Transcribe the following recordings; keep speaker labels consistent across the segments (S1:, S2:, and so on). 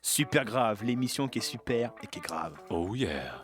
S1: Super grave, l'émission qui est super et qui est grave.
S2: Oh yeah.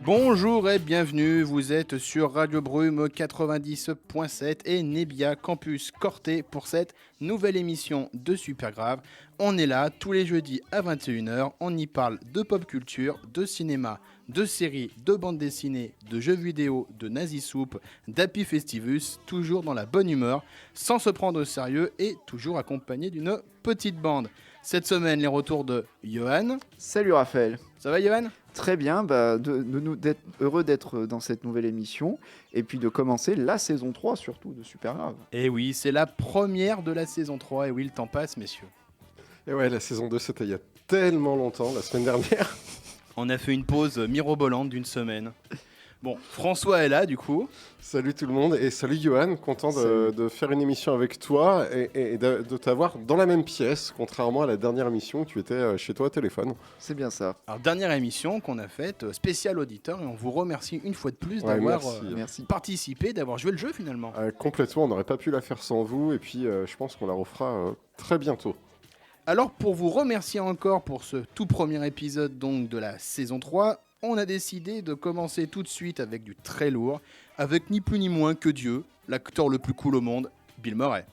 S1: Bonjour et bienvenue, vous êtes sur Radio Brume 90.7 et Nebia Campus Corté pour cette nouvelle émission de Super Grave. On est là tous les jeudis à 21h, on y parle de pop culture, de cinéma, de séries, de bandes dessinées, de jeux vidéo, de Nazi Soup, d'Happy Festivus, toujours dans la bonne humeur, sans se prendre au sérieux et toujours accompagné d'une petite bande. Cette semaine, les retours de Johan.
S3: Salut Raphaël.
S1: Ça va Johan ?
S3: Très bien, d'être heureux d'être dans cette nouvelle émission et puis de commencer la saison 3 surtout de Super Grave.
S1: Et oui, c'est la première de la saison 3 et oui, le temps passe messieurs.
S4: Et ouais, la saison 2 c'était il y a tellement longtemps, la semaine dernière.
S1: On a fait une pause mirobolante d'une semaine. Bon, François est là du coup.
S4: Salut tout le monde et salut Johan, content de faire une émission avec toi et de t'avoir dans la même pièce, contrairement à la dernière émission où tu étais chez toi au téléphone.
S3: C'est bien ça.
S1: Alors dernière émission qu'on a faite, spéciale auditeur, et on vous remercie une fois de plus d'avoir
S3: merci.
S1: participé, d'avoir joué le jeu finalement.
S4: Complètement, on n'aurait pas pu la faire sans vous et puis je pense qu'on la refera très bientôt.
S1: Alors pour vous remercier encore pour ce tout premier épisode donc de la saison 3, on a décidé de commencer tout de suite avec du très lourd, avec ni plus ni moins que Dieu, l'acteur le plus cool au monde, Bill Murray.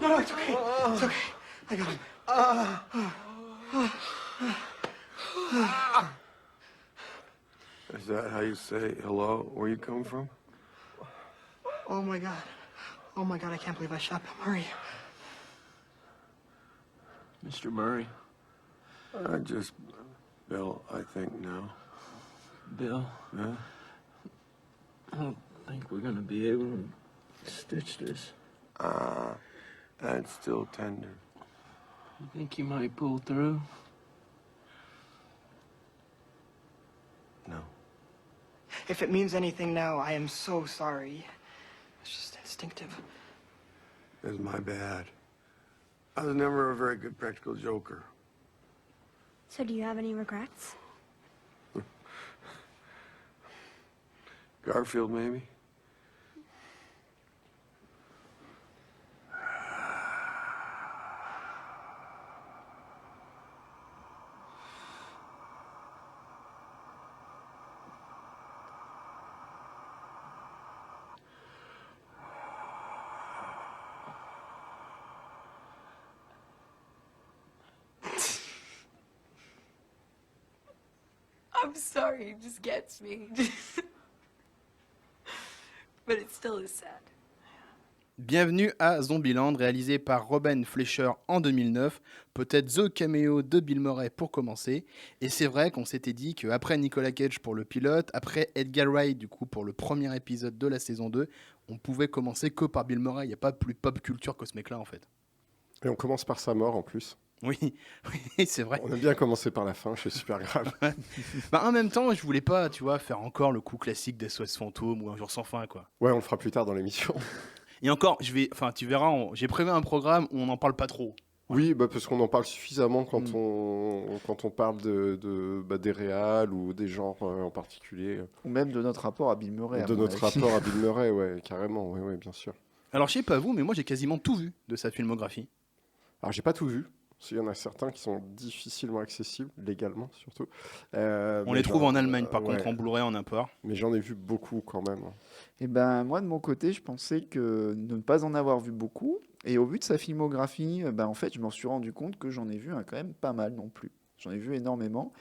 S5: No, it's okay. It's okay. I got him.
S6: Is that how you say hello? Where you come from?
S5: Oh my god. Oh my god, I can't believe I shot Bill Murray.
S6: Mr. Murray? Just Bill, I think now.
S7: Bill,
S6: Huh?
S7: I don't think we're gonna be able to stitch this.
S6: That's still tender.
S7: You think you might pull through?
S6: No.
S5: If it means anything now, I am so sorry. It's just instinctive.
S6: It's my bad. I was never a very good practical joker.
S8: So do you have any regrets?
S6: Garfield, maybe?
S9: I'm sorry, it just gets me. But it still is sad.
S1: Bienvenue à Zombieland, réalisé par Robin Fleischer en 2009, peut-être The Cameo de Bill Murray pour commencer. Et c'est vrai qu'on s'était dit qu'après Nicolas Cage pour le pilote, après Edgar Wright du coup pour le premier épisode de la saison 2, on pouvait commencer que par Bill Murray, il n'y a pas plus pop culture que ce mec-là en fait.
S4: Et on commence par sa mort en plus.
S1: Oui, oui, c'est vrai.
S4: On a bien commencé par la fin, c'est super grave.
S1: En même temps, je voulais pas, tu vois, faire encore le coup classique des SOS Fantômes ou Un jour sans fin, quoi.
S4: Ouais, on le fera plus tard dans l'émission.
S1: Et encore, tu verras, j'ai prévu un programme où on n'en parle pas trop.
S4: Oui, parce qu'on en parle suffisamment quand on parle des réals ou des genres en particulier.
S3: Ou même de notre rapport à Bill Murray.
S4: De notre rapport à Bill Murray, ouais, carrément, ouais, bien sûr.
S1: Alors, je sais pas vous, mais moi j'ai quasiment tout vu de sa filmographie.
S4: Alors, j'ai pas tout vu. Il y en a certains qui sont difficilement accessibles, légalement surtout.
S1: On les trouve en Allemagne, par contre, en Blu-ray, en import.
S4: Mais j'en ai vu beaucoup quand même.
S3: Et ben moi, de mon côté, je pensais que ne pas en avoir vu beaucoup. Et au vu de sa filmographie, en fait, je m'en suis rendu compte que j'en ai vu quand même pas mal non plus. J'en ai vu énormément,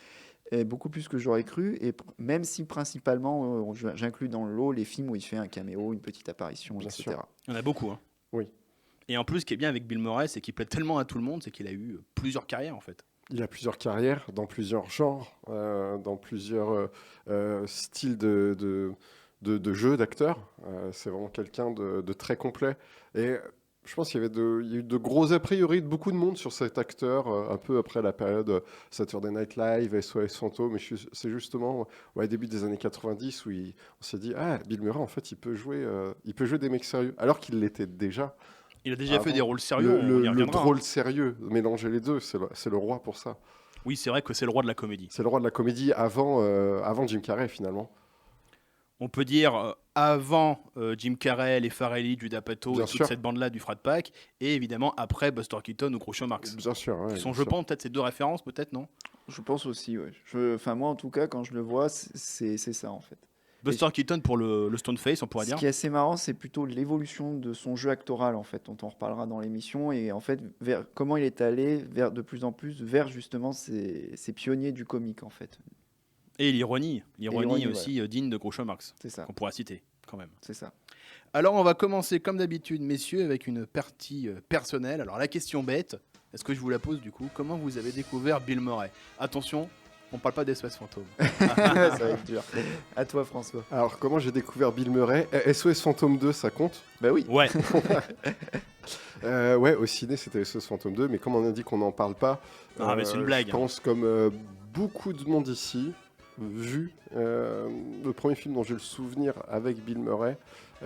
S3: et beaucoup plus que j'aurais cru. Et même si principalement, j'inclus dans le lot les films où il fait un caméo, une petite apparition,
S4: Bien
S3: etc.
S4: sûr.
S1: Il y en a beaucoup, hein.
S4: Oui.
S1: Et en plus, ce qui est bien avec Bill Murray, c'est qu'il plaît tellement à tout le monde, c'est qu'il a eu plusieurs carrières en fait.
S4: Il a plusieurs carrières, dans plusieurs genres, dans plusieurs styles de jeux, d'acteurs. C'est vraiment quelqu'un de très complet. Et Je pense qu'il y il y a eu de gros a priori de beaucoup de monde sur cet acteur, un peu après la période Saturday Night Live, SOS Fantôme. C'est justement début des années 90 où on s'est dit Bill Murray, en fait, il peut jouer des mecs sérieux, alors qu'il l'était déjà.
S1: Il a déjà fait des rôles sérieux, on y
S4: Le
S1: reviendra.
S4: drôle sérieux, mélanger les deux, c'est le roi pour ça.
S1: Oui, c'est vrai que c'est le roi de la comédie.
S4: C'est le roi de la comédie avant Jim Carrey, finalement.
S1: On peut dire avant Jim Carrey, les Farrelly, Judd Apatow
S4: Bien
S1: et toute
S4: sûr.
S1: cette bande-là du Frat Pack, et évidemment après Buster Keaton ou Groucho Marx.
S4: Bien sûr. Ouais,
S1: Qui sont,
S4: bien
S1: je
S4: sûr.
S1: pense, peut-être ces deux références, peut-être, non?
S3: Je pense aussi, ouais. Enfin, moi, en tout cas, quand je le vois, c'est ça, en fait.
S1: Buster Keaton pour le Stone Face, on pourrait
S3: Ce
S1: dire.
S3: qui est assez marrant, c'est plutôt l'évolution de son jeu actoral, en fait, dont on reparlera dans l'émission, et en fait, comment il est allé de plus en plus vers justement ces pionniers du comique, en fait.
S1: Et l'ironie
S3: l'ironie,
S1: aussi digne de Groucho Marx,
S3: C'est ça,
S1: qu'on pourra citer quand même.
S3: c'est ça.
S1: Alors on va commencer comme d'habitude, messieurs, avec une partie personnelle. Alors la question bête, est-ce que je vous la pose du coup? Comment vous avez découvert Bill Murray? Attention, on parle pas d'SOS Fantôme.
S3: Ça va être dur. À toi, François.
S4: Alors, comment j'ai découvert Bill Murray? SOS Fantôme 2, ça compte?
S3: Bah oui.
S1: Ouais,
S4: Ouais, au ciné, c'était SOS Fantôme 2, mais comme on a dit qu'on n'en parle pas,
S1: Ah, mais c'est une blague.
S4: Je pense comme beaucoup de monde ici, vu le premier film dont j'ai le souvenir avec Bill Murray,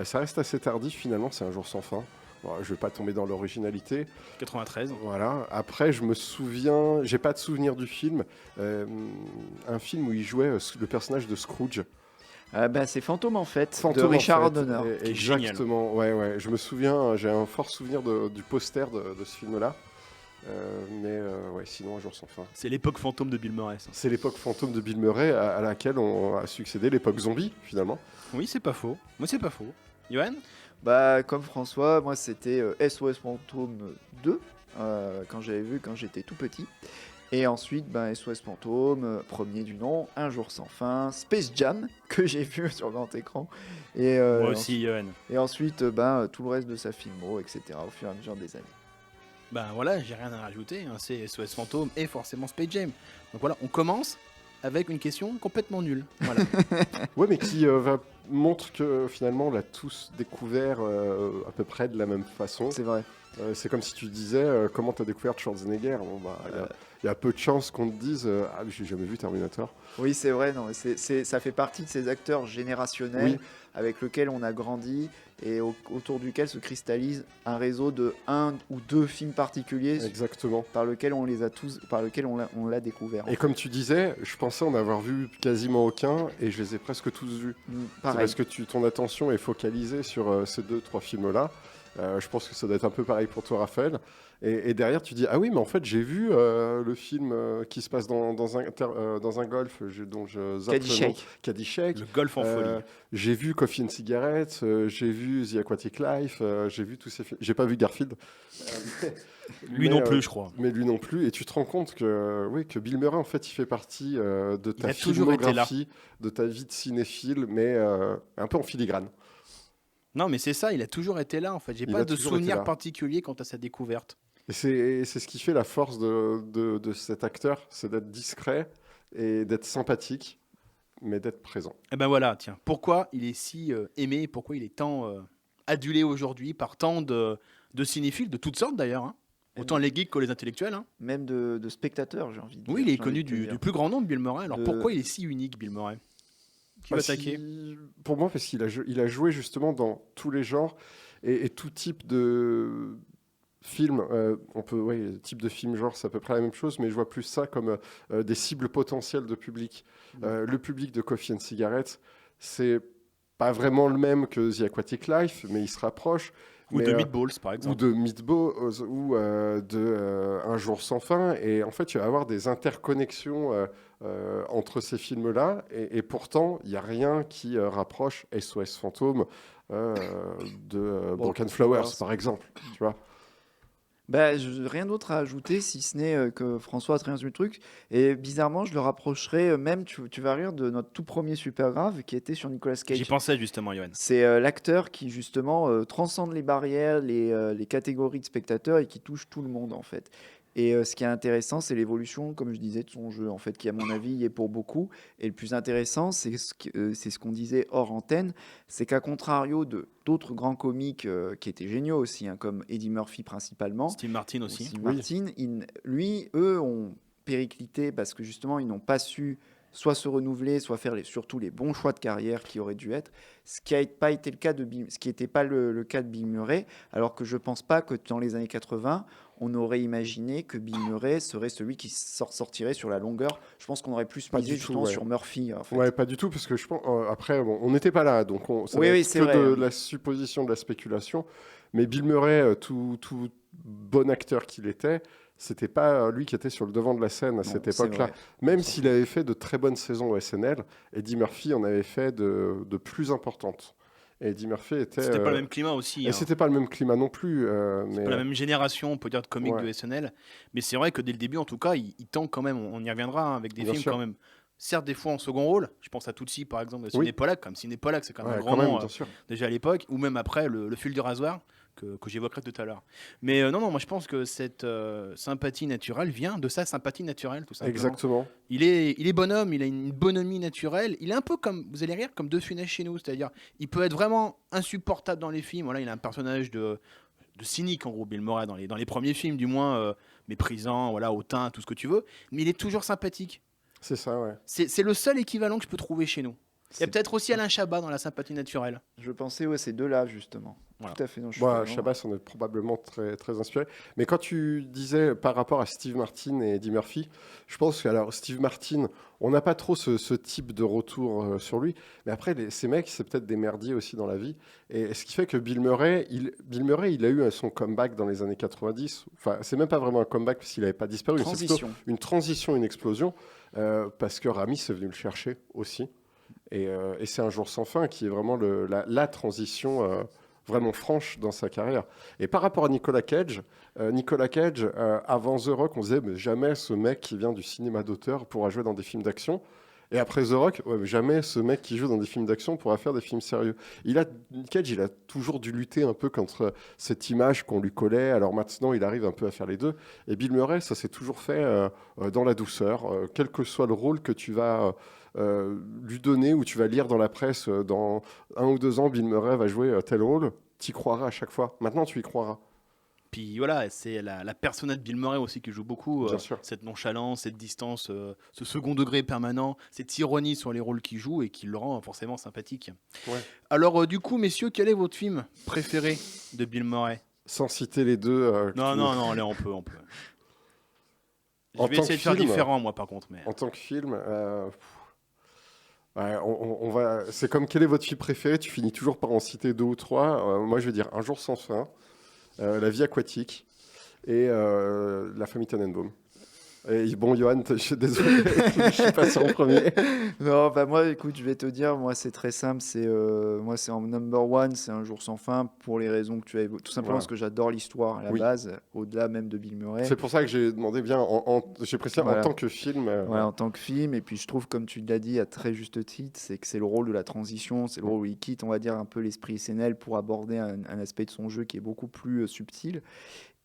S4: ça reste assez tardif finalement, c'est Un jour sans fin. Bon, je vais pas tomber dans l'originalité.
S1: 93.
S4: Voilà. Après, je me souviens, j'ai pas de souvenir du film, un film où il jouait le personnage de Scrooge.
S3: Bah, c'est Fantôme, en fait, de
S4: Fantôme, en
S3: Richard
S4: fait.
S3: Donner.
S1: Qui est génial.
S4: Exactement, ouais. Je me souviens, j'ai un fort souvenir du poster de ce film-là. Ouais, sinon, Un jour sans fin.
S1: C'est l'époque fantôme de Bill Murray, ça.
S4: C'est l'époque fantôme de Bill Murray à laquelle on a succédé l'époque zombie, finalement.
S1: Oui, c'est pas faux. Moi, c'est pas faux. Johan?
S3: Bah, comme François, moi, c'était SOS Fantôme 2, quand j'étais tout petit. Et ensuite, SOS Fantôme, premier du nom, Un jour sans fin, Space Jam, que j'ai vu sur grand écran. Et,
S1: Moi aussi, Johan.
S3: Et ensuite, tout le reste de sa filmo, etc., au fur et à mesure des années.
S1: Ben voilà, j'ai rien à rajouter. Hein. C'est SOS Fantôme et forcément Space Jam. Donc voilà, on commence avec une question complètement nulle. Voilà.
S4: Ouais, mais qui montre que finalement, on l'a tous découvert à peu près de la même façon.
S3: C'est vrai.
S4: C'est comme si tu disais comment tu as découvert Schwarzenegger. Bon, il y a peu de chances qu'on te dise ah, mais j'ai jamais vu Terminator.
S3: Oui, c'est vrai, non, ça fait partie de ces acteurs générationnels
S4: Oui.
S3: avec lesquels on a grandi et autour duquel se cristallise un réseau de 1 ou 2 films particuliers
S4: Exactement.
S3: par lequel on l'a découvert.
S4: Et comme tu disais, je pensais en avoir vu quasiment aucun et je les ai presque tous vus. C'est
S3: Pareil.
S4: parce que ton attention est focalisée sur ces 2-3 films-là. Je pense que ça doit être un peu pareil pour toi, Raphaël. Et derrière, tu dis ah oui, mais en fait, j'ai vu le film qui se passe dans un golf dont je zappe le nom. Caddyshack.
S1: Le golf en folie.
S4: J'ai vu Coffee and Cigarettes, j'ai vu The Aquatic Life, j'ai vu tous ces films. J'ai pas vu Garfield.
S1: Lui non plus, je crois.
S4: Mais lui non plus. Et tu te rends compte que Bill Murray, en fait, il fait partie de ta
S1: a toujours été là.
S4: filmographie, de ta vie de cinéphile, mais un peu en filigrane.
S1: Non, mais c'est ça, il a toujours été là en fait. J'ai
S4: Il
S1: pas
S4: a
S1: de
S4: toujours été
S1: souvenir
S4: là.
S1: particulier quant à sa découverte.
S4: Et c'est ce qui fait la force de cet acteur, c'est d'être discret et d'être sympathique, mais d'être présent.
S1: Et ben voilà, tiens, pourquoi il est si aimé, pourquoi il est tant adulé aujourd'hui par tant de cinéphiles, de toutes sortes d'ailleurs, hein. Autant les geeks que les intellectuels. Hein.
S3: Même de spectateurs, j'ai envie de dire.
S1: Oui, il est
S3: j'ai
S1: connu
S3: envie de te
S1: du
S3: dire.
S1: plus grand nombre, Bill Murray. Alors
S3: De-
S1: pourquoi il est si unique, Bill Murray? Qui va attaquer?
S4: Pour moi, parce qu'il il a joué justement dans tous les genres et tout type de film. Type de film, genre, c'est à peu près la même chose, mais je vois plus ça comme des cibles potentielles de public. Le public de Coffee and Cigarettes, c'est pas vraiment le même que The Aquatic Life, mais il se rapproche.
S1: Ou
S4: Mais,
S1: de Meatballs, par
S4: ou
S1: exemple.
S4: de Meatballs, ou de Un jour sans fin. Et en fait, tu vas avoir des interconnexions entre ces films-là. Et pourtant, il n'y a rien qui rapproche SOS Fantôme de Broken Flowers, par exemple. Tu vois.
S3: Rien d'autre à ajouter si ce n'est que François a très bien vu le truc. Et bizarrement, je le rapprocherai même, tu vas rire, de notre tout premier Super Grave qui était sur Nicolas Cage.
S1: J'y pensais justement, Johan.
S3: C'est l'acteur qui justement transcende les barrières, les catégories de spectateurs et qui touche tout le monde en fait. Et ce qui est intéressant, c'est l'évolution, comme je disais, de son jeu, en fait, qui, à mon avis, y est pour beaucoup. Et le plus intéressant, c'est ce qu'on disait hors antenne, c'est qu'à contrario de d'autres grands comiques qui étaient géniaux aussi, hein, comme Eddie Murphy principalement,
S1: Steve Martin aussi.
S3: Steve Martin, eux, ont périclité parce que justement, ils n'ont pas su soit se renouveler, soit faire surtout les bons choix de carrière qui auraient dû être, ce qui n'était pas le cas de Bill Murray, alors que je ne pense pas que dans les années 80, on aurait imaginé que Bill Murray serait celui qui sortirait sur la longueur. Je pense qu'on aurait plus misé justement sur Murphy. En fait.
S4: Ouais, pas du tout, parce que je pense, après, bon, on n'était pas là, donc ça
S3: c'est
S4: que
S3: vrai,
S4: de la supposition, de la spéculation. Mais Bill Murray, tout bon acteur qu'il était, c'était pas lui qui était sur le devant de la scène à cette époque-là. Même s'il avait fait de très bonnes saisons au SNL, Eddie Murphy en avait fait de plus importantes. Et Eddie Murphy était...
S1: C'était pas le même climat aussi.
S4: Et c'était pas le même climat non plus.
S1: C'est pas la même génération, on peut dire, de comiques de SNL. Mais c'est vrai que dès le début, en tout cas, il tente quand même, on y reviendra, hein, avec des films quand même. Certes, des fois en second rôle. Je pense à Tootsie, par exemple, de Sidney Pollack. Comme Sidney Pollack, c'est quand même un grand nom déjà à l'époque. Ou même après, le fil du rasoir, que j'évoquerai tout à l'heure. Mais non, moi je pense que cette sympathie naturelle vient de sa sympathie naturelle, tout simplement.
S4: Exactement.
S1: Il est bonhomme, il a une bonhomie naturelle. Il est un peu comme, vous allez rire, comme De Funès chez nous. C'est-à-dire, il peut être vraiment insupportable dans les films. Voilà, il a un personnage de cynique, en gros, Bill Murray, dans les premiers films, du moins, méprisant, voilà, hautain, tout ce que tu veux. Mais il est toujours sympathique.
S4: C'est ça, ouais.
S1: C'est le seul équivalent que je peux trouver chez nous. Il y a peut-être aussi Alain Chabat dans la sympathie naturelle.
S3: Je pensais, ces deux-là, justement.
S1: Voilà.
S3: Tout à fait.
S4: Chabat s'en est probablement très, très inspiré. Mais quand tu disais par rapport à Steve Martin et Eddie Murphy, je pense que Steve Martin, on n'a pas trop ce type de retour sur lui. Mais après, ces mecs, c'est peut-être des merdiers aussi dans la vie. Et ce qui fait que Bill Murray, il a eu son comeback dans les années 90. Enfin, c'est même pas vraiment un comeback parce qu'il n'avait pas disparu. C'est plutôt une transition, une explosion. Parce que Ramis est venu le chercher aussi. Et c'est Un jour sans fin qui est vraiment la transition vraiment franche dans sa carrière. Et par rapport à Nicolas Cage, avant The Rock, on disait mais jamais ce mec qui vient du cinéma d'auteur pourra jouer dans des films d'action. Et après The Rock, jamais ce mec qui joue dans des films d'action pourra faire des films sérieux. Cage, il a toujours dû lutter un peu contre cette image qu'on lui collait. Alors maintenant, il arrive un peu à faire les deux. Et Bill Murray, ça s'est toujours fait dans la douceur. Quel que soit le rôle que tu vas lui donner ou tu vas lire dans la presse, dans 1 ou 2 ans, Bill Murray va jouer tel rôle, tu y croiras à chaque fois. Maintenant, tu y croiras.
S1: Puis voilà, c'est la persona de Bill Murray aussi qui joue beaucoup,
S4: Bien sûr.
S1: cette nonchalance, cette distance, ce second degré permanent, cette ironie sur les rôles qu'il joue et qui le rend forcément sympathique.
S4: Ouais.
S1: Alors du coup, messieurs, quel est votre film préféré de Bill Murray ?
S4: Sans citer les deux.
S1: Non, là on peut. Je vais essayer de faire différent, moi, par contre. Mais...
S4: En tant que film... on va... C'est comme quel est votre film préféré ? Tu finis toujours par en citer 2 ou 3. Moi, je vais dire Un jour sans fin, La vie aquatique et La famille Tannenbaum. Et bon, Johan, je suis désolé, je suis passé en premier.
S3: Non, moi, écoute, je vais te dire, moi, c'est très simple. Moi, c'est en number one, c'est Un jour sans fin, pour les raisons que tu as évoquées. Tout simplement parce que j'adore l'histoire à la base, au-delà même de Bill Murray.
S4: C'est pour ça que j'ai demandé bien, j'ai précisé en tant que film.
S3: En tant que film. Et puis, je trouve, comme tu l'as dit à très juste titre, c'est que c'est le rôle de la transition, c'est le rôle où il quitte, on va dire, un peu l'esprit SNL pour aborder un aspect de son jeu qui est beaucoup plus subtil.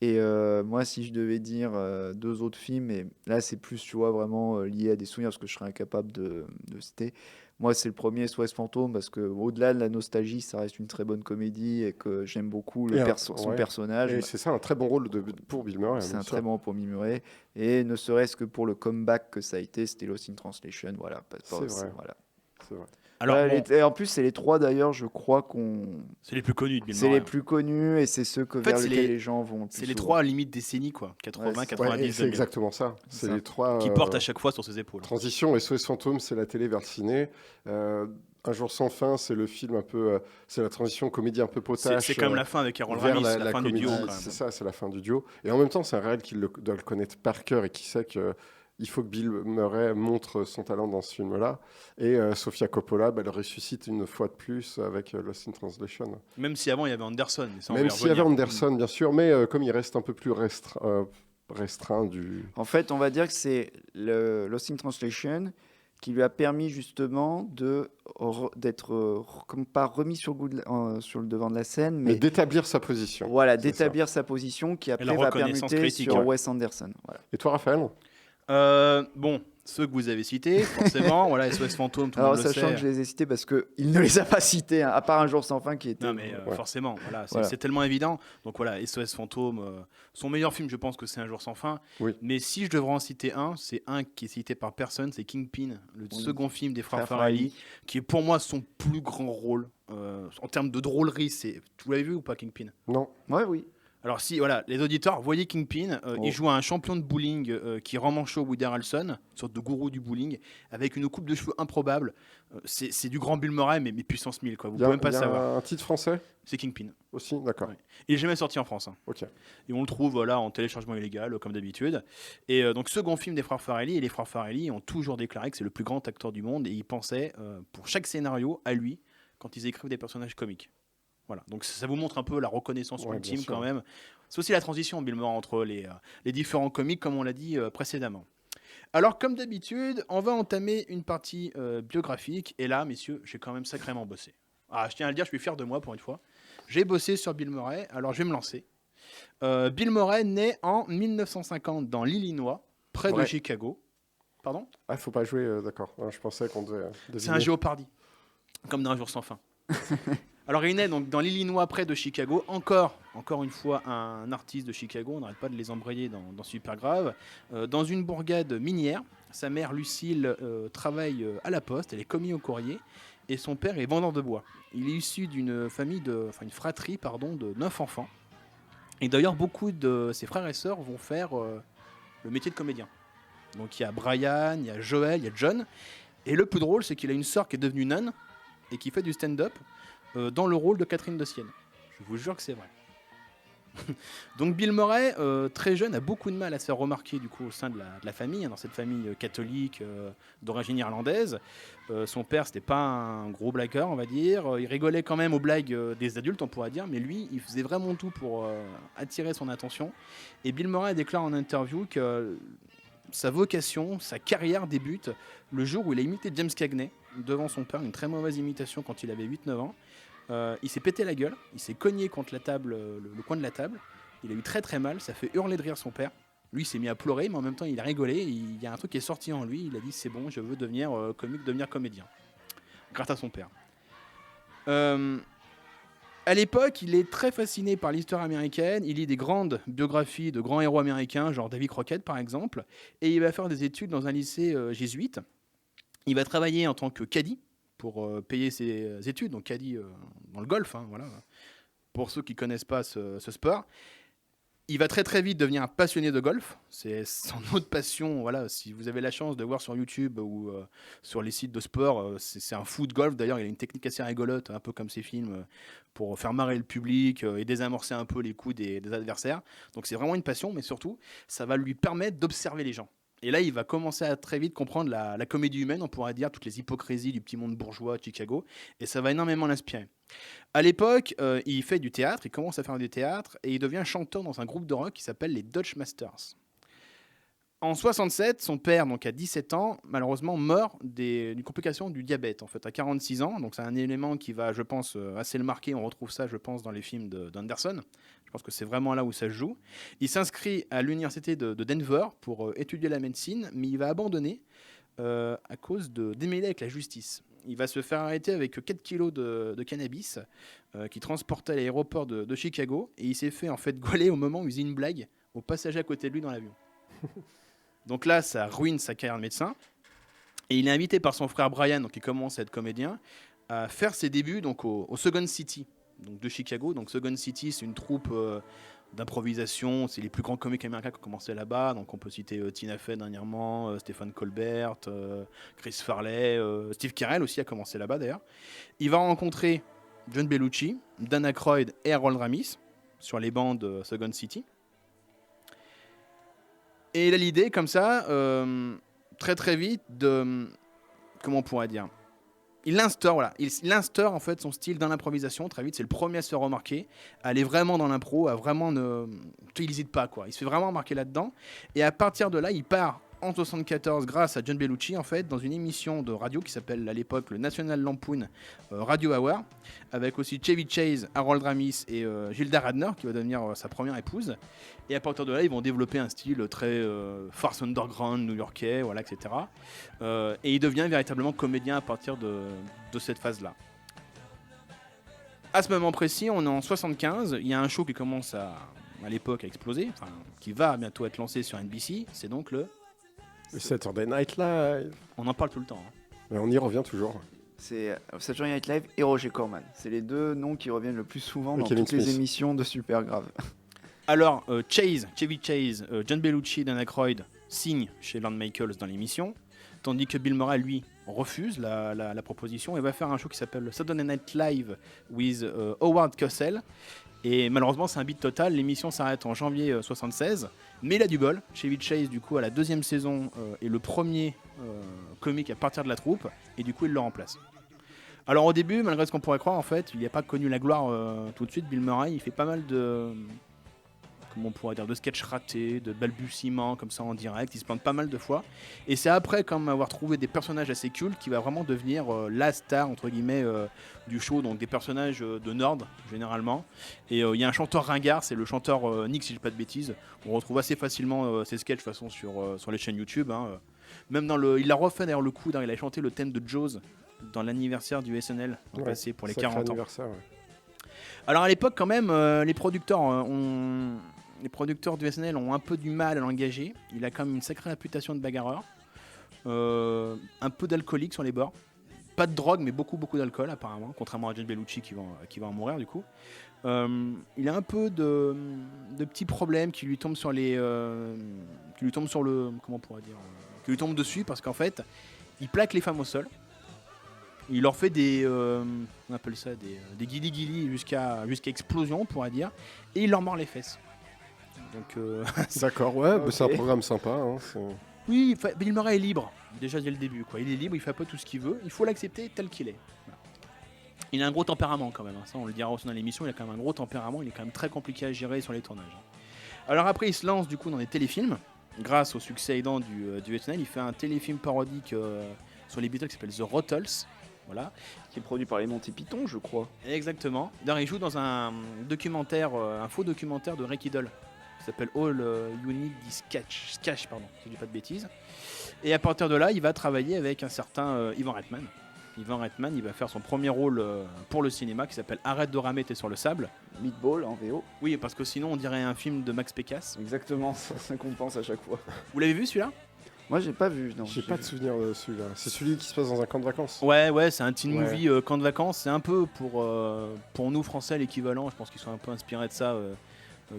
S3: Et moi, si je devais dire 2 autres films, et là, c'est plus, tu vois, vraiment lié à des souvenirs, parce que je serais incapable de citer. Moi, c'est le premier, SOS Fantôme, parce qu'au-delà de la nostalgie, ça reste une très bonne comédie et que j'aime beaucoup son personnage.
S4: Et c'est ça, un très bon rôle pour Bill Murray.
S3: C'est un très bon rôle pour Bill Murray. Et ne serait-ce que pour le comeback que ça a été, c'était Lost in Translation. Voilà.
S4: C'est vrai.
S1: Alors,
S3: et en plus, c'est les 3 d'ailleurs, je crois
S1: c'est les plus connus de Bill
S3: C'est
S1: Murray.
S3: les plus connus et c'est ceux vers lesquels les gens vont.
S1: C'est les 3 limite décennies, quoi. 80, 90.
S4: C'est exactement ça. C'est les 3
S1: qui portent à chaque fois sur ses épaules.
S4: Transition, SOS Fantôme, c'est la télé vers le ciné. Un jour sans fin, c'est le film un peu, c'est la transition comédie un peu potache.
S1: C'est comme la fin avec Harold Ramis, la fin
S4: comédie,
S1: du duo.
S4: C'est ça, c'est la fin du duo. Et en même temps, c'est un réel qui doit le connaître par cœur et qui sait que il faut que Bill Murray montre son talent dans ce film-là. Et Sofia Coppola, elle ressuscite une fois de plus avec Lost in Translation.
S1: Même si avant, il y avait Anderson.
S4: Même s'il y avait Anderson, bien sûr, mais comme il reste un peu plus restreint du...
S3: En fait, on va dire que c'est le Lost in Translation qui lui a permis justement d'être comme pas remis sur le devant de la scène,
S4: Mais
S3: mais
S4: d'établir sa position.
S3: voilà,
S4: c'est
S3: d'établir sa position qui après
S1: la
S3: va
S1: reconnaissance
S3: permuter
S1: critique,
S3: sur
S1: ouais.
S3: Wes Anderson. Voilà.
S4: Et toi, Raphaël?
S1: Bon, ceux que vous avez cités, forcément, voilà, SOS Fantôme, tout le
S3: Alors
S1: monde le
S3: sachant
S1: sait.
S3: que je les ai cités parce qu'il ne les a pas cités, hein, à part Un jour sans fin qui était...
S1: Non mais
S4: Ouais.
S1: forcément, voilà,
S3: Voilà.
S1: c'est tellement évident. Donc voilà, SOS Fantôme, son meilleur film, je pense que c'est Un jour sans fin.
S4: Oui.
S1: Mais si je devrais en citer un, c'est un qui est cité par personne, c'est Kingpin, le
S3: Oui.
S1: second film des frères
S3: Frères
S1: Farrelly,
S3: Farrelly.
S1: qui est pour moi son plus grand rôle. En termes de drôlerie, vous l'avez vu ou pas, Kingpin?
S4: Non.
S3: Ouais, oui.
S1: Alors si, voilà, les auditeurs, voyez Kingpin, il joue un champion de bowling qui rend manchot Woody Harrelson, une sorte de gourou du bowling, avec une coupe de cheveux improbable. C'est du grand Bill Murray, mais puissance 1000, quoi. Vous
S4: Il y a,
S1: pouvez même pas
S4: il y a
S1: savoir.
S4: un titre français
S1: C'est Kingpin.
S4: aussi? D'accord.
S1: Ouais. Il est jamais sorti en France, hein.
S4: Ok.
S1: Et on le trouve voilà, en téléchargement illégal, comme d'habitude. Et donc, second film des frères Farrelly. Et les frères Farrelly ont toujours déclaré que c'est le plus grand acteur du monde. Et ils pensaient, pour chaque scénario, à lui, quand ils écrivent des personnages comiques. Voilà. Donc, ça vous montre un peu la reconnaissance
S4: Ouais,
S1: ultime,
S4: bien sûr.
S1: quand même. C'est aussi la transition, Bill Murray, entre les différents comiques, comme on l'a dit précédemment. Alors, comme d'habitude, on va entamer une partie biographique. Et là, messieurs, j'ai quand même sacrément bossé. Ah, je tiens à le dire, je suis fier de moi pour une fois. J'ai bossé sur Bill Murray, alors je vais me lancer. Bill Murray naît en 1950 dans l'Illinois, près de
S4: Ouais.
S1: Chicago. Pardon?
S4: Ah, il faut pas jouer, d'accord. Je pensais qu'on devait
S1: C'est
S4: deviner.
S1: un Géopardy, comme dans Un jour sans fin. Alors il naît donc dans l'Illinois, près de Chicago. Encore une fois, un artiste de Chicago, on n'arrête pas de les embrayer dans Super Grave. Dans une bourgade minière, sa mère Lucille travaille à la poste, elle est commis au courrier, et son père est vendeur de bois. Il est issu d'une une fratrie de 9 enfants. Et d'ailleurs, beaucoup de ses frères et sœurs vont faire le métier de comédien. Donc il y a Brian, il y a Joel, il y a John. Et le plus drôle, c'est qu'il a une sœur qui est devenue nonne et qui fait du stand-up dans le rôle de Catherine de Sienne. Je vous jure que c'est vrai. Donc Bill Murray, très jeune, a beaucoup de mal à se faire remarquer du coup au sein de la famille, hein, dans cette famille catholique d'origine irlandaise. Son père, c'était pas un gros blagueur, on va dire. Il rigolait quand même aux blagues des adultes, on pourrait dire, mais lui, il faisait vraiment tout pour attirer son attention. Et Bill Murray déclare en interview que sa vocation, sa carrière débute le jour où il a imité James Cagney devant son père, une très mauvaise imitation quand il avait 8-9 ans. Il s'est pété la gueule, il s'est cogné contre la table, le coin de la table. Il a eu très très mal, ça fait hurler de rire son père. Lui, il s'est mis à pleurer, mais en même temps, il a rigolé. Il y a un truc qui est sorti en lui. Il a dit c'est bon, je veux devenir comique, devenir comédien, grâce à son père. À l'époque, il est très fasciné par l'histoire américaine. Il lit des grandes biographies de grands héros américains, genre Davy Crockett par exemple, et il va faire des études dans un lycée jésuite. Il va travailler en tant que caddie pour payer ses études, donc caddie dans le golf, hein, voilà. Pour ceux qui ne connaissent pas ce sport. Il va très très vite devenir un passionné de golf. C'est son autre passion. Voilà, si vous avez la chance de voir sur YouTube ou sur les sites de sport, c'est un fou de golf. D'ailleurs, il a une technique assez rigolote, un peu comme ses films, pour faire marrer le public et désamorcer un peu les coups des adversaires. Donc c'est vraiment une passion, mais surtout, ça va lui permettre d'observer les gens. Et là, il va commencer à très vite comprendre la comédie humaine, on pourrait dire, toutes les hypocrisies du petit monde bourgeois de Chicago. Et ça va énormément l'inspirer. À l'époque, il fait du théâtre, il commence à faire du théâtre, et il devient chanteur dans un groupe de rock qui s'appelle les Dutch Masters. En 67, son père, donc à 17 ans, malheureusement meurt d'une complication du diabète, en fait, à 46 ans. Donc c'est un élément qui va, je pense, assez le marquer. On retrouve ça, je pense, dans les films d'Anderson. Je pense que c'est vraiment là où ça se joue. Il s'inscrit à l'université de Denver pour étudier la médecine, mais il va abandonner à cause de démêlés avec la justice. Il va se faire arrêter avec 4 kilos de cannabis qu'il transportait à l'aéroport de Chicago, et il s'est fait en fait gauler au moment où il faisait une blague aux passagers à côté de lui dans l'avion. Donc là, ça ruine sa carrière de médecin. Et il est invité par son frère Brian, donc il commence à être comédien, à faire ses débuts donc au Second City, donc de Chicago. Donc Second City, c'est une troupe d'improvisation. C'est les plus grands comiques américains qui ont commencé là-bas. Donc on peut citer Tina Fey dernièrement, Stephen Colbert, Chris Farley, Steve Carell aussi a commencé là-bas d'ailleurs. Il va rencontrer John Belushi, Dan Aykroyd et Harold Ramis sur les bancs de Second City. Et il a l'idée, comme ça, très très vite, comment on pourrait dire, il instaure en fait son style dans l'improvisation très vite. C'est le premier à se faire remarquer, à aller vraiment dans l'impro, à vraiment il n'hésite pas, quoi. Il se fait vraiment remarquer là-dedans. Et à partir de là, il part en 1974 grâce à John Belushi en fait dans une émission de radio qui s'appelle à l'époque le National Lampoon Radio Hour, avec aussi Chevy Chase, Harold Ramis et Gilda Radner qui va devenir sa première épouse. Et à partir de là, ils vont développer un style très farce underground new-yorkais, voilà, etc. Et il devient véritablement comédien à partir de cette phase-là. À ce moment précis, on est en 75, il y a un show qui commence à l'époque à exploser, enfin, qui va bientôt être lancé sur NBC, c'est donc le
S4: Saturday Night Live.
S1: On en parle tout le temps. Hein.
S4: Mais on y revient toujours.
S3: C'est Saturday Night Live et Roger Corman. C'est les deux noms qui reviennent le plus souvent dans
S4: Kevin
S3: toutes les
S4: Smith.
S3: émissions de Supergrave.
S1: Alors, Chevy Chase, John Belushi et Dan Aykroyd signent chez Lorne Michaels dans l'émission, tandis que Bill Murray, lui, refuse la proposition et va faire un show qui s'appelle Saturday Night Live with Howard Cosell. Et malheureusement, c'est un beat total. L'émission s'arrête en janvier 76. Mais il a du bol. Chevy Chase, du coup, à la deuxième saison, est le premier comique à partir de la troupe. Et du coup, il le remplace. Alors au début, malgré ce qu'on pourrait croire, en fait, il n'a pas connu la gloire tout de suite. Bill Murray, il fait pas mal de... comment on pourrait dire, de sketchs ratés, de balbutiements comme ça en direct, il se plante pas mal de fois, et c'est après quand même avoir trouvé des personnages assez cultes qu'il va vraiment devenir la star entre guillemets du show, donc des personnages de Nord généralement, et il y a un chanteur ringard, c'est le chanteur Nick si je dis pas de bêtises, on retrouve assez facilement ses sketchs de toute façon sur les chaînes YouTube, hein. Même il a refait d'ailleurs le coup, il a chanté le thème de Jaws dans l'anniversaire du SNL passé pour les 40 ans.
S4: Ouais.
S1: Alors à l'époque quand même, les producteurs du SNL ont un peu du mal à l'engager. Il a quand même une sacrée réputation de bagarreur. Un peu d'alcoolique sur les bords. Pas de drogue, mais beaucoup d'alcool apparemment, contrairement à John Belushi qui va en mourir du coup. Il a un peu de petits problèmes qui lui tombent sur qui lui tombent dessus parce qu'en fait, il plaque les femmes au sol. Il leur fait on appelle ça des guili-guili jusqu'à explosion, on pourrait dire, et il leur mord les fesses. Donc,
S4: D'accord, ouais,
S3: Okay.
S4: c'est un programme sympa. Hein,
S1: oui, Bill Murray est libre, déjà dès le début, quoi. Il est libre, il fait un peu tout ce qu'il veut, il faut l'accepter tel qu'il est. Voilà. Il a un gros tempérament quand même, hein. Ça on le dira aussi dans l'émission, il a quand même un gros tempérament, il est quand même très compliqué à gérer sur les tournages. Alors après il se lance du coup dans des téléfilms, grâce au succès aidant du SNL, il fait un téléfilm parodique sur les Beatles qui s'appelle The Rottles. Voilà.
S3: Qui est produit par les Monty Python, je crois.
S1: Exactement. D'ailleurs, il joue dans un faux documentaire de Rick Idle, qui s'appelle All You Need Is Cash, pardon, si je dis pas de bêtises. Et à partir de là, il va travailler avec un certain Ivan Reitman. Ivan Reitman, il va faire son premier rôle pour le cinéma, qui s'appelle Arrête de ramer, t'es sur le sable.
S3: Meatball en VO.
S1: Oui, parce que sinon, on dirait un film de Max Pécasse.
S3: Exactement, ça compense à chaque fois.
S1: Vous l'avez vu celui-là ?
S3: Moi, j'ai pas vu. Non,
S4: J'ai pas de souvenir de celui-là. C'est celui qui se passe dans un camp de vacances.
S1: Ouais, c'est un teen
S4: Ouais.
S1: movie camp de vacances. C'est un peu pour nous Français l'équivalent. Je pense qu'ils sont un peu inspirés de ça.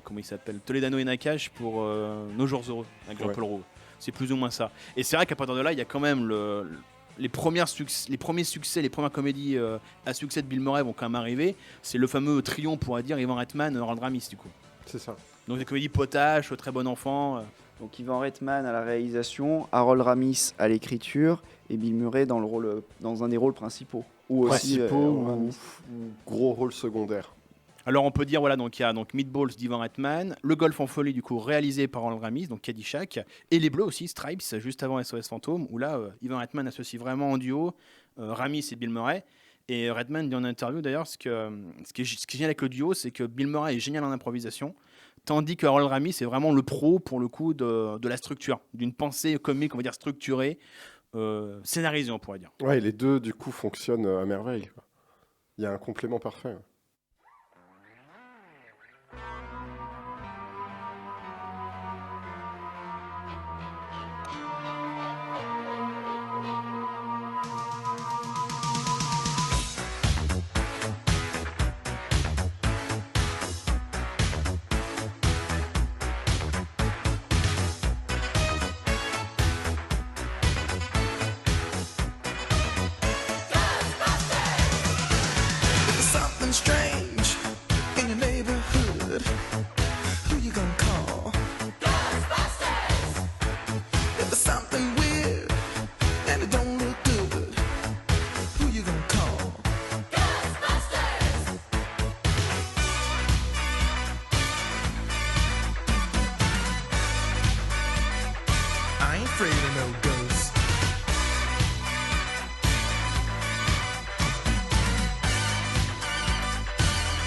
S1: Comment il s'appelle, Toledano et Nakash pour Nos Jours Heureux avec Jean-Paul Rouve. C'est plus ou moins ça. Et c'est vrai qu'à partir de là, il y a quand même les premiers succès, les premières comédies à succès de Bill Murray vont quand même arriver. C'est le fameux trio, on pourrait dire, Ivan Reitman, Harold Ramis du coup.
S4: C'est ça.
S1: Donc des comédies potaches, Très bon enfant.
S3: Donc Ivan Reitman à la réalisation, Harold Ramis à l'écriture et Bill Murray dans un des rôles principaux. Ou aussi
S4: Principaux
S3: Ramis.
S4: ou gros rôle secondaire.
S1: Alors on peut dire voilà, donc il y a donc Meatballs d'Ivan Reitman, Le Golf en folie du coup réalisé par Harold Ramis, donc Caddyshack, et Les Bleus aussi, Stripes, juste avant SOS Fantôme, où là Ivan Reitman associe vraiment en duo Ramis et Bill Murray. Et Reitman dit en interview d'ailleurs ce qui est génial avec le duo, c'est que Bill Murray est génial en improvisation, tandis que Harold Ramis est vraiment le pro pour le coup de la structure, d'une pensée comique on va dire structurée, scénarisée on pourrait dire.
S4: Ouais, et les deux du coup fonctionnent à merveille, quoi. Il y a un complément parfait.
S2: Something strange I ain't afraid of no ghosts.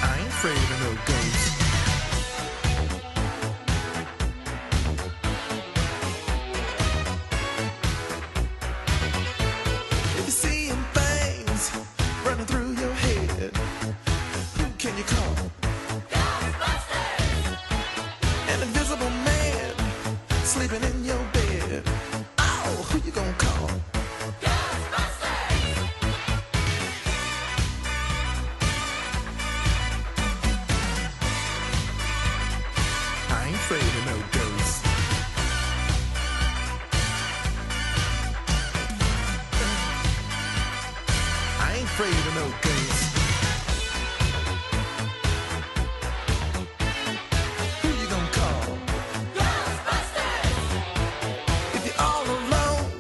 S2: I ain't afraid of no ghosts. If you're seeing things running through your head, who can you call? An invisible man sleeping in your bed. Oh, who you gonna call? I ain't afraid of no ghosts. I ain't afraid of no ghosts. Who you gonna call? If you're all alone,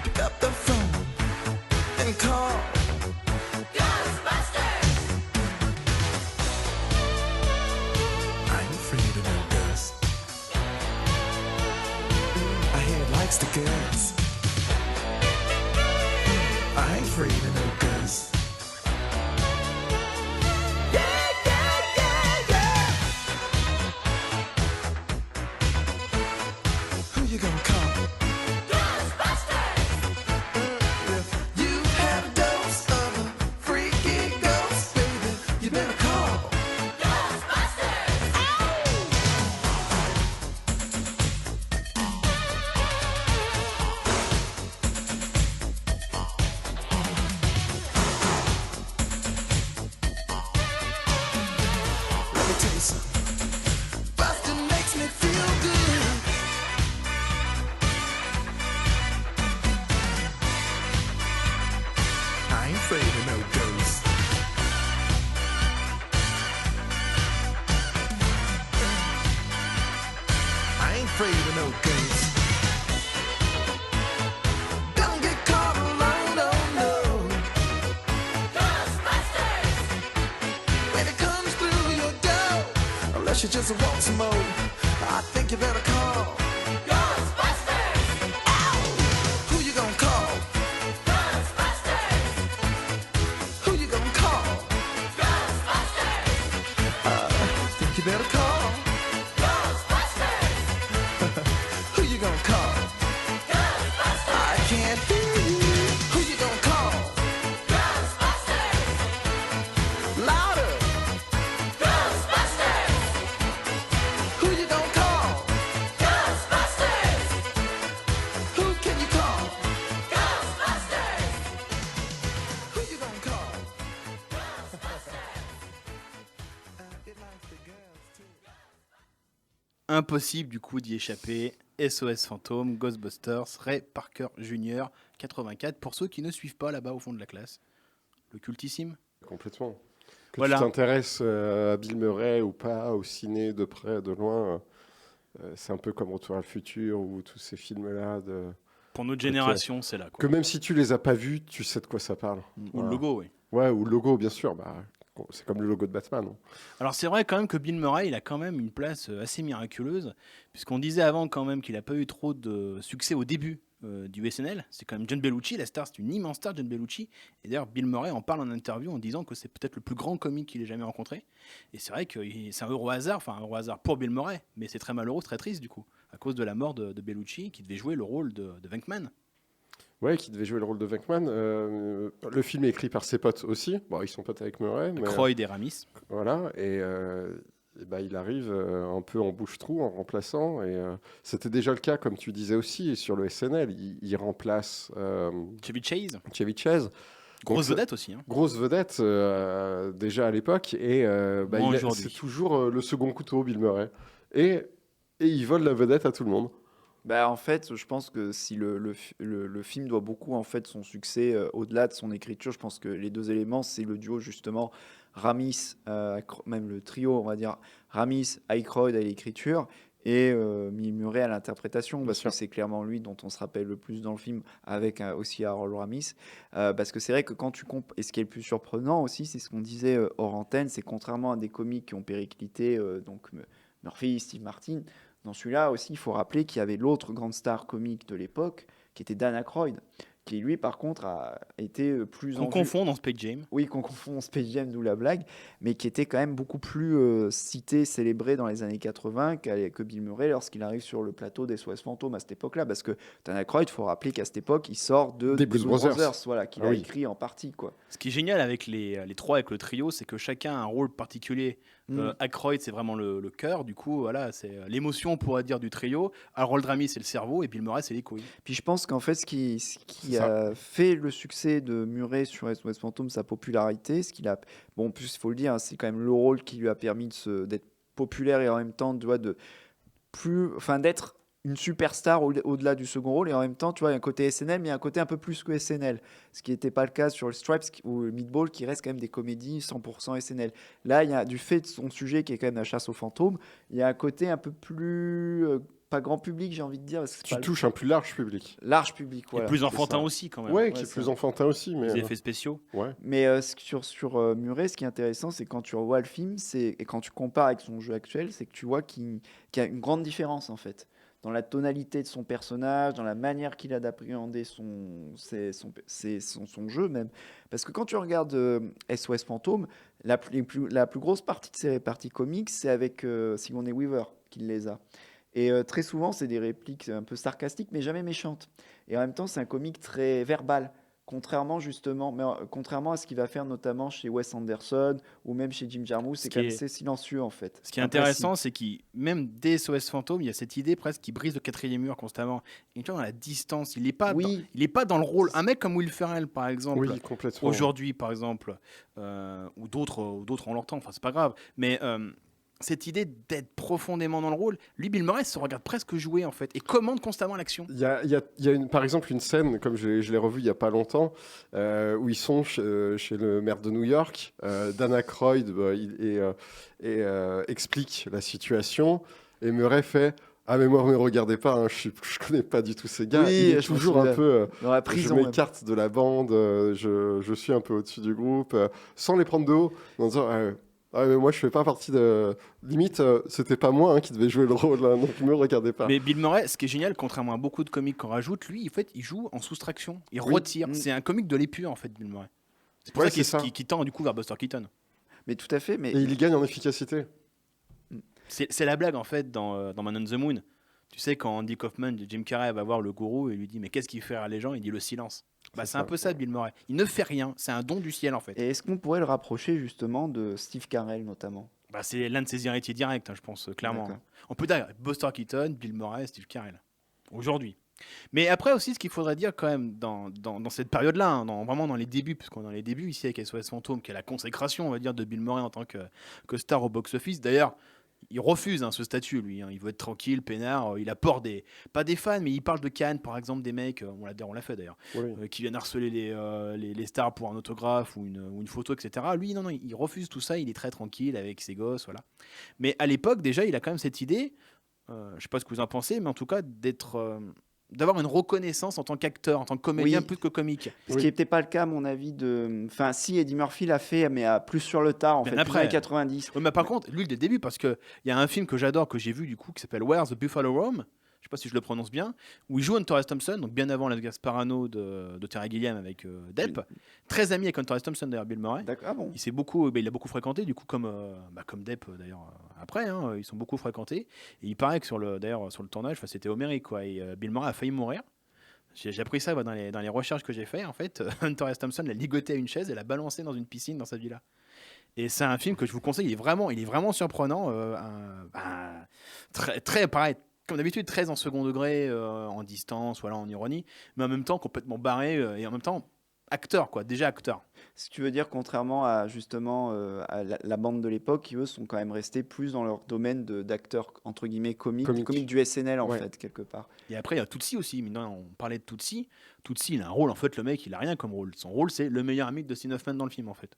S2: pick up the phone and call. I ain't afraid of no ghosts. I hear it likes the girls. I ain't afraid of no ghosts. Yeah, yeah, yeah, yeah. Who you gonna call? You had a dose of a freaky ghost, baby. You better call. Let me tell you something. Bustin' makes me feel good. I ain't afraid of no ghosts. I ain't afraid of no ghosts. Don't get caught alone, oh no. When it comes through your door, unless you just want some more, I think you better call. Who you gonna call? Who you gonna call? I think you better call. Who you gonna call? I can't hear you. Who you gonna call? Louder. Who you gonna call? Who can you call? Who you gonna call? It likes the girls too.
S1: Impossible du coup d'y échapper. SOS Fantôme, Ghostbusters, Ray Parker Jr. 84 pour ceux qui ne suivent pas là-bas au fond de la classe. Le cultissime.
S4: Complètement. Que
S1: Voilà.
S4: tu t'intéresses à Bill Murray ou pas, au ciné, de près, de loin, c'est un peu comme Retour à le futur ou tous ces films-là.
S1: Pour notre génération, c'est là, quoi.
S4: Que même si tu les as pas vus, tu sais de quoi ça parle.
S1: Ou le
S4: Voilà.
S1: logo, oui.
S4: Ouais, ou le logo, bien sûr. Bah, c'est comme le logo de Batman. Hein.
S1: Alors c'est vrai quand même que Bill Murray, il a quand même une place assez miraculeuse, puisqu'on disait avant quand même qu'il n'a pas eu trop de succès au début du SNL. C'est quand même John Belushi, la star, c'est une immense star, John Belushi. Et d'ailleurs, Bill Murray en parle en interview en disant que c'est peut-être le plus grand comique qu'il ait jamais rencontré. Et c'est vrai que c'est un heureux hasard pour Bill Murray, mais c'est très malheureux, très triste du coup, à cause de la mort de Belushi, qui devait jouer le rôle de Venkman.
S4: Ouais, qui devait jouer le rôle de Venkman. Le film est écrit par ses potes aussi. Bon, ils sont potes avec Murray. Mais,
S1: Croyd et Ramis.
S4: Voilà, et bah, il arrive un peu en bouche-trou en remplaçant. Et c'était déjà le cas, comme tu disais aussi, sur le SNL. Il remplace
S1: Chevy Chase.
S4: Chevy Chase.
S1: Grosse
S4: Donc,
S1: vedette aussi. Hein.
S4: Grosse vedette déjà à l'époque. Et bah, c'est toujours le second couteau, Bill Murray. Et il vole la vedette à tout le monde.
S3: Bah, en fait, je pense que si le film doit beaucoup en fait son succès au-delà de son écriture, je pense que les deux éléments, c'est le duo justement Ramis, même le trio, on va dire Ramis, Aykroyd à l'écriture et Murray à l'interprétation, parce que c'est clairement lui dont on se rappelle le plus dans le film, avec aussi Harold Ramis. Parce que c'est vrai que quand tu et ce qui est le plus surprenant aussi, c'est ce qu'on disait hors antenne, c'est contrairement à des comiques qui ont périclité, donc Murphy, Steve Martin. Dans celui-là aussi, il faut rappeler qu'il y avait l'autre grande star comique de l'époque, qui était Dan Aykroyd, qui lui, par contre, a été plus
S1: On confond dans Space Jam.
S3: Oui, qu'on confond Space Jam, d'où la blague, mais qui était quand même beaucoup plus cité, célébré dans les années 80 que Bill Murray lorsqu'il arrive sur le plateau des SOS Fantômes à cette époque-là. Parce que Dan Aykroyd, il faut rappeler qu'à cette époque, il sort de
S4: Des
S3: Blues
S4: Blues Brothers.
S3: voilà, qu'il a écrit en partie, quoi.
S1: Ce qui est génial avec les trois, avec le trio, c'est que chacun a un rôle particulier. Aykroyd, c'est vraiment le cœur, du coup, voilà, c'est l'émotion, on pourrait dire, du trio. Harold Ramis, c'est le cerveau, et Bill Murray, c'est les couilles.
S3: Puis je pense qu'en fait, ce qui a fait le succès de Murray sur SOS Fantôme, sa popularité, bon, en plus, il faut le dire, hein, c'est quand même le rôle qui lui a permis d'être populaire et en même temps, tu vois, d'être une superstar au-delà du second rôle, et en même temps, tu vois, il y a un côté SNL, mais il y a un côté un peu plus que SNL, ce qui n'était pas le cas sur le Stripes ou le Meatball, qui reste quand même des comédies 100% SNL. Là, il y a, du fait de son sujet, qui est quand même la chasse aux fantômes, il y a un côté un peu plus... pas grand public, j'ai envie de dire. Parce que
S4: Tu touches un plus large public.
S3: Large public, voilà.
S1: Et plus enfantin aussi, quand même.
S4: Ouais, qui est plus enfantin aussi. Mais
S1: les effets spéciaux.
S4: Ouais.
S3: Mais sur Murray, ce qui est intéressant, c'est quand tu revois le film, et quand tu compares avec son jeu actuel, c'est que tu vois qu'il y a une grande différence, en fait. Dans la tonalité de son personnage, dans la manière qu'il a d'appréhender son jeu même. Parce que quand tu regardes SOS Fantôme, la plus grosse partie de ses parties comiques, c'est avec Sigourney Weaver qu'il les a. Et très souvent, c'est des répliques un peu sarcastiques, mais jamais méchantes. Et en même temps, c'est un comique très verbal. Contrairement à ce qu'il va faire notamment chez Wes Anderson ou même chez Jim Jarmusch, c'est quand même assez silencieux en fait.
S1: Ce qui est intéressant, c'est qu'il, même dès SOS Fantôme, il y a cette idée presque qui brise le quatrième mur constamment. Et tu vois, dans la distance, il n'est pas dans le rôle. Un mec comme Will Ferrell, par exemple, aujourd'hui, par exemple, ou d'autres en leur temps, enfin, c'est pas grave. Mais cette idée d'être profondément dans le rôle, lui, Bill Murray se regarde presque jouer en fait et commande constamment l'action.
S4: Il y a par exemple une scène, comme je l'ai revu il y a pas longtemps, où ils sont chez le maire de New York. Dan Aykroyd explique la situation et Murray fait « Ah mais moi, ne me regardez pas, hein, je connais pas du tout ces gars. » Il est toujours un peu
S3: dans la prison,
S4: je m'écarte de la bande, je suis un peu au-dessus du groupe, sans les prendre de haut, en disant mais moi je fais pas partie de... Limite, c'était pas moi qui devais jouer le rôle, hein, donc ne me regardez pas.
S1: Mais Bill Murray, ce qui est génial, contrairement à beaucoup de comiques qu'on rajoute, lui, en fait, il joue en soustraction. Il retire. C'est un comique de l'épure, en fait, Bill Murray. C'est pour ça qu'il tend du coup vers Buster Keaton.
S3: Mais tout à fait.
S4: Et il gagne en efficacité.
S1: C'est la blague, en fait, dans Man on the Moon. Tu sais, quand Andy Kaufman, Jim Carrey, va voir le gourou et lui dit « Mais qu'est-ce qu'il fait à les gens ?» Il dit « Le silence ». C'est un peu ça, Bill Murray. Il ne fait rien. C'est un don du ciel, en fait.
S3: Et est-ce qu'on pourrait le rapprocher, justement, de Steve Carell, notamment ?
S1: C'est l'un de ses héritiers directs, je pense, clairement. On peut dire Buster Keaton, Bill Murray, Steve Carell. Aujourd'hui. Mais après aussi, ce qu'il faudrait dire quand même dans cette période-là, vraiment dans les débuts, puisqu'on est dans les débuts ici avec SOS Fantôme, qui est la consécration, on va dire, de Bill Murray en tant que star au box-office. D'ailleurs, il refuse ce statut, lui. Il veut être tranquille, peinard. Il apporte pas des fans, mais il parle de Cannes, par exemple, des mecs, on l'a fait d'ailleurs, qui viennent harceler les stars pour un autographe ou une photo, etc. Lui, non, il refuse tout ça. Il est très tranquille avec ses gosses, voilà. Mais à l'époque, déjà, il a quand même cette idée, je sais pas ce que vous en pensez, mais en tout cas, d'avoir une reconnaissance en tant qu'acteur, en tant que comédien, plus que comique.
S3: Ce qui n'était pas le cas, à mon avis, Enfin, si, Eddie Murphy l'a fait, mais plus sur le tard, en fait,
S1: après,
S3: plus dans les 90.
S1: Mais par contre, lui, dès le début, parce qu'il y a un film que j'adore, que j'ai vu, du coup, qui s'appelle Where's the Buffalo Roam, je sais pas si je le prononce bien, où il joue Hunter S. Thompson, donc bien avant Las Vegas Parano de Terry Gilliam avec Depp. Très ami avec Hunter S. Thompson, d'ailleurs, Bill Murray.
S3: Bon.
S1: Il l'a beaucoup fréquenté, du coup, comme Depp, d'ailleurs, après, ils sont beaucoup fréquentés. Et il paraît que sur le tournage, c'était homérique, quoi. Et Bill Murray a failli mourir. J'ai appris ça dans les recherches que j'ai fait. En fait, Hunter S. Thompson l'a ligoté à une chaise et l'a balancé dans une piscine dans sa villa. Et c'est un film que je vous conseille. Il est vraiment surprenant. Très pareil, comme d'habitude, très en second degré, en distance, voilà, en ironie, mais en même temps complètement barré et en même temps acteur, quoi. Déjà acteur.
S3: Ce que tu veux dire, contrairement à justement à la bande de l'époque, qui eux sont quand même restés plus dans leur domaine d'acteurs entre guillemets comiques du SNL en fait quelque part.
S1: Et après il y a Tootsie aussi. Maintenant on parlait de Tootsie. Tootsie il a un rôle en fait, le mec il a rien comme rôle. Son rôle c'est le meilleur ami de Dustin Hoffman dans le film en fait.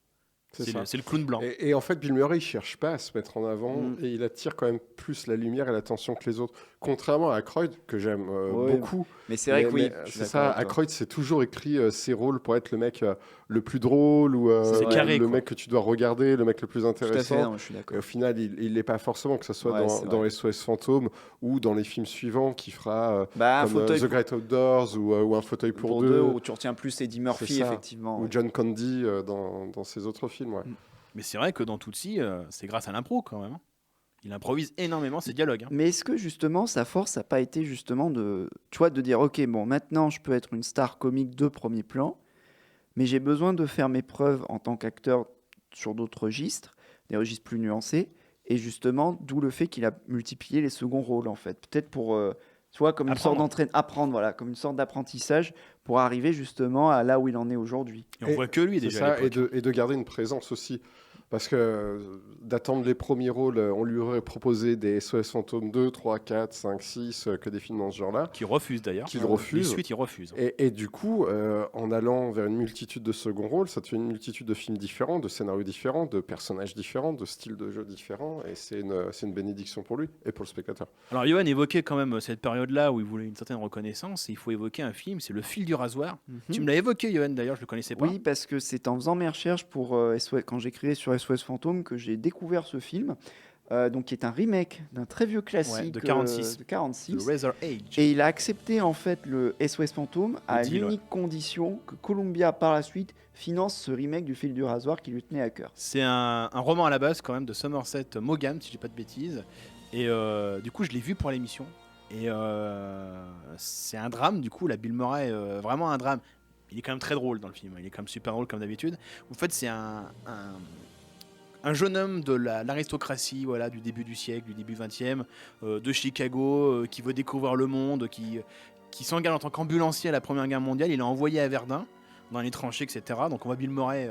S1: C'est le clown blanc.
S4: Et en fait, Bill Murray, il cherche pas à se mettre en avant et il attire quand même plus la lumière et l'attention que les autres. Contrairement à Aykroyd, que j'aime
S3: Ouais,
S4: beaucoup.
S3: Mais c'est vrai que oui. je suis
S4: c'est
S3: d'accord
S4: ça.
S3: avec toi.
S4: Aykroyd s'est toujours écrit ses rôles pour être le mec le plus drôle ou
S1: C'est carré,
S4: le
S1: quoi.
S4: mec que tu dois regarder, le mec le plus
S3: Tout à fait,
S4: intéressant.
S3: non, je suis
S4: Et
S3: d'accord.
S4: au final, il l'est pas forcément, que ce soit
S3: Ouais, c'est
S4: dans
S3: vrai.
S4: SOS Fantôme ou dans les films suivants qu'il fera,
S3: Bah, un
S4: comme
S3: fauteuil
S4: The Great Outdoors ou Un fauteuil pour
S3: pour
S4: deux,
S3: deux où tu retiens plus Eddie Murphy,
S4: ça.
S3: effectivement.
S4: ou
S3: Ouais.
S4: John Candy dans ses autres films. Ouais.
S1: Mais c'est vrai que dans Tootsie, c'est grâce à l'impro quand même. Hein. Il improvise énormément ses dialogues. Hein.
S3: Mais est-ce que justement sa force n'a pas été justement de, tu vois, de dire ok, bon, maintenant je peux être une star comique de premier plan, mais j'ai besoin de faire mes preuves en tant qu'acteur sur d'autres registres, des registres plus nuancés, et justement d'où le fait qu'il a multiplié les seconds rôles en fait, peut-être pour, tu vois, comme une sorte apprendre, voilà, comme une sorte d'apprentissage pour arriver justement à là où il en est aujourd'hui.
S1: Et on voit que lui
S4: C'est
S1: déjà. à
S4: ça,
S1: l'époque.
S4: et de garder une présence aussi. Parce que d'attendre les premiers rôles, on lui aurait proposé des SOS Fantôme 2, 3, 4, 5, 6, que des films dans ce genre-là.
S1: Qui refuse d'ailleurs.
S4: Qu'il
S1: Les
S4: refuse.
S1: suites, il refuse.
S4: Et du coup, en allant vers une multitude de second rôles, ça te fait une multitude de films différents, de scénarios différents, de personnages différents, de styles de jeu différents. Et c'est une bénédiction pour lui et pour le spectateur.
S1: Alors, Johan évoquait quand même cette période-là où il voulait une certaine reconnaissance. Et il faut évoquer un film, c'est Le Fil du Rasoir. Tu me l'as évoqué, Johan, d'ailleurs, je le connaissais pas.
S3: Oui, parce que c'est en faisant mes recherches pour quand j'écrivais sur SOS Fantôme que j'ai découvert ce film, donc qui est un remake d'un très vieux classique
S1: de 46.
S3: de 46.
S1: The Razor Age.
S3: Et il a accepté en fait le SOS Fantôme à
S1: deal,
S3: l'unique condition que Columbia par la suite finance ce remake du Fil du Rasoir qui lui tenait à cœur.
S1: C'est un roman à la base quand même de Somerset Maugham, si je dis pas de bêtises. Et du coup, je l'ai vu pour l'émission. Et c'est un drame, du coup, la Bill Murray, vraiment un drame. Il est quand même très drôle dans le film. Il est quand même super drôle comme d'habitude. En fait, c'est un jeune homme de l'aristocratie, voilà, du début du siècle, du début 20e, de Chicago, qui veut découvrir le monde, qui s'engage en tant qu'ambulancier à la Première Guerre mondiale. Il est envoyé à Verdun, dans les tranchées, etc. Donc on voit Bill Murray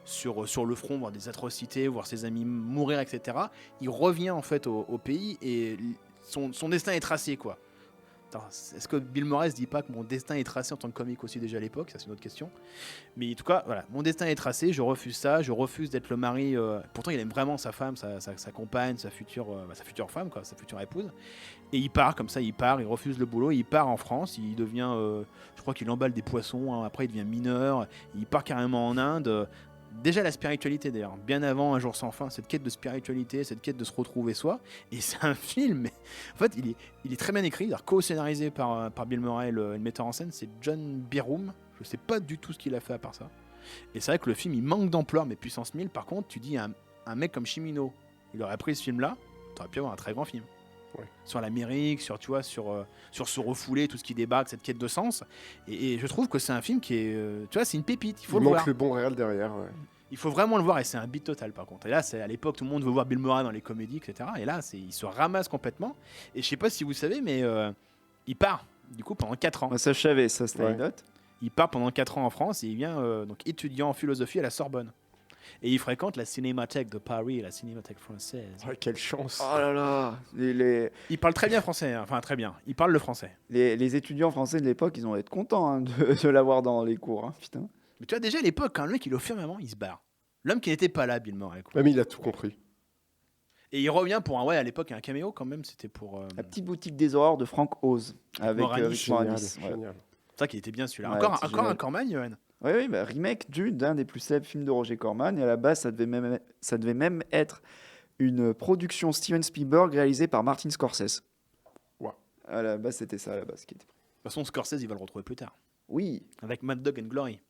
S1: sur le front, voir des atrocités, voir ses amis mourir, etc. Il revient en fait au pays et son destin est tracé, quoi. Attends, est-ce que Bill Murray se dit pas que mon destin est tracé en tant que comique aussi déjà à l'époque? Ça, c'est une autre question. Mais en tout cas, voilà, mon destin est tracé, je refuse ça, je refuse d'être le mari. Pourtant, il aime vraiment sa femme, sa compagne, sa future femme, quoi, sa future épouse. Et il part comme ça, il refuse le boulot, il part en France, il devient, je crois qu'il emballe des poissons, hein, après il devient mineur, il part carrément en Inde. Déjà la spiritualité d'ailleurs, bien avant Un jour sans fin, cette quête de spiritualité, cette quête de se retrouver soi, et c'est un film, mais en fait il est très bien écrit, co-scénarisé par Bill Murray, le metteur en scène, c'est John Byrum, je sais pas du tout ce qu'il a fait à part ça, et c'est vrai que le film il manque d'ampleur, mais puissance 1000, par contre tu dis un mec comme Cimino, il aurait pris ce film là, t'aurais pu avoir un très grand film. Ouais. Sur l'Amérique, sur se refouler, tout ce qui débarque, cette quête de sens. Et je trouve que c'est un film qui est, tu vois, c'est une pépite. Il faut le voir.
S4: Il manque le bon réel derrière. Ouais.
S1: Il faut vraiment le voir et c'est un beat total par contre. Et là, c'est à l'époque, tout le monde veut voir Bill Murray dans les comédies, etc. Et là, il se ramasse complètement. Et je sais pas si vous savez, mais il part du coup pendant 4 ans.
S3: Moi, ça je savais, ça c'était une note.
S1: Il part pendant 4 ans en France et il vient donc étudiant en philosophie à la Sorbonne. Et il fréquente la Cinémathèque de Paris et la Cinémathèque française.
S4: Oh, quelle chance!
S3: Oh là là!
S1: Il parle très bien français, hein. Enfin très bien. Il parle le français.
S3: Les étudiants français de l'époque, ils ont être contents hein, de l'avoir dans les cours. Hein, putain.
S1: Mais tu vois, déjà à l'époque, quand le mec il est au firmament, il se barre. L'homme qui n'était pas là, Bill Murray.
S4: Quoi. Mais il a tout compris.
S1: Et il revient pour à l'époque, un caméo quand même, c'était pour...
S3: La petite boutique des horreurs de Frank Oz. Avec Rick Moranis.
S4: Génial.
S1: C'est ça qui était bien celui-là.
S3: Ouais,
S1: encore un Corman, Johan.
S3: Oui, remake d'un des plus célèbres films de Roger Corman. Et à la base, ça devait même être une production Steven Spielberg réalisée par Martin Scorsese.
S4: Ouais.
S3: À la base, c'était ça, à la base. Qui était...
S1: De toute façon, Scorsese, il va le retrouver plus tard.
S3: Oui.
S1: Avec Mad Dog and Glory.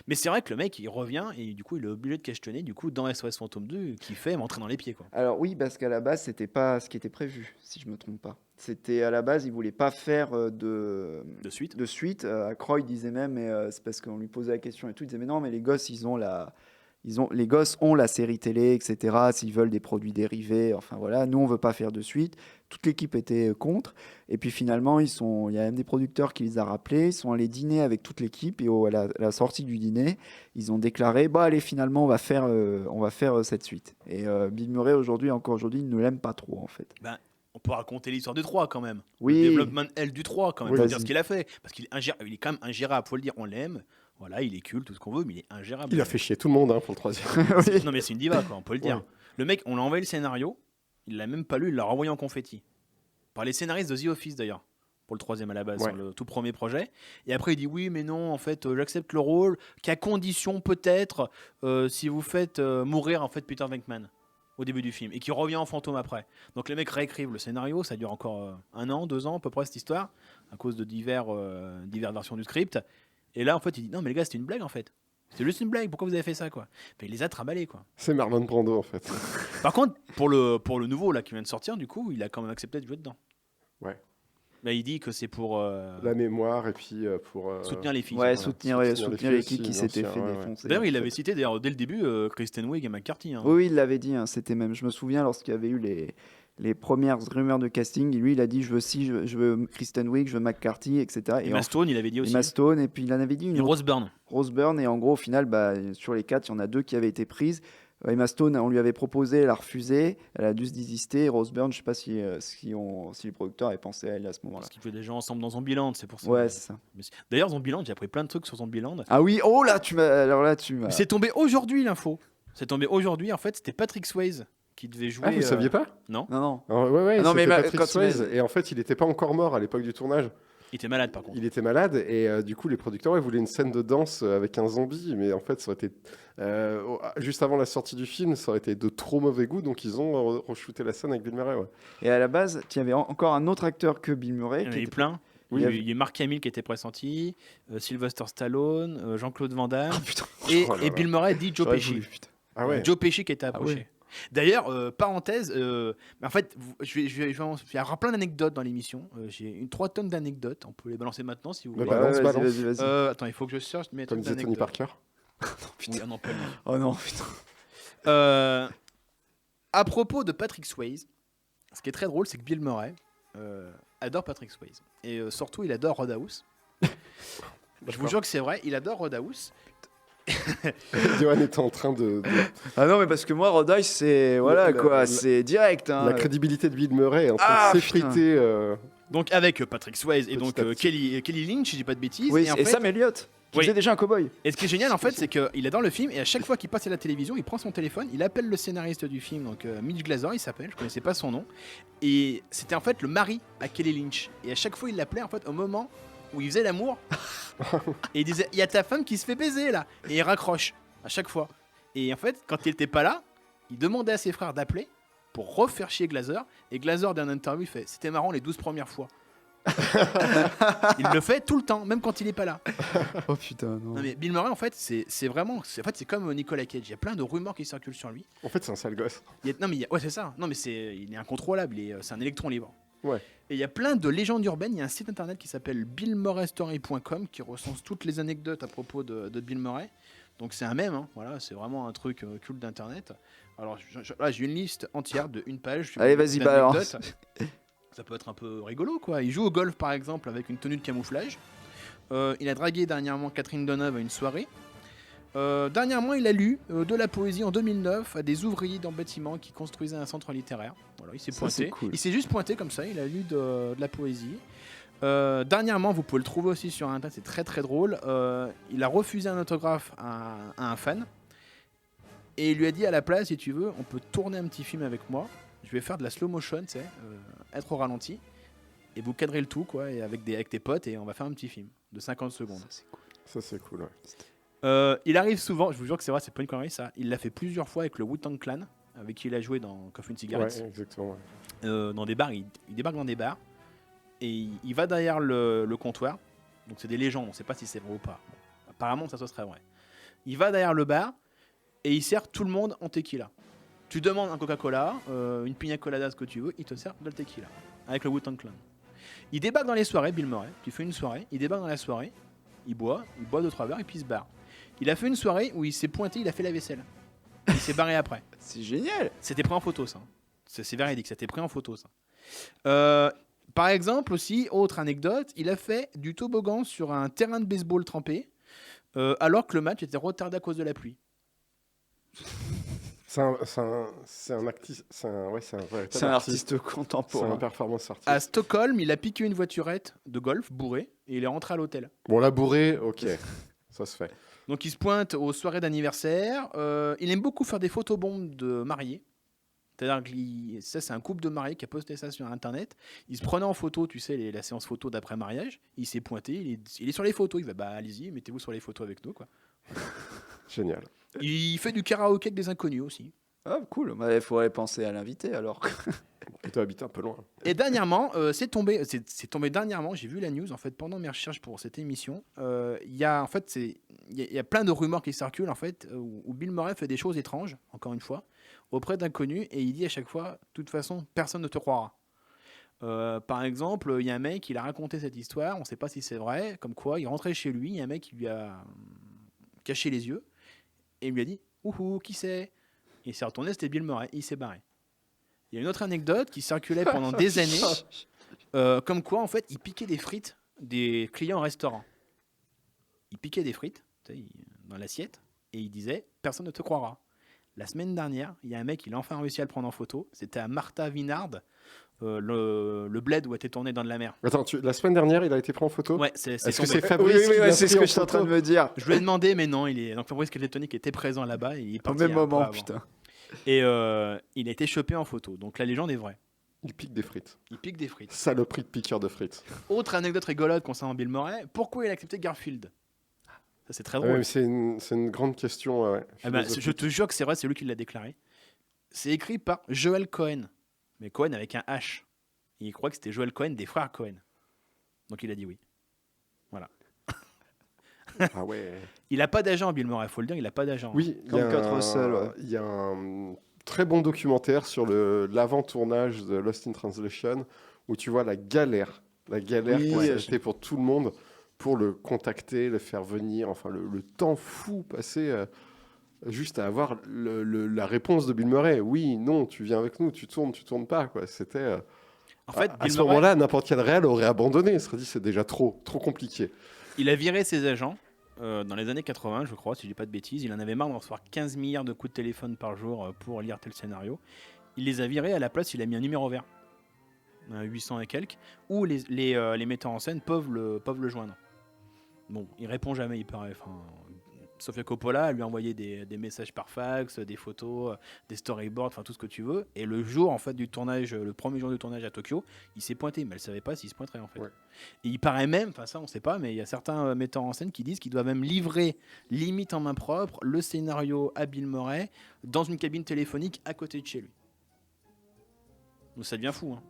S1: Mais c'est vrai que le mec, il revient et du coup, il est obligé de questionner du coup dans SOS Fantôme 2 qui fait m'entrer dans les pieds, quoi.
S3: Alors oui, parce qu'à la base, c'était pas ce qui était prévu, si je me trompe pas. C'était à la base, il voulait pas faire de suite. Aykroyd disait même, mais c'est parce qu'on lui posait la question et tout, il disait mais non, mais les gosses, les gosses ont la série télé, etc. S'ils veulent des produits dérivés, enfin voilà, nous on veut pas faire de suite. Toute l'équipe était contre. Et puis finalement, il y a même des producteurs qui les a rappelés. Ils sont allés dîner avec toute l'équipe et à la sortie du dîner, ils ont déclaré allez, finalement, on va faire cette suite. Et Bill Murray encore aujourd'hui, il ne l'aime pas trop en fait.
S1: Ben, on peut raconter l'histoire du 3 quand même.
S3: Oui.
S1: Le développement L du 3 quand même.
S3: Oui,
S1: Faut dire ce qu'il a fait. Parce qu'il est quand même ingérable, faut le dire. On l'aime. Voilà, il est culte, tout ce qu'on veut, mais il est ingérable.
S4: Il a fait chier tout le monde pour le 3e.
S3: Oui.
S1: Non, mais c'est une diva, quoi, on peut le dire.
S4: Ouais.
S1: Le mec, on l'a envoyé le scénario, il l'a même pas lu, il l'a renvoyé en confetti. par les scénaristes de The Office d'ailleurs, pour le 3e à la base,
S4: Ouais.
S1: sur le tout premier projet. Et après, il dit oui, mais non, en fait, j'accepte le rôle, qu'à condition peut-être, si vous faites mourir en fait Peter Venkman au début du film, et qui revient en fantôme après. Donc les mecs réécrivent le scénario, ça dure encore 1 an, 2 ans à peu près cette histoire, à cause de diverses versions du script. Et là, en fait, il dit non, mais les gars, c'était une blague en fait. C'était juste une blague, pourquoi vous avez fait ça quoi? Enfin, il les a trimballés quoi.
S4: C'est Marlon Brando en fait.
S1: Par contre, pour le nouveau là qui vient de sortir, du coup, il a quand même accepté de jouer dedans.
S4: Ouais.
S1: Mais il dit que c'est pour
S4: La mémoire et puis pour
S1: soutenir les filles.
S3: Ouais,
S1: Voilà.
S3: soutenir
S4: Soutenir
S3: l'équipe
S4: les
S3: qui
S4: filles
S3: s'était
S4: aussi,
S3: fait
S4: ouais, ouais.
S3: défoncer.
S1: D'ailleurs, il avait cité dès le début Kristen Wiig et McCarthy. Hein.
S3: Oui, il l'avait dit, hein, c'était même. Je me souviens lorsqu'il y avait eu les premières rumeurs de casting, lui il a dit je veux Kristen Wiig, je veux McCarthy, etc.
S1: Et Emma Stone, il avait dit aussi.
S3: Emma Stone, et puis il en avait dit une
S1: Et
S3: autre,
S1: Rose Byrne.
S3: Rose Byrne, et en gros au final, sur les 4, il y en a 2 qui avaient été prises. Emma Stone, on lui avait proposé, elle a refusé, elle a dû se désister. Rose Byrne, je ne sais pas si les producteurs avaient pensé à elle à ce moment-là.
S1: Parce qu'ils jouaient des gens ensemble dans Zombieland, c'est pour ça.
S3: Ouais, c'est ça.
S1: D'ailleurs, Zombieland, j'ai appris plein de trucs sur Zombieland.
S3: Ah oui, oh là, tu m'as.
S1: C'est tombé aujourd'hui l'info. C'est tombé aujourd'hui, en fait, c'était Patrick Swayze qui devait jouer.
S4: Ah, vous saviez pas?
S1: Non.
S3: Non.
S4: Ouais,
S3: Ah non, mais
S4: c'était Patrick
S3: quand
S4: Swayze. Et en fait, il n'était pas encore mort à l'époque du tournage.
S1: Il était malade par contre.
S4: Il était malade et du coup, les producteurs voulaient une scène de danse avec un zombie, mais en fait, ça aurait été juste avant la sortie du film, ça aurait été de trop mauvais goût, donc ils ont re-shooté la scène avec Bill Murray. Ouais.
S3: Et à la base, il y avait encore un autre acteur que Bill Murray.
S1: Il y en
S3: qui
S1: a eu
S3: était-
S1: plein.
S3: Oui,
S1: Il y a Mark Hamill qui était pressenti, Sylvester Stallone, Jean-Claude Van Damme
S3: Putain.
S1: et,
S4: Oh là
S1: et
S4: là.
S1: Bill Murray dit Joe
S3: J'aurais
S1: Pesci.
S3: voulu, putain.
S4: Ah ouais.
S1: Joe Pesci qui était approché.
S3: ouais.
S1: D'ailleurs, parenthèse, mais en fait, il y aura plein d'anecdotes dans l'émission. J'ai 3 tonnes d'anecdotes. On peut les balancer maintenant si vous
S4: Bah,
S1: voulez.
S4: balance,
S3: Ouais,
S4: balance.
S3: vas-y.
S1: Attends, il faut que je cherche mes
S4: Comme
S1: trucs
S4: disait Tony
S1: d'anecdotes.
S4: Parker.
S1: Oui, ah non, pas lui.
S3: Oh non, putain.
S1: À propos de Patrick Swayze, ce qui est très drôle, c'est que Bill Murray adore Patrick Swayze. Et surtout, il adore Roadhouse. Je vous jure que c'est vrai, il adore Roadhouse.
S4: Johan était en train de
S3: Ah non, mais parce que moi, Roadhouse, c'est voilà
S4: La-
S3: c'est direct. Hein.
S4: la crédibilité de Bill Murray est en train
S3: Ah,
S4: de s'effriter.
S1: Donc avec Patrick Swayze et
S4: Petit
S1: donc
S4: à petit.
S1: Kelly Lynch, si je dis pas de bêtises.
S3: Oui,
S1: en
S3: et
S1: fait-
S3: Sam Elliott, qui
S1: Oui.
S3: faisait déjà un cowboy.
S1: Et ce qui est génial en fait, c'est qu'il adore le film et à chaque fois qu'il passe à la télévision, il prend son téléphone, il appelle le scénariste du film, donc Mitch Glaser, il s'appelle, je connaissais pas son nom, et c'était en fait le mari à Kelly Lynch. Et à chaque fois, il l'appelait en fait au moment où il faisait l'amour, et il disait il y a ta femme qui se fait baiser là, et il raccroche à chaque fois. Et en fait, quand il était pas là, il demandait à ses frères d'appeler pour refaire chier Glaser, et Glaser dans une interview il fait c'était marrant les 12 premières fois. Il le fait tout le temps, même quand il est pas là.
S3: Oh putain, non.
S1: Non mais Bill Murray en fait c'est vraiment c'est comme Nicolas Cage, il y a plein de rumeurs qui circulent sur lui.
S4: En fait, c'est un sale gosse.
S1: Ouais c'est ça. Non mais il est incontrôlable, c'est un électron libre.
S4: Ouais.
S1: Et il y a plein de légendes urbaines, il y a un site internet qui s'appelle billmurraystory.com qui recense toutes les anecdotes à propos de Bill Murray. Donc c'est un mème, hein. Voilà, c'est vraiment un truc culte d'internet. Alors là j'ai une liste entière de une page.
S3: Allez, vas-y, balance.
S1: Ça peut être un peu rigolo quoi. Il joue au golf par exemple avec une tenue de camouflage. Il a dragué dernièrement Catherine Deneuve à une soirée. Dernièrement, il a lu de la poésie en 2009 à des ouvriers dans le bâtiment qui construisaient un centre littéraire. Voilà, il s'est
S3: Ça,
S1: pointé.
S3: c'est cool.
S1: Il s'est juste pointé comme ça. Il a lu de la poésie. Dernièrement, vous pouvez le trouver aussi sur Internet. C'est très très drôle. Il a refusé un autographe à un fan et il lui a dit à la place, si tu veux, on peut tourner un petit film avec moi. Je vais faire de la slow motion, tu sais, être au ralenti. Et vous cadrez le tout, quoi, et avec tes potes, et on va faire un petit film de 50 secondes.
S4: Ça, c'est cool, ouais.
S1: Il arrive souvent, je vous jure que c'est vrai, c'est pas une connerie ça. Il l'a fait plusieurs fois avec le Wu-Tang Clan, avec qui il a joué dans Coffee and Cigarettes.
S4: Ouais, exactement. Ouais.
S1: Dans des bars, il débarque dans des bars, et il va derrière le comptoir. Donc c'est des légendes, on sait pas si c'est vrai ou pas. Bon, apparemment, ça serait vrai. Il va derrière le bar, et il sert tout le monde en tequila. Tu demandes un Coca-Cola, une pina colada, ce que tu veux, il te sert de le tequila, avec le Wu-Tang Clan. Il débarque dans les soirées, Bill Murray, tu fais une soirée, il débarque dans la soirée, il boit 2-3 verres et puis il se barre. Il a fait une soirée où il s'est pointé, il a fait la vaisselle. Il s'est barré après.
S3: C'est génial.
S1: C'était pris en photo ça. C'est véridique, c'était pris en photo ça. Par exemple aussi, autre anecdote, il a fait du toboggan sur un terrain de baseball trempé alors que le match était retardé à cause de la pluie.
S4: C'est un artiste. C'est un
S3: C'est un artiste contemporain.
S4: C'est un performance artiste.
S1: À Stockholm, il a piqué une voiturette de golf bourrée et il est rentré à l'hôtel.
S4: Bon, la bourrée, ok, ça se fait.
S1: Donc il se pointe aux soirées d'anniversaire. Il aime beaucoup faire des photobombes de mariés. C'est-à-dire que ça, c'est un couple de mariés qui a posté ça sur Internet. Il se prenait en photo, tu sais, la séance photo d'après-mariage. Il s'est pointé, il est sur les photos. Il va, bah allez-y, mettez-vous sur les photos avec nous, quoi.
S4: Génial.
S1: Il fait du karaoké avec des inconnus aussi.
S3: Ah, cool. Il faudrait penser à l'inviter alors.
S4: Tu dois habiter un peu loin.
S1: Et dernièrement, c'est tombé dernièrement. J'ai vu la news en fait pendant mes recherches pour cette émission. Il y a plein de rumeurs qui circulent en fait où Bill Murray fait des choses étranges, encore une fois, auprès d'inconnus et il dit à chaque fois, de toute façon, personne ne te croira. Par exemple, il y a un mec, il a raconté cette histoire, on ne sait pas si c'est vrai, comme quoi il rentrait chez lui, il y a un mec qui lui a caché les yeux et il lui a dit « Ouhou, qui c'est ?» Il s'est retourné, c'était Bill Murray, il s'est barré. Il y a une autre anecdote qui circulait pendant des années, comme quoi en fait il piquait des frites des clients au restaurant. Il piquait des frites dans l'assiette et il disait « Personne ne te croira ». La semaine dernière, il y a un mec, il a enfin réussi à le prendre en photo. C'était à Martha Vinard, le bled où était tourné dans de la mer.
S4: Attends, la semaine dernière, il a été pris en photo.
S1: Ouais,
S4: Est-ce que
S1: tombé.
S4: c'est Fabrice qui l'a
S3: c'est ce
S4: pris
S3: que
S4: en
S3: je suis en train de
S4: photo
S3: me dire.
S1: Je lui ai demandé, mais non, donc Fabrice Keletonic était présent là-bas. Et il est
S3: Au
S1: parti
S3: même
S1: un peu
S3: moment,
S1: avant.
S3: putain.
S1: Et il a été chopé en photo. Donc la légende est vraie.
S4: Il pique des frites.
S1: Il pique des frites.
S4: Saloperie de piqueur de frites.
S1: Autre anecdote rigolote concernant Bill Murray, pourquoi il a accepté Garfield? Ça, c'est très
S4: Ouais,
S1: drôle.
S4: mais c'est une grande question. Ouais,
S1: Ah ben,
S4: philosophique.
S1: je te jure que c'est vrai, c'est lui qui l'a déclaré. C'est écrit par Joel Cohen. Mais Cohen avec un H. Et il croit que c'était Joel Cohen des frères Cohen. Donc il a dit oui. Voilà.
S4: Ah ouais.
S1: Il n'a pas d'agent, Bill Murray, il faut le dire, il n'a pas d'agent.
S4: Oui, il y
S3: Comme
S4: a
S3: Kurt Russell, ouais.
S4: il y a un très bon documentaire sur l'avant-tournage de Lost in Translation où tu vois la galère
S3: Oui,
S4: qui a été pour tout le monde pour le contacter, le faire venir, enfin le temps fou passé juste à avoir la réponse de Bill Murray. Oui, non, tu viens avec nous, tu tournes pas, quoi. C'était
S1: En fait,
S4: à
S1: Bill
S4: ce
S1: Murray,
S4: moment-là, n'importe quel réel aurait abandonné. Il serait dit c'est déjà trop compliqué.
S1: il a viré ses agents dans les années 80, je crois, si je dis pas de bêtises. Il en avait marre de recevoir 15 milliards de coups de téléphone par jour pour lire tel scénario. Il les a virés, à la place, il a mis un numéro vert, 800 et quelques, où les metteurs en scène peuvent le joindre. Bon, il répond jamais, il paraît. Enfin, Sofia Coppola lui a envoyé des messages par fax, des photos, des storyboards, enfin tout ce que tu veux. Et le jour en fait du tournage, le premier jour du tournage à Tokyo, il s'est pointé, mais elle savait pas s'il se pointerait en fait.
S4: Ouais.
S1: Et il paraît même, enfin ça on sait pas, mais il y a certains metteurs en scène qui disent qu'ils doivent même livrer limite en main propre le scénario à Bill Murray dans une cabine téléphonique à côté de chez lui. Donc ça devient fou. Hein.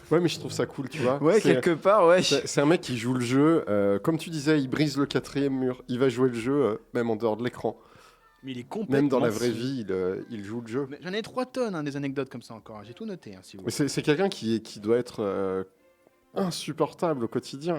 S4: Ouais, mais je trouve ça cool, tu vois.
S3: Ouais,
S4: C'est-
S3: quelque part, ouais.
S4: C'est un mec qui joue le jeu. Comme tu disais, il brise le 4e mur. Il va jouer le jeu, même en dehors de l'écran.
S1: Mais il est complètement
S4: Même dans la
S1: fou.
S4: vraie vie, il joue le jeu.
S1: Mais j'en ai 3 tonnes des anecdotes comme ça encore. J'ai tout noté si vous
S4: Mais c'est quelqu'un qui doit être insupportable au quotidien.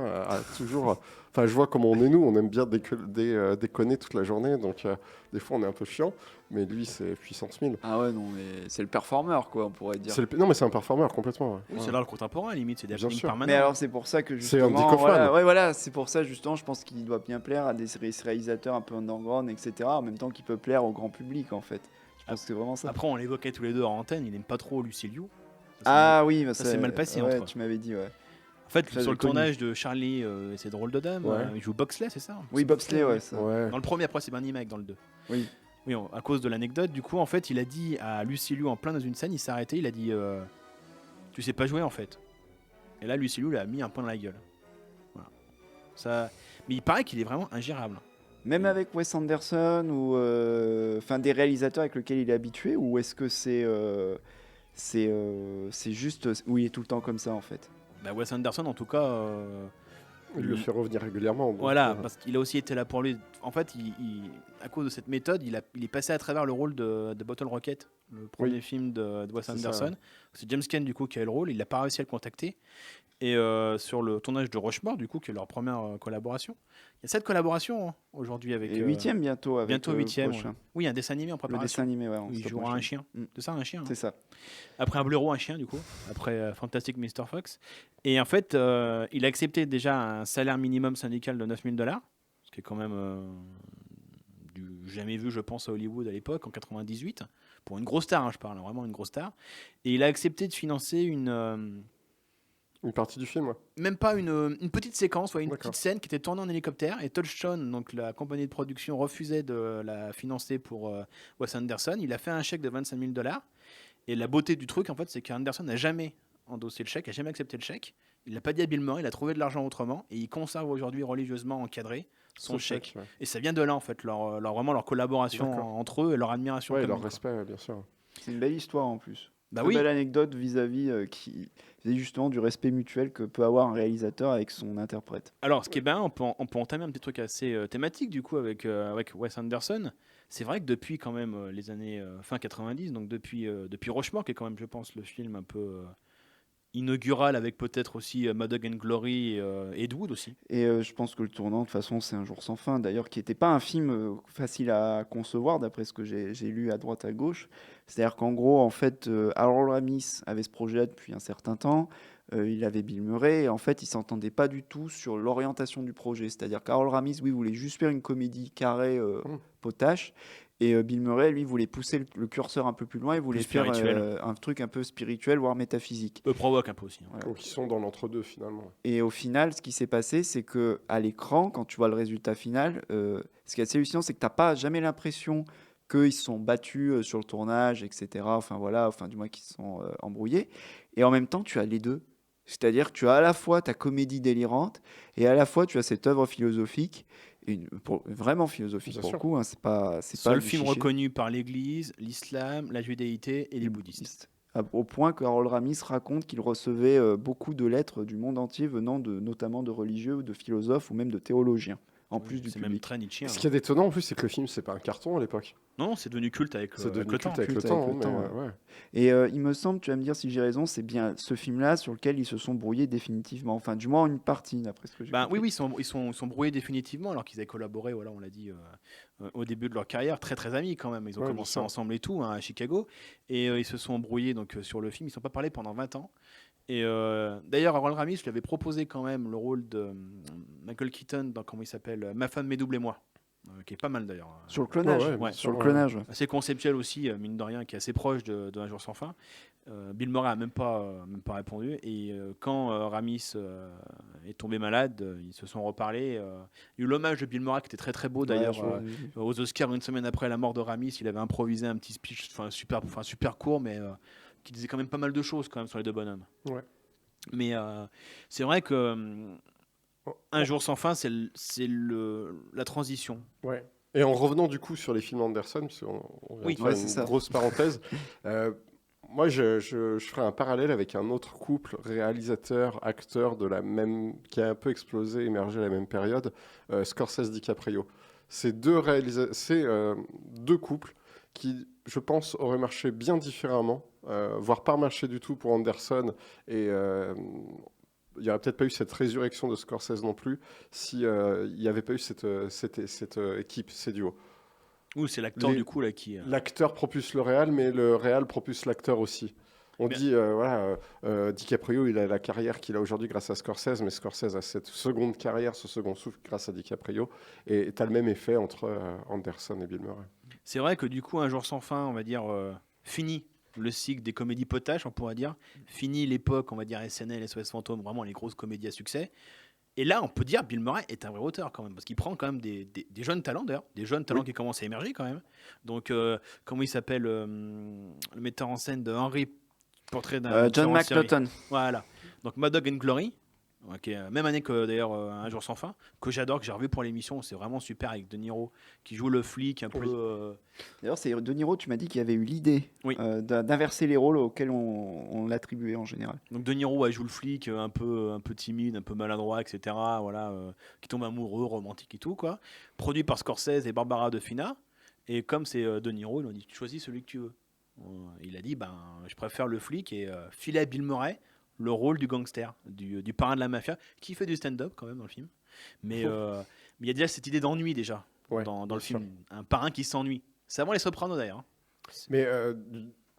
S4: Toujours. Enfin, je vois comment on est nous. On aime bien déconner toute la journée. Donc, des fois, on est un peu chiant. Mais lui, c'est puissance 1000.
S3: Ah ouais, non, mais c'est le performeur, quoi, on pourrait dire.
S4: Non, mais c'est un performeur complètement. Ouais.
S1: Oui,
S4: Ouais.
S1: c'est l'art contemporain, limite, c'est des
S4: Bien
S1: happenings
S4: sûr.
S1: permanents.
S3: Mais alors, c'est pour ça que
S4: C'est
S3: justement.
S4: Andy Kaufman.
S3: Voilà, ouais, voilà, c'est pour ça, justement, je pense qu'il doit bien plaire à des réalisateurs un peu underground, etc. En même temps qu'il peut plaire au grand public, en fait. Je pense que c'est vraiment ça.
S1: Après, on l'évoquait tous les deux en antenne, il aime pas trop Lucilio.
S3: Ah oui, bah
S1: ça s'est mal passé
S3: ouais,
S1: entre eux.
S3: tu m'avais dit, ouais.
S1: En fait,
S3: Très
S1: sur le
S3: connu.
S1: tournage de Charlie et ses drôles de dames,
S4: Ouais.
S1: il joue Boxley, c'est ça?
S3: Oui, Bobsleigh, ouais. Ça.
S4: Ouais.
S1: Dans le premier, après, c'est Bernie Mac dans le 2.
S3: Oui.
S1: Oui, à cause de l'anecdote, du coup, en fait, il a dit à Lucilio en plein dans une scène, il s'est arrêté, il a dit tu sais pas jouer en fait. Et là, Lucilio lui a mis un point dans la gueule. Voilà. Ça... Mais il paraît qu'il est vraiment ingérable.
S3: Même avec Wes Anderson ou enfin des réalisateurs avec lesquels il est habitué, ou est-ce que c'est juste où il est tout le temps comme ça en fait?
S1: Bah, Wes Anderson, en tout cas.
S4: Il le fait revenir régulièrement. donc,
S1: Voilà, parce qu'il a aussi été là pour lui. En fait, à cause de cette méthode, il est passé à travers le rôle de Bottle Rocket, le premier film de Wes
S4: C'est
S1: Anderson.
S4: ça.
S1: C'est James Caan, du coup, qui a eu le rôle. Il n'a pas réussi à le contacter. Et sur le tournage de Rushmore, du coup, qui est leur première collaboration, il y a 7 collaborations hein, aujourd'hui avec.
S3: Et 8e bientôt avec
S1: bientôt 8e.
S3: prochain.
S1: Ouais. Oui, un dessin animé en
S3: Le
S1: préparation.
S3: dessin animé, ouais.
S1: Il jouera un chien. C'est ça, un chien. Hein.
S3: C'est ça.
S1: Après un blaireau, un chien, du coup. Après Fantastic Mr. Fox. Et en fait, il a accepté déjà un salaire minimum syndical de $9 000, ce qui est quand même du jamais vu, je pense, à Hollywood à l'époque, en 98. Pour une grosse star, hein, je parle, vraiment une grosse star. Et il a accepté de financer une
S4: partie du film, ouais.
S1: même pas une petite séquence, ouais, une
S4: D'accord.
S1: petite scène qui était tournée en hélicoptère. Et Touchstone, donc la compagnie de production, refusait de la financer pour Wes Anderson. Il a fait un chèque de $25 000. Et la beauté du truc, en fait, c'est qu'Anderson n'a jamais endossé le chèque, n'a jamais accepté le chèque. Il l'a pas dit à Bill Murray, il a trouvé de l'argent autrement et il conserve aujourd'hui religieusement encadré son chèque.
S4: Ouais.
S1: Et ça vient de là, en fait, vraiment leur collaboration
S4: D'accord.
S1: entre eux et leur admiration.
S4: Ouais,
S1: commune,
S4: leur
S1: quoi.
S4: respect, bien sûr.
S3: C'est une belle histoire en plus.
S1: Bah
S3: Une
S1: oui.
S3: belle anecdote vis-à-vis qui vis justement du respect mutuel que peut avoir un réalisateur avec son interprète.
S1: Alors, ce qui est bien, on peut entamer un petit truc assez thématique du coup avec Wes Anderson. C'est vrai que depuis quand même les années fin 90, donc depuis Rushmore, qui est quand même, je pense, le film un peu inaugural avec peut-être aussi Mad Dog and Glory et Ed Wood aussi.
S3: Et je pense que le tournant, de toute façon, c'est Un jour sans fin, d'ailleurs, qui n'était pas un film facile à concevoir, d'après ce que j'ai lu à droite à gauche. C'est-à-dire qu'en gros, en fait, Harold Ramis avait ce projet depuis un certain temps. Il avait Bill Murray, et en fait, ils ne s'entendaient pas du tout sur l'orientation du projet. C'est-à-dire qu'Harold Ramis, oui, voulait juste faire une comédie carrée, potache. Et Bill Murray, lui, voulait pousser le curseur un peu plus loin. Il voulait
S1: Plus
S3: faire
S1: spirituel.
S3: un truc un peu spirituel, voire métaphysique.
S1: Peu provoque un peu aussi.
S3: Voilà.
S4: Donc ils sont dans l'entre-deux finalement.
S3: Et au final, ce qui s'est passé, c'est que à l'écran, quand tu vois le résultat final, ce qui est assez hallucinant, c'est que tu n'as pas jamais l'impression qu'ils se sont battus sur le tournage, etc. Enfin voilà, enfin du moins qu'ils se sont embrouillés. Et en même temps, tu as les deux. C'est-à-dire que tu as à la fois ta comédie délirante et à la fois tu as cette œuvre philosophique, vraiment philosophique
S4: Bien
S3: pour
S4: sûr.
S3: le coup. Hein, c'est pas
S1: Seul
S3: du
S1: film
S3: chichi.
S1: reconnu par l'Église, l'islam, la judéité et les bouddhistes.
S3: Au point que Harold Ramis raconte qu'il recevait beaucoup de lettres du monde entier venant notamment de religieux, de philosophes ou même de théologiens, en plus du
S1: C'est même
S3: public.
S1: très Nietzschéen.
S4: Ce qui est étonnant en plus, c'est que le film, c'est pas un carton à l'époque.
S1: Non, c'est devenu culte avec,
S4: C'est
S1: avec
S4: devenu
S1: le temps.
S4: culte avec le
S3: Culte
S4: temps.
S3: avec le
S4: mais,
S3: temps,
S4: ouais.
S3: Et il me semble, tu vas me dire si j'ai raison, c'est bien ce film-là sur lequel ils se sont brouillés définitivement. Enfin, du moins une partie, d'après ce que j'ai
S1: Ben,
S3: compris.
S1: oui, ils sont brouillés définitivement, alors qu'ils avaient collaboré, voilà, on l'a dit, au début de leur carrière, très très amis quand même. Ils ont
S4: Ouais,
S1: commencé
S4: bien sûr.
S1: ensemble et tout, hein, à Chicago, et ils se sont brouillés donc, sur le film. Ils ne sont pas parlé pendant 20 ans. Et d'ailleurs, Harold Ramis, je lui avais proposé quand même le rôle de Michael Keaton dans, comment il s'appelle, Ma femme, mes doubles et moi, qui est pas mal d'ailleurs.
S3: Sur le clonage.
S4: Ouais,
S1: Ouais,
S3: Sur le clonage. ouais.
S1: Assez conceptuel aussi, mine de rien, qui est assez proche de Un jour sans fin. Bill Murray a même pas répondu. Et quand Ramis est tombé malade, ils se sont reparlés. Il y a eu l'hommage de Bill Murray qui était très très beau d'ailleurs.
S3: Ouais, j'ai vu.
S1: Aux Oscars, une semaine après la mort de Ramis, il avait improvisé un petit speech, super court, mais qui disait quand même pas mal de choses quand même sur les deux bonhommes.
S4: Ouais.
S1: Mais c'est vrai que
S4: Oh.
S1: Un jour sans fin, c'est la transition.
S4: Ouais. Et en revenant du coup sur les films Anderson, parce qu'on vient
S1: Oui.
S4: de faire
S3: Ouais,
S4: une
S3: c'est ça.
S4: grosse parenthèse, moi je ferai un parallèle avec un autre couple réalisateur, acteur qui a un peu explosé, émergé à la même période, Scorsese DiCaprio. C'est deux couples qui, je pense, auraient marché bien différemment, voire pas marché du tout pour Anderson, et il n'y aurait peut-être pas eu cette résurrection de Scorsese non plus si il n'y avait pas eu cette équipe, ces duos.
S1: Ou c'est l'acteur du coup là qui.
S4: L'acteur propulse le réal, mais le réal propulse l'acteur aussi. On
S1: Bien.
S4: dit, DiCaprio, il a la carrière qu'il a aujourd'hui grâce à Scorsese, mais Scorsese a cette seconde carrière, ce second souffle grâce à DiCaprio. Et tu as le même effet entre Anderson et Bill Murray.
S1: C'est vrai que du coup, Un jour sans fin, on va dire, fini le cycle des comédies potaches, on pourrait dire. Fini l'époque, on va dire, SNL, SOS Fantôme, vraiment les grosses comédies à succès. Et là, on peut dire Bill Murray est un vrai auteur quand même, parce qu'il prend quand même des jeunes talents d'ailleurs, des jeunes talents qui commencent à émerger quand même. Donc, comment il s'appelle, le metteur en scène de Henry, portrait d'un
S3: John
S1: tueur en série.
S3: McNaughton.
S1: Voilà. Donc, Mad Dog and Glory, qui est même année que d'ailleurs Un jour sans fin, que j'adore, que j'ai revu pour l'émission, c'est vraiment super avec De Niro qui joue le flic un peu.
S3: D'ailleurs, c'est De Niro, tu m'as dit qu'il y avait eu l'idée
S1: Oui.
S3: d'inverser les rôles auxquels on l'attribuait en général.
S1: Donc De Niro joue le flic un peu timide, un peu maladroit, etc. Voilà, qui tombe amoureux, romantique et tout quoi. Produit par Scorsese et Barbara De Fina. Et comme c'est De Niro, ils ont dit tu choisis celui que tu veux. Il a dit je préfère le flic et filer à Bill Murray le rôle du gangster, du parrain de la mafia, qui fait du stand-up quand même dans le film. Mais il y a déjà cette idée d'ennui déjà dans le film, un parrain qui s'ennuie. C'est avant Les Sopranos d'ailleurs. Hein.
S4: Mais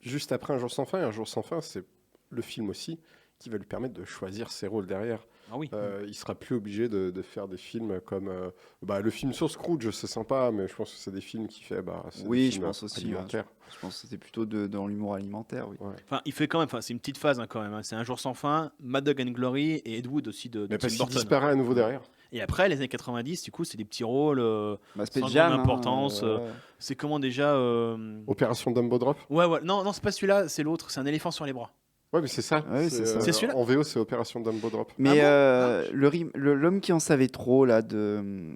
S4: juste après Un jour sans fin, et Un jour sans fin, c'est le film aussi qui va lui permettre de choisir ses rôles derrière.
S1: Ah oui.
S4: Il sera plus obligé de faire des films comme le film sur Scrooge, c'est sympa, mais je pense que c'est des films qui fait c'est
S3: Oui,
S4: des
S3: je
S4: films
S3: pense aussi.
S4: alimentaires.
S3: Je pense que c'était plutôt dans l'humour alimentaire. Oui.
S4: Ouais.
S1: Enfin, il fait quand même. Enfin, c'est une petite phase hein, quand même. Hein. C'est Un jour sans fin, Mad Dog and Glory et Ed Wood aussi de
S4: Mais
S1: Tim
S4: parce qu'il
S1: Burton.
S4: disparaît à nouveau derrière.
S1: Et après, les années 90, du coup, c'est des petits rôles
S3: Space
S1: sans
S3: Jam,
S1: grande importance.
S3: ouais.
S1: C'est comment déjà
S4: Opération Dumbo Drop.
S1: Ouais, non, c'est pas celui-là, c'est l'autre. C'est un éléphant sur les bras.
S4: Ouais, mais c'est ça.
S3: Ouais, c'est ça.
S1: C'est celui-là
S4: En VO, c'est Opération Dumbo Drop.
S3: Mais
S1: Ah
S3: l'homme qui en savait trop, là, de.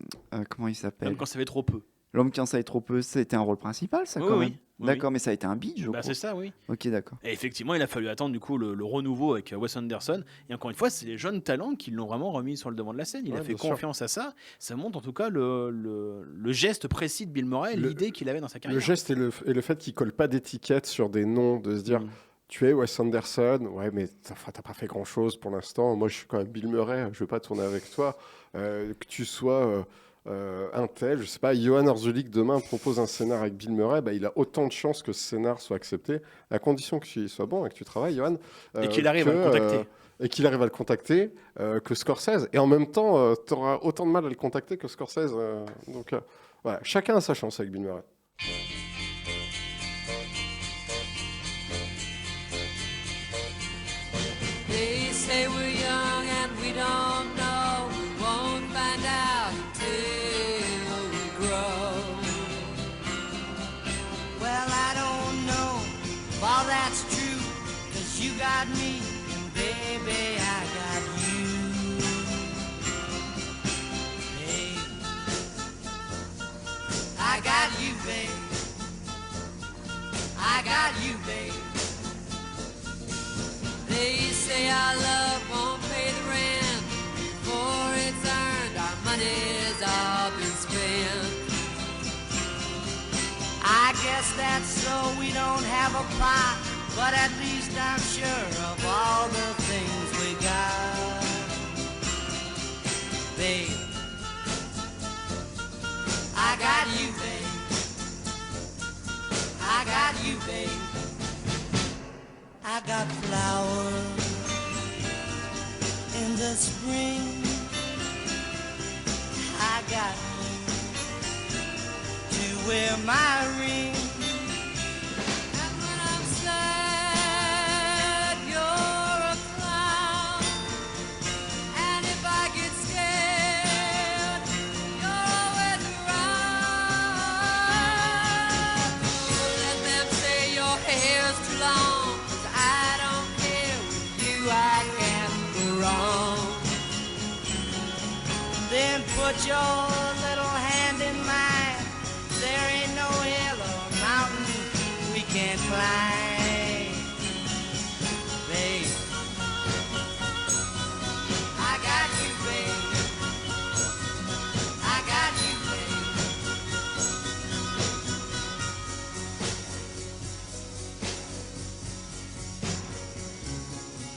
S3: Comment il s'appelle
S1: Même quand ça fait trop peu.
S3: L'homme qui en savait trop peu, c'était un rôle principal, ça,
S1: Oui,
S3: quand
S1: oui,
S3: même.
S1: oui,
S3: D'accord, mais ça a été un bide, je
S1: Bah,
S3: crois.
S1: c'est ça, oui.
S3: Ok, d'accord.
S1: Et effectivement, il a fallu attendre du coup le renouveau avec Wes Anderson. Et encore une fois, c'est les jeunes talents qui l'ont vraiment remis sur le devant de la scène. Il a
S4: Ouais,
S1: fait
S4: bien sûr.
S1: confiance à ça. Ça montre en tout cas le geste précis de Bill Murray, l'idée qu'il avait dans sa
S4: Le
S1: carrière.
S4: geste et le fait qu'il colle pas d'étiquette sur des noms, de se dire tu es Wes Anderson, ouais, mais t'as pas fait grand chose pour l'instant. Moi, je suis quand même Bill Murray, je veux pas tourner avec toi. Que tu sois un tel, je sais pas, Johan Orzulik demain propose un scénar avec Bill Murray, bah, il a autant de chances que ce scénar soit accepté, à condition qu'il soit bon et que tu travailles, Johan.
S1: Et qu'il arrive à le contacter.
S4: Et qu'il arrive à le contacter que Scorsese. Et en même temps, tu auras autant de mal à le contacter que Scorsese. Donc, voilà, chacun a sa chance avec Bill Murray.
S10: They say we're young and we don't know. We won't find out till we grow.
S2: Well, I don't know if all that's true, 'cause you got me, and baby, I got you. Hey, I got you, babe. I got you, babe.
S10: They say our love won't pay the rent. Before it's earned, our money's all been spent.
S2: I guess that's so we don't have a plot, but at least I'm sure of all the things we got. Babe, I got you, babe. I got you, babe. I got flowers in the spring. I got you to wear my ring.
S10: And when I'm sad, you're a clown. And if I get scared, you're always around. Let them say your hair's too long.
S2: Then put your little hand in mine. There ain't no hill or mountain we can't climb. Babe, I got you, babe. I got you, babe.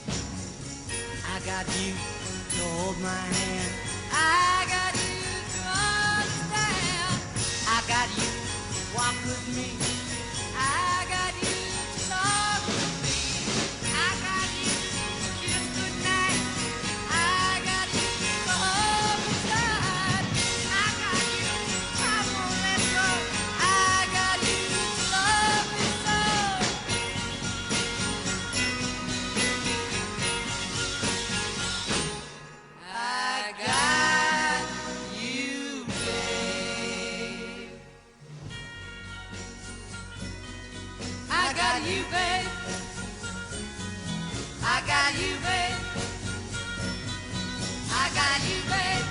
S2: I got you to hold my hand.
S10: I got you to understand.
S2: I got you to walk with me.
S10: I got you to talk with me.
S2: I got you to kiss goodnight.
S10: I got you to hold me tight.
S2: I got you, I won't let go.
S10: I got you to love me so. I got you, babe. I got you, babe.
S2: I got you, babe. I got you, babe.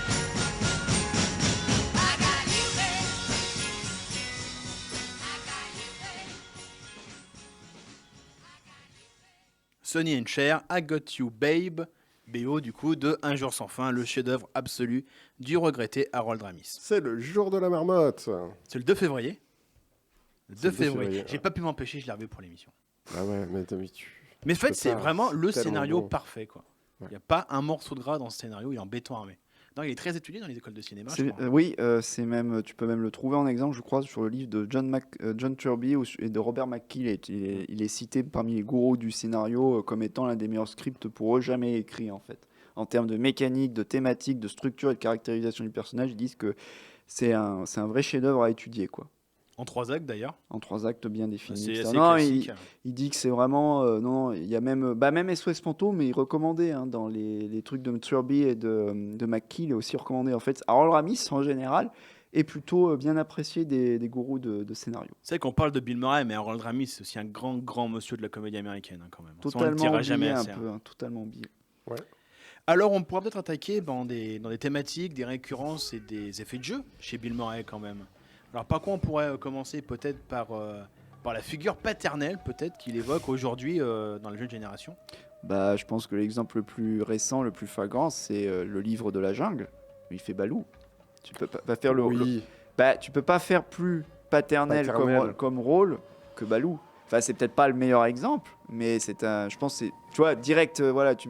S2: I got you, babe. I got you, babe.
S1: Sonny and Cher, I Got You Babe, BO du coup de Un jour sans fin, le chef-d'œuvre absolu du regretté Harold Ramis.
S4: C'est le jour de la marmotte.
S1: C'est le 2 février. Le 2
S4: le 2
S1: février.
S4: février,
S1: J'ai pas pu m'empêcher, je l'ai revu pour l'émission.
S4: Ah ouais, mais tu...
S1: Mais en fait,
S4: peux
S1: c'est
S4: pas,
S1: vraiment le
S4: c'est tellement
S1: scénario
S4: bon.
S1: parfait, quoi. Il
S4: Ouais.
S1: n'y a pas un morceau de gras dans ce scénario, il est en béton armé. Non, il est très étudié dans les écoles de cinéma, je crois.
S3: Oui, c'est même, tu peux même le trouver en exemple, je crois, sur le livre de John Turby et de Robert McKee. Il est cité parmi les gourous du scénario comme étant l'un des meilleurs scripts pour eux jamais écrits, en fait. En termes de mécanique, de thématique, de structure et de caractérisation du personnage, ils disent que c'est un vrai chef-d'œuvre à étudier, quoi.
S1: En 3 actes d'ailleurs.
S3: En 3 actes bien définis.
S1: C'est
S3: etc.
S1: assez
S3: Non,
S1: classique.
S3: il dit que c'est vraiment... non, il y a même... même SOS Fantôme, il recommandait dans les trucs de Turby et de McKee, il est aussi recommandé. En fait, Harold Ramis, en général, est plutôt bien apprécié des gourous de scénario.
S1: C'est vrai qu'on parle de Bill Murray, mais Harold Ramis, c'est aussi un grand monsieur de la comédie américaine, quand même. Ça, on le
S3: Totalement
S1: dira
S3: oublié
S1: jamais
S3: un
S1: assez,
S3: peu, totalement oublié.
S4: Ouais.
S1: Alors, on pourra peut-être attaquer dans des thématiques, des récurrences et des effets de jeu chez Bill Murray, quand même. Alors, par quoi on pourrait commencer peut-être par la figure paternelle, peut-être, qu'il évoque aujourd'hui dans la jeune génération.
S3: Je pense que l'exemple le plus récent, le plus flagrant, c'est le livre de la jungle, où il fait Balou. Tu peux pas faire tu peux pas faire plus paternel. Comme rôle que Balou. Enfin, c'est peut-être pas le meilleur exemple, mais je pense, tu vois, direct, tu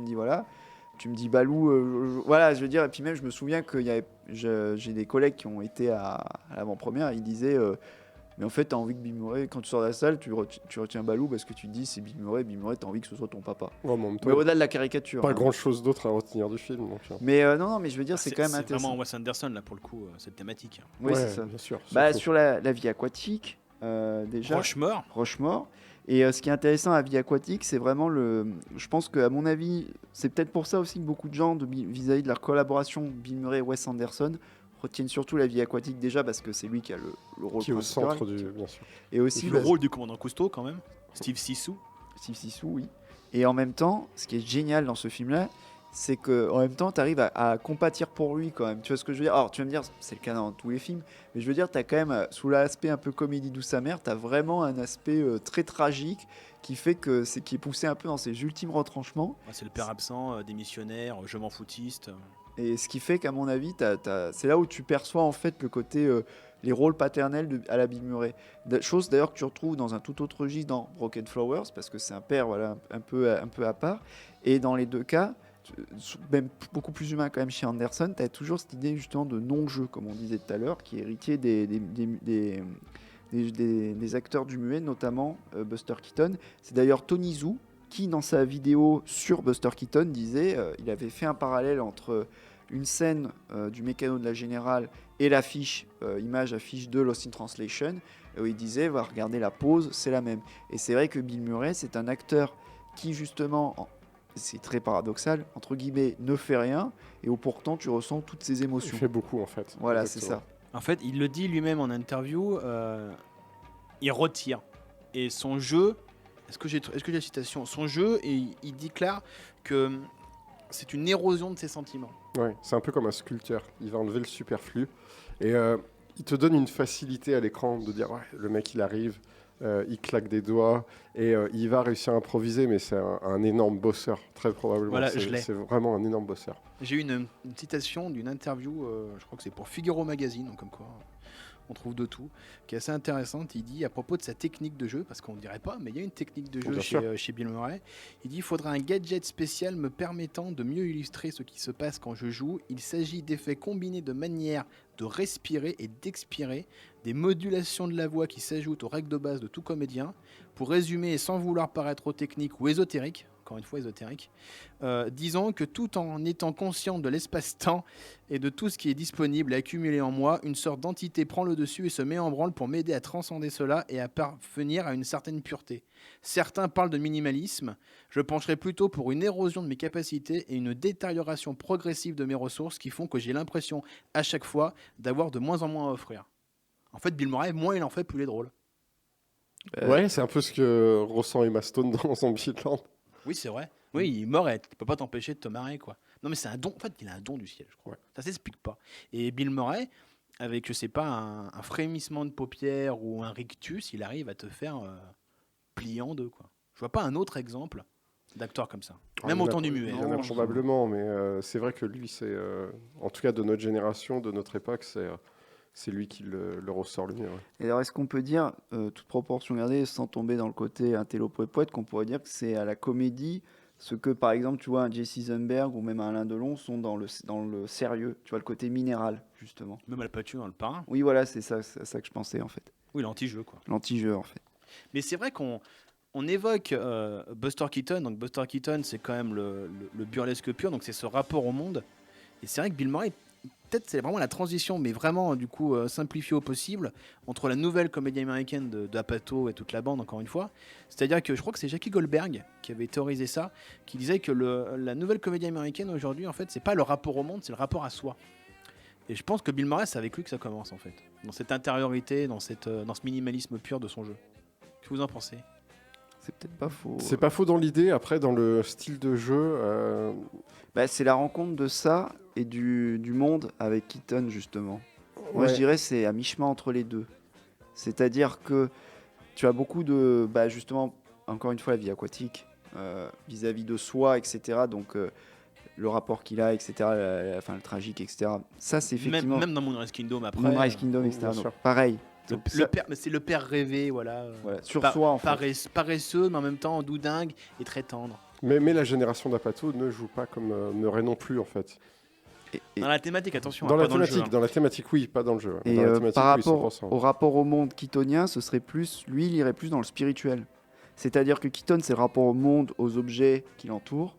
S3: me dis Balou, je veux dire, et puis même, je me souviens que j'ai des collègues qui ont été à l'avant-première, ils disaient, mais en fait, t'as envie que Bill Murray, quand tu sors de la salle, tu retiens Balou parce que tu te dis, c'est Bill Murray, t'as envie que ce soit ton papa.
S4: Ouais, mais
S3: au-delà de la caricature.
S4: Pas grand-chose d'autre à retenir du film. Donc,
S3: mais non, mais je veux dire, c'est quand même intéressant.
S1: C'est vraiment Wes Anderson, là, pour le coup, cette thématique.
S3: Oui, c'est ça.
S4: Bien sûr.
S3: Sur la vie aquatique, déjà.
S1: Rushmore.
S3: Et ce qui est intéressant à la vie aquatique, c'est vraiment je pense qu'à mon avis, c'est peut-être pour ça aussi que beaucoup de gens, vis-à-vis de leur collaboration Bill Murray et Wes Anderson, retiennent surtout la vie aquatique déjà parce que c'est lui qui a le rôle
S4: qui est
S3: principal.
S4: au centre bien sûr.
S3: Et aussi
S1: le rôle du commandant Cousteau, quand même. Steve Zissou,
S3: oui. Et en même temps, ce qui est génial dans ce film-là, c'est qu'en même temps, tu arrives à compatir pour lui quand même. Tu vois ce que je veux dire? Alors, tu vas me dire, c'est le cas dans tous les films, mais je veux dire, tu as quand même, sous l'aspect un peu comédie douce amère, tu as vraiment un aspect très tragique qui fait qui est poussé un peu dans ses ultimes retranchements.
S1: C'est le père absent, démissionnaire, je m'en foutiste.
S3: Et ce qui fait qu'à mon avis, c'est là où tu perçois en fait le côté, les rôles paternels à la Bill Murray. Chose d'ailleurs que tu retrouves dans un tout autre registre dans Broken Flowers, parce que c'est un père un peu à part. Et dans les deux cas, même beaucoup plus humain quand même chez Anderson, tu as toujours cette idée justement de non-jeu, comme on disait tout à l'heure, qui est héritier des acteurs du muet, notamment Buster Keaton. C'est d'ailleurs Tony Zhou qui, dans sa vidéo sur Buster Keaton, disait il avait fait un parallèle entre une scène du Mécano de la Générale et l'affiche, image affiche de Lost in Translation, où il disait va regarder la pose, c'est la même. Et c'est vrai que Bill Murray, c'est un acteur qui justement, c'est très paradoxal, entre guillemets, ne fait rien, et où pourtant tu ressens toutes ces émotions.
S4: Il fait beaucoup en fait.
S3: Voilà, c'est ça.
S1: En fait, il le dit lui-même en interview, il retire. Et son jeu, est-ce que j'ai la citation? Son jeu, et il déclare que c'est une érosion de ses sentiments.
S4: Ouais, c'est un peu comme un sculpteur. Il va enlever le superflu et il te donne une facilité à l'écran de dire ouais, le mec il arrive, il claque des doigts et il va réussir à improviser, mais c'est un énorme bosseur, très probablement.
S1: Voilà,
S4: c'est vraiment un énorme bosseur.
S1: J'ai eu une citation d'une interview, je crois que c'est pour Figaro Magazine, donc comme quoi on trouve de tout, qui est assez intéressante. Il dit à propos de sa technique de jeu, parce qu'on ne dirait pas, mais il y a une technique de jeu chez Bill Murray. Il dit il faudra un gadget spécial me permettant de mieux illustrer ce qui se passe quand je joue. Il s'agit d'effets combinés de manières de respirer et d'expirer, des modulations de la voix qui s'ajoutent aux règles de base de tout comédien. Pour résumer et sans vouloir paraître trop technique ou ésotérique, encore une fois ésotérique, disons que tout en étant conscient de l'espace-temps et de tout ce qui est disponible et accumulé en moi, une sorte d'entité prend le dessus et se met en branle pour m'aider à transcender cela et à parvenir à une certaine pureté. Certains parlent de minimalisme, je pencherai plutôt pour une érosion de mes capacités et une détérioration progressive de mes ressources qui font que j'ai l'impression à chaque fois d'avoir de moins en moins à offrir. En fait, Bill Murray, moins il en fait, plus il est drôle.
S4: Ouais, c'est un peu ce que ressent Emma Stone dans Zombieland.
S1: Oui, c'est vrai. Oui, il est mort et tu peux pas t'empêcher de te marrer, quoi. Non, mais c'est un don. En fait, il a un don du ciel, je crois. Ouais. Ça s'explique pas. Et Bill Murray, avec, je sais pas, un frémissement de paupières ou un rictus, il arrive à te faire plier en deux, quoi. Je vois pas un autre exemple d'acteur comme ça. Même autant du muet.
S4: Il y en a probablement, mais c'est vrai que lui, c'est, en tout cas de notre génération, de notre époque, c'est lui qui le ressort le mieux. Ouais.
S3: Et alors, est-ce qu'on peut dire, toute proportion gardée, sans tomber dans le côté intello-poète, qu'on pourrait dire que c'est à la comédie ce que, par exemple, tu vois, un Jesse Eisenberg ou même un Alain Delon sont dans le sérieux, tu vois, le côté minéral, justement.
S1: Même Al Pacino dans Le Parrain.
S3: Oui, voilà, c'est ça que je pensais, en fait.
S1: Oui, l'anti-jeu, quoi.
S3: L'anti-jeu, en fait.
S1: Mais c'est vrai qu'on évoque Buster Keaton. Donc, Buster Keaton, c'est quand même le burlesque pur, donc c'est ce rapport au monde. Et c'est vrai que Bill Murray peut-être c'est vraiment la transition, mais vraiment du coup simplifiée au possible, entre la nouvelle comédie américaine d'Apatow et toute la bande, encore une fois. C'est-à-dire que je crois que c'est Jackie Goldberg qui avait théorisé ça, qui disait que la nouvelle comédie américaine aujourd'hui, en fait, c'est pas le rapport au monde, c'est le rapport à soi. Et je pense que Bill Murray, c'est avec lui que ça commence, en fait. Dans cette intériorité, dans ce minimalisme pur de son jeu. Qu'est-ce que vous en pensez ?
S3: C'est peut-être pas faux.
S4: C'est pas faux dans l'idée, après dans le style de jeu.
S3: C'est la rencontre de ça et du monde avec Keaton, justement. Moi,
S4: Ouais.
S3: je dirais c'est à mi-chemin entre les deux. C'est-à-dire que tu as beaucoup de... justement, encore une fois, la vie aquatique, vis-à-vis de soi, etc. Donc, le rapport qu'il a, etc. Le tragique, etc. Ça, c'est effectivement...
S1: Même dans Moonrise Kingdom, après.
S3: Moonrise Kingdom, etc.
S4: bien
S3: Donc,
S4: sûr.
S3: pareil.
S1: Le
S3: Donc, ça-
S1: père, mais c'est le père rêvé, voilà.
S3: Voilà, sur soi, en fait.
S1: Paresseux, mais en même temps doudingue et très tendre.
S4: Mais la génération d'Apatow ne joue pas comme Murray non plus, en fait.
S3: Et
S1: Dans la thématique, attention.
S4: Dans
S1: hein,
S4: la
S1: pas dans le jeu,
S4: thématique,
S1: hein.
S4: dans la thématique, oui, pas dans le jeu.
S3: Et
S4: Dans la thématique,
S3: par
S4: oui,
S3: rapport
S4: 100%.
S3: au rapport au monde keatonien, ce serait plus, lui, il irait plus dans le spirituel. C'est-à-dire que Keaton, c'est le rapport au monde, aux objets qui l'entourent.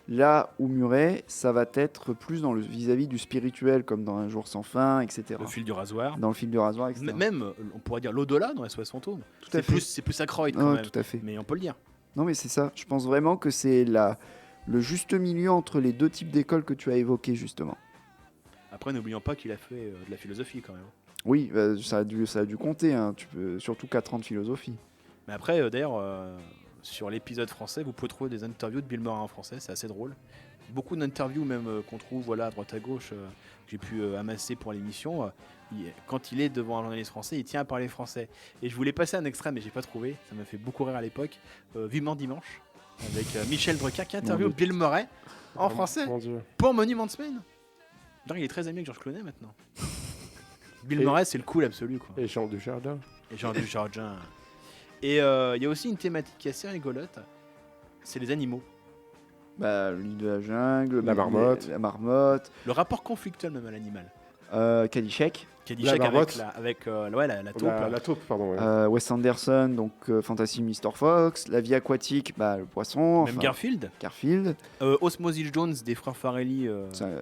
S3: Là où Murray, ça va être plus dans le vis-à-vis du spirituel, comme dans Un jour sans fin, etc.
S1: Le fil du rasoir.
S3: Dans le fil du rasoir, etc.
S1: Même, on pourrait dire l'au-delà dans SOS Fantôme.
S3: Tout à fait.
S1: C'est plus Aykroyd quand
S3: Ah,
S1: même.
S3: tout à fait.
S1: Mais on peut le dire.
S3: Non, mais c'est ça. Je pense vraiment que c'est le juste milieu entre les deux types d'écoles que tu as évoqués, justement.
S1: Après, n'oublions pas qu'il a fait de la philosophie quand même.
S3: Oui, ça a dû compter. Hein. Surtout 4 ans de philosophie.
S1: Mais après, d'ailleurs, sur l'épisode français, vous pouvez trouver des interviews de Bill Murray en français, c'est assez drôle. Beaucoup d'interviews même qu'on trouve voilà, à droite à gauche, que j'ai pu amasser pour l'émission. Quand il est devant un journaliste français, il tient à parler français. Et je voulais passer un extrait, mais j'ai pas trouvé. Ça m'a fait beaucoup rire à l'époque. Vivement Dimanche, avec Michel Drucker qui interviewe
S3: Mon Dieu.
S1: Bill Murray en français
S4: Mon Dieu.
S1: pour Monument Semaine. D'ailleurs, il est très ami avec Georges Clooney maintenant. Bill
S4: Et-
S1: Murray, c'est le cool absolu, quoi.
S4: Et Jean Dujardin.
S1: Et Jean Dujardin. Et il y a aussi une thématique qui est assez rigolote, c'est les animaux.
S3: L'île de la jungle,
S4: La marmotte.
S3: la marmotte,
S1: Le rapport conflictuel même à l'animal.
S3: Caddyshack,
S1: Qui a dit
S4: La
S1: chèque
S4: marmotte.
S1: avec la taupe. là.
S4: La taupe, pardon. ouais.
S3: Wes Anderson, donc Fantasy Mr. Fox, la vie aquatique, le poisson,
S1: Même Garfield.
S3: Garfield.
S1: Osmosis Jones des frères Farrelly.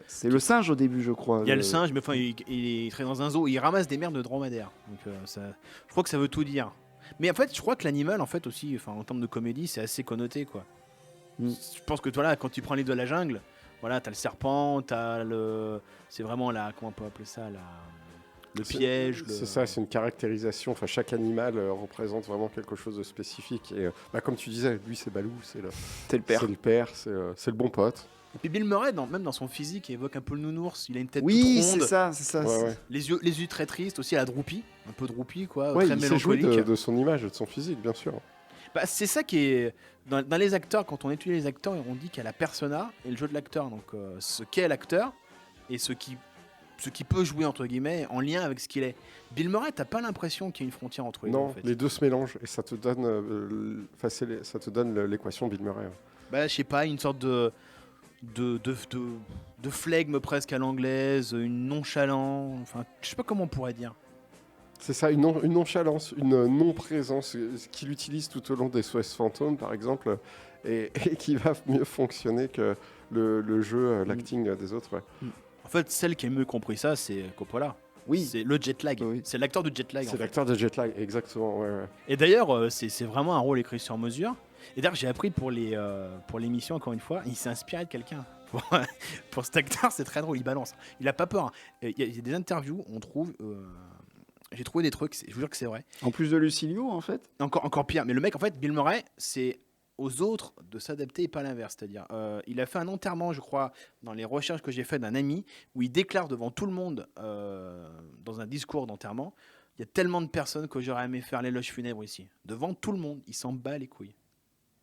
S3: C'est le singe au début, je crois.
S1: Il y a le singe, mais enfin, il traîne dans un zoo, il ramasse des merdes de dromadaires. Donc, je crois que ça veut tout dire. Mais en fait, je crois que l'animal, en fait, aussi, enfin, en termes de comédie, c'est assez connoté, quoi.
S3: Mm.
S1: Je pense que voilà, quand tu prends les de la jungle, voilà, t'as le serpent, c'est vraiment comment on peut appeler ça, le piège.
S4: C'est ça, c'est une caractérisation. Enfin, chaque animal représente vraiment quelque chose de spécifique. Et comme tu disais, lui, c'est Balou, c'est le
S3: père.
S4: C'est le père, c'est le bon pote.
S1: Et puis Bill Murray, même dans son physique, il évoque un peu le nounours. Il a une tête
S3: Oui,
S1: toute ronde.
S3: c'est ça.
S4: Ouais, ouais.
S1: Les yeux très tristes, aussi à la droupie, un peu droupie, quoi,
S4: Ouais,
S1: très
S4: il s'est joué
S1: mélancolique.
S4: de son image et de son physique, bien sûr.
S1: C'est ça qui est dans les acteurs. Quand on étudie les acteurs, on dit qu'il y a la persona et le jeu de l'acteur. Donc ce qu'est l'acteur et ce qui peut jouer entre guillemets en lien avec ce qu'il est. Bill Murray, t'as pas l'impression qu'il y a une frontière entre les deux.
S4: Non,
S1: En fait.
S4: les deux se mélangent et ça te donne, ça te donne l'équation Bill Murray.
S1: Je sais pas, une sorte de flegme presque à l'anglaise, une nonchalance. Enfin, je sais pas comment on pourrait dire.
S4: C'est ça, une nonchalance, une non-présence qu'il utilise tout au long des SOS Fantômes, par exemple, et qui va mieux fonctionner que le jeu, l'acting des autres. Ouais.
S1: En fait, celle qui a mieux compris ça, c'est Coppola.
S3: Oui.
S1: C'est le jet lag.
S3: Oui.
S1: C'est l'acteur de jet lag. en
S4: C'est
S1: fait.
S4: l'acteur de Jetlag, exactement. Ouais.
S1: Et d'ailleurs, c'est vraiment un rôle écrit sur mesure. Et d'ailleurs, j'ai appris pour l'émission, encore une fois, il s'est inspiré de quelqu'un. Pour cet acteur, c'est très drôle, il balance. Il a pas peur. Hein. Il y a des interviews, on trouve. J'ai trouvé des trucs, je vous jure que c'est vrai.
S3: En plus de Lucilio, en fait.
S1: Encore pire. Mais le mec, en fait, Bill Murray, c'est aux autres de s'adapter et pas l'inverse. C'est-à-dire, il a fait un enterrement, je crois, dans les recherches que j'ai faites d'un ami, où il déclare devant tout le monde, dans un discours d'enterrement, il y a tellement de personnes que j'aurais aimé faire l'éloge funèbre ici. Devant tout le monde, il s'en bat les couilles.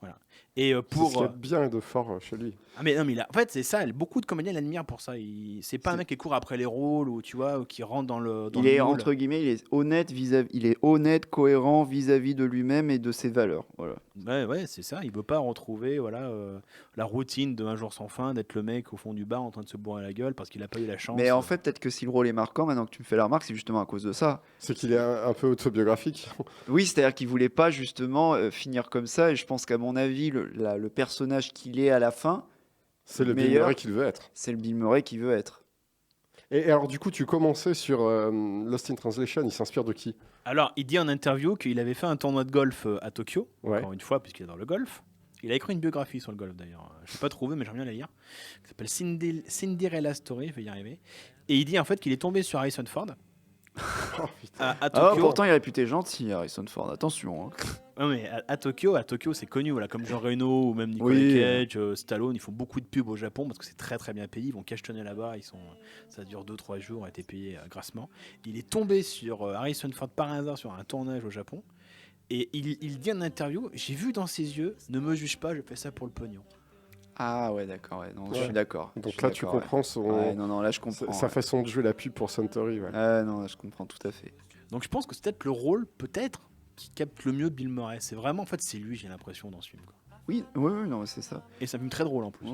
S1: Voilà. Et
S4: C'est ce
S1: pour.
S4: qu'il y a de bien et de fort chez lui.
S1: Ah mais non, mais en fait, c'est ça. Beaucoup de comédiens l'admirent pour ça. C'est pas un mec qui court après les rôles ou tu vois, ou qui rentre dans le.
S3: Il est entre guillemets, il est honnête cohérent vis-à-vis de lui-même et de ses valeurs. Voilà.
S1: Ouais, c'est ça. Il veut pas retrouver la routine de Un jour sans fin, d'être le mec au fond du bar en train de se bourrer la gueule parce qu'il a pas eu la chance.
S3: Mais en fait, peut-être que si le rôle est marquant, maintenant que tu me fais la remarque, c'est justement à cause de ça.
S4: C'est qu'il est un peu autobiographique.
S3: Oui, c'est-à-dire qu'il voulait pas justement finir comme ça. Et je pense qu'à mon avis, le personnage qu'il est à la fin,
S4: C'est le Bill
S3: meilleur.
S4: Murray qu'il veut être.
S3: c'est le Bill Murray qu'il veut être.
S4: Et alors, du coup, tu commençais sur Lost in Translation. Il s'inspire de qui?
S1: Alors, il dit en interview qu'il avait fait un tournoi de golf à Tokyo,
S4: Ouais.
S1: encore une fois, puisqu'il adore le golf. Il a écrit une biographie sur le golf d'ailleurs. Je ne l'ai pas trouvé, mais j'aimerais bien la lire. Qui s'appelle Cinderella Story, je vais y arriver. Et il dit en fait qu'il est tombé sur Harrison Ford
S4: Oh, putain.
S1: à
S3: Ah,
S1: Tokyo.
S3: pourtant, il est réputé gentil, Harrison Ford. Attention. Hein.
S1: Non, mais à Tokyo, c'est connu, voilà, comme Jean Reno ou même Nicolas
S3: Oui.
S1: Cage, Stallone, ils font beaucoup de pubs au Japon parce que c'est très très bien payé. Ils vont cachetonner là-bas, ça dure 2-3 jours, a été payé grassement. Il est tombé sur Harrison Ford par hasard sur un tournage au Japon et il dit en interview, j'ai vu dans ses yeux, ne me juge pas, je fais ça pour le pognon.
S3: Ah ouais, d'accord. Ouais. Non, je
S4: Ouais.
S3: suis d'accord.
S4: Donc
S3: Je suis
S4: là, tu
S3: d'accord, ouais.
S4: comprends son...
S3: Ouais, non, là, je comprends.
S4: sa
S3: ouais.
S4: façon de jouer la pub pour Suntory. Ouais.
S3: Non, là, je comprends tout à fait.
S1: Donc je pense que c'est peut-être le rôle, qui capte le mieux Bill Murray. C'est vraiment, en fait, c'est lui, j'ai l'impression, dans ce film, quoi.
S3: Oui, non, c'est ça.
S1: Et c'est un film très drôle en plus.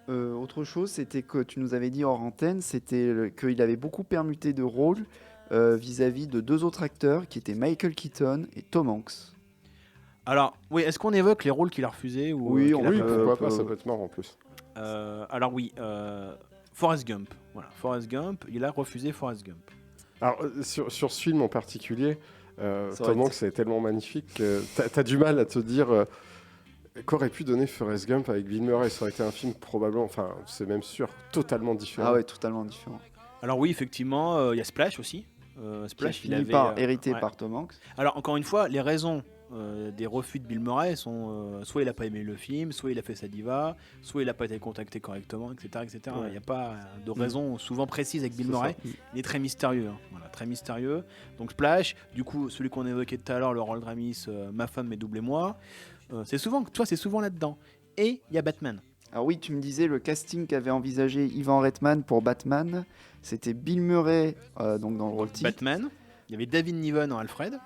S3: Autre chose, c'était que tu nous avais dit hors antenne, c'était qu'il avait beaucoup permuté de rôles vis-à-vis de deux autres acteurs qui étaient Michael Keaton et Tom Hanks.
S1: Alors, oui, est-ce qu'on évoque les rôles qu'il a refusés ou,
S3: Oui,
S1: qu'il a
S3: on
S4: Oui,
S1: pas-
S4: pourquoi
S3: peut-
S4: pas, ça peut être marrant en plus.
S1: Alors oui, Forrest Gump. Voilà, Forrest Gump, il a refusé Forrest Gump.
S4: Alors, sur ce film en particulier,
S3: Ça aurait
S4: Tom Hanks est tellement magnifique que t'as du mal à te dire qu'aurait pu donner Forrest Gump avec Bill Murray. Ça aurait été un film probablement, enfin, c'est même sûr, totalement différent.
S3: Ah ouais, totalement différent.
S1: Alors oui, effectivement, il y a Splash aussi. Splash,
S3: Qui a fini par hérité
S1: ouais.
S3: par Tom Hanks.
S1: Alors encore une fois, les raisons des refus de Bill Murray sont soit il a pas aimé le film, soit il a fait sa diva, soit il a pas été contacté correctement, etc. etc.
S4: Ouais.
S1: Il n'y a pas de raison souvent précise avec Bill
S4: C'est
S1: Murray.
S4: ça.
S1: Il est très mystérieux, hein. Voilà, très mystérieux. Donc Splash, du coup celui qu'on évoquait tout à l'heure, le rôle Ramis, ma femme, mes doubles et moi, c'est souvent là-dedans. Et il y a Batman.
S3: Alors oui, tu me disais le casting qu'avait envisagé Ivan Reitman pour Batman, c'était Bill Murray donc dans le rôle titre.
S1: Batman, il y avait David Niven en Alfred,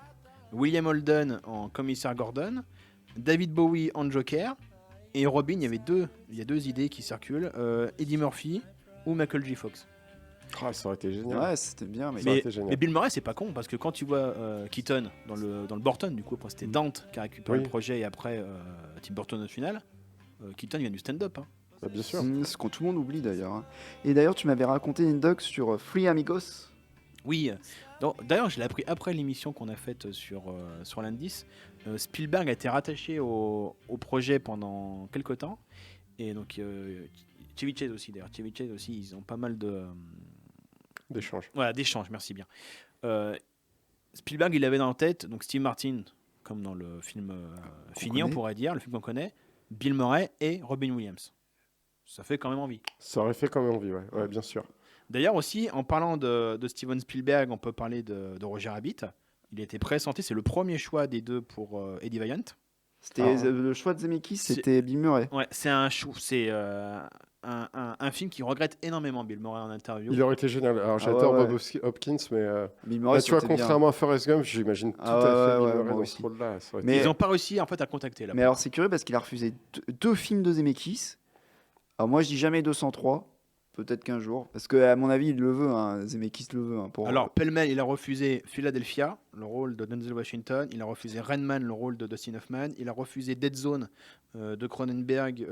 S1: William Holden en commissaire Gordon, David Bowie en Joker, et Robin, il y a deux idées qui circulent, Eddie Murphy ou Michael J. Fox.
S4: Ah, ça aurait été génial.
S3: Ouais, c'était bien, mais
S4: Ça aurait
S1: Mais,
S4: été génial.
S1: mais Bill Murray, c'est pas con, parce que quand tu vois Keaton dans le Burton, du coup, après c'était Dante qui a récupéré
S4: Oui.
S1: le projet, et après Tim Burton au final, Keaton vient du stand-up. Hein.
S4: Bah, bien sûr.
S3: ce que tout le monde oublie d'ailleurs. Hein. Et d'ailleurs, tu m'avais raconté une doc sur Free Amigos.
S1: Oui, d'ailleurs, je l'ai appris après l'émission qu'on a faite sur l'Indice. Spielberg a été rattaché au projet pendant quelques temps. Et donc, Chevy Chase aussi, d'ailleurs. Chevy Chase aussi, ils ont pas mal
S4: D'échanges.
S1: voilà, d'échanges, merci bien. Spielberg, il avait dans la tête donc Steve Martin, comme dans le film Fini, on
S3: connaît.
S1: pourrait dire, le film qu'on connaît, Bill Murray et Robin Williams. Ça fait quand même envie.
S4: Ça aurait fait quand même envie, ouais, bien sûr.
S1: D'ailleurs aussi, en parlant de Steven Spielberg, on peut parler de Roger Rabbit. Il a été pressenti, c'est le premier choix des deux pour Eddie Valiant.
S3: C'était
S4: Ah.
S3: le choix de Zemeckis, c'était Bill Murray.
S1: Ouais, c'est un film qui regrette énormément Bill Murray en interview.
S4: Il aurait été génial. Alors,
S3: Ah
S4: j'adore
S3: ouais,
S4: Bob Hopkins, mais
S3: Bill Murray,
S4: là, tu vois,
S3: c'était bien.
S4: contrairement à Forrest Gump, j'imagine tout
S3: Ah
S4: à fait
S3: ouais,
S4: Bill
S3: ouais,
S4: Murray
S3: moi
S4: dans
S3: aussi.
S4: ce rôle-là. Ça aurait
S3: Mais-
S4: été-
S1: Ils n'ont pas réussi en fait à contacter là.
S3: Mais alors c'est curieux parce qu'il a refusé deux films de Zemeckis. Alors moi je dis jamais 203, peut-être qu'un jour, parce que à mon avis il le veut, hein, Zemeckis le veut. Hein, pour...
S1: Alors pêle-mêle, il a refusé Philadelphia, le rôle de Denzel Washington. Il a refusé Rain Man, le rôle de Dustin Hoffman. Il a refusé Dead Zone de Cronenberg.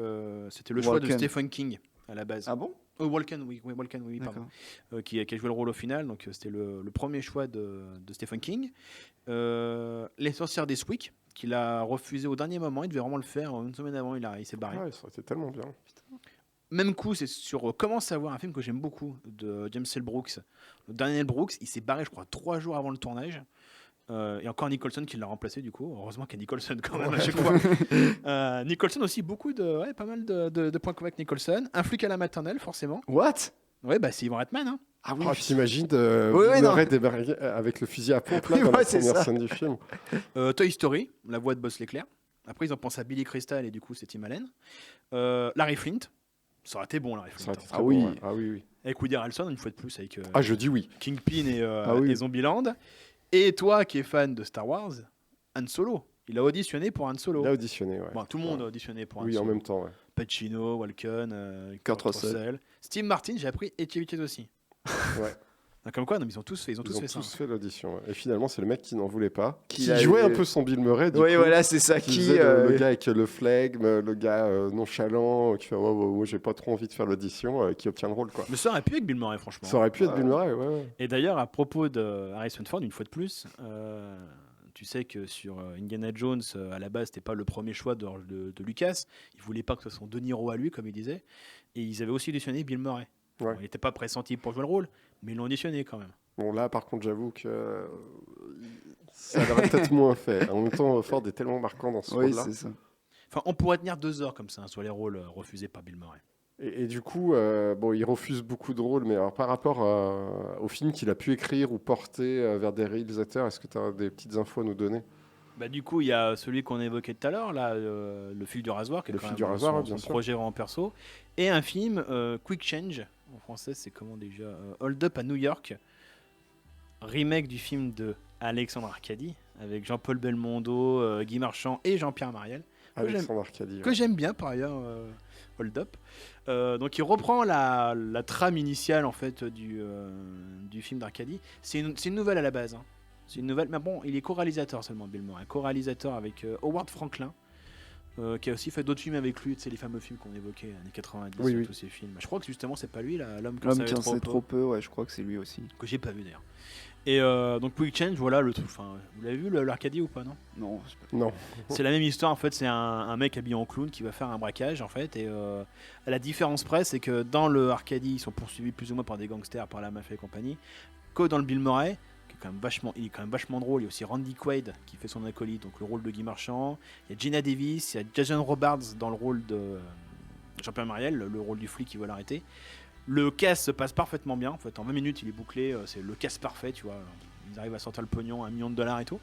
S1: C'était le choix de
S3: Walken.
S1: Stephen King à la base.
S3: Ah bon?
S1: Walken, oui, pardon.
S3: D'accord.
S1: Qui a joué le rôle au final. Donc c'était le premier choix de Stephen King. Les Sorcières d'Eastwick, qu'il a refusé au dernier moment. Il devait vraiment le faire. Une semaine avant, il s'est barré.
S4: Ouais, ça aurait été tellement bien.
S1: Même coup, c'est sur Comment savoir, un film que j'aime beaucoup de James L. Brooks. Le dernier L. Brooks, il s'est barré, je crois, 3 jours avant le tournage. Et encore Nicholson qui l'a remplacé du coup. Heureusement qu'il y a Nicholson quand même à chaque fois. Nicholson aussi, pas mal de points communs avec Nicholson. Un flic à la maternelle, forcément.
S3: What?
S1: Ouais, bah c'est Ivan Reitman. Hein.
S3: Ah oui.
S4: Ah, t'imagines
S3: ouais, non.
S4: Murray débarquer avec le fusil à pompe là,
S3: Oui,
S4: dans la
S3: ouais, c'est
S4: première
S3: ça.
S4: scène du film.
S1: Toy Story, la voix de Buzz l'éclair. Après, ils ont pensé à Billy Crystal et du coup, c'est Tim Allen. Larry Flint. Ça aurait été bon, Larry
S4: Ça
S1: Flint.
S4: aurait été très
S3: Ah
S4: bon,
S3: oui.
S4: ouais. Ah oui, oui.
S1: Avec Woody Harrelson, une fois de plus, avec
S4: Ah, je dis oui.
S1: Kingpin
S3: Ah oui.
S1: et Zombieland. Et toi qui es fan de Star Wars, Han Solo. Il a auditionné pour Han Solo.
S4: Il a auditionné, ouais.
S1: Bon, tout le monde a auditionné pour Han
S4: Oui,
S1: Solo.
S4: en même temps, ouais.
S1: Pacino, Walken,
S3: Kurt Russell.
S1: Steve Martin, j'ai appris, et Chevy Chase aussi.
S4: Ouais.
S1: Comme quoi, non, mais ils ont tous fait,
S4: Ils ont
S1: fait ça.
S4: tous fait l'audition. Ouais. Et finalement, c'est le mec qui n'en voulait pas.
S3: Qui
S4: Qui
S3: a
S4: jouait
S3: eu-
S4: un peu son Bill Murray.
S3: Oui, voilà, c'est ça.
S4: Qui faisait le gars avec le flegme, le gars nonchalant, qui fait moi j'ai pas trop envie de faire l'audition, qui obtient le rôle. Quoi.
S1: Mais ça aurait pu avec Bill Murray, franchement.
S4: Ça aurait pu être Bill Murray, ouais.
S1: Et d'ailleurs, à propos de Harrison Ford, une fois de plus, tu sais que sur Indiana Jones, à la base, c'était pas le premier choix de Lucas. Il voulait pas que ce soit son De Niro à lui, comme il disait. Et ils avaient aussi auditionné Bill Murray.
S4: Ouais.
S1: Bon, il n'était pas pressenti pour jouer le rôle, mais ils l'ont auditionné quand même.
S4: Bon, là, par contre, j'avoue que ça l'aurait peut-être moins fait. En même temps, Ford est tellement marquant dans ce
S3: Oui,
S4: rôle-là.
S3: c'est ça.
S1: Enfin, on pourrait tenir 2 heures comme ça sur les rôles refusés par Bill Murray.
S4: Et du coup, il refuse beaucoup de rôles, mais alors, par rapport au film qu'il a pu écrire ou porter vers des réalisateurs, est-ce que tu as des petites infos à nous donner?
S1: Bah, du coup, il y a celui qu'on évoquait tout à l'heure, là, le fil du rasoir, qui est
S4: Le
S1: quand
S4: fil
S1: même
S4: du rasoir,
S1: son
S4: bien sûr.
S1: projet en perso, et un film, Quick Change, en français, c'est comment déjà Hold Up à New York, remake du film de Alexandre Arcadi, avec Jean-Paul Belmondo, Guy Marchand et Jean-Pierre Mariel,
S4: Alexandre Arcadi.
S1: que j'aime bien par ailleurs, Hold Up. Donc il reprend la trame initiale en fait du film d'Arcadi. C'est une nouvelle à la base. Hein. C'est une nouvelle, mais bon, il est co-réalisateur seulement, Bill Murray. Co-réalisateur avec Howard Franklin, qui a aussi fait d'autres films avec lui, tu sais, les fameux films qu'on évoquait, années 90,
S4: Oui.
S1: tous ces films. Je crois que justement, c'est pas lui, l'homme qui
S3: L'homme qui en sait trop peu, ouais, je crois que c'est lui aussi.
S1: que j'ai pas vu d'ailleurs. Et donc Quick Change, voilà le truc. Enfin, vous l'avez vu l'Arcadie ou pas, non?
S3: Non,
S4: Non.
S1: C'est la même histoire en fait. C'est un mec habillé en clown qui va faire un braquage en fait. Et la différence près, c'est que dans le Arcadie, ils sont poursuivis plus ou moins par des gangsters, par la mafia et compagnie. Que dans le Bill Murray, qui est quand même il est quand même vachement drôle. Il y a aussi Randy Quaid qui fait son acolyte, donc le rôle de Guy Marchand. Il y a Gina Davis, il y a Jason Robards dans le rôle de Jean-Pierre Mariel, le rôle du flic qui veut l'arrêter. Le casse se passe parfaitement bien. En fait, en 20 minutes, il est bouclé. C'est le casse parfait, tu vois. Ils arrivent à sortir le pognon, $1 million et tout.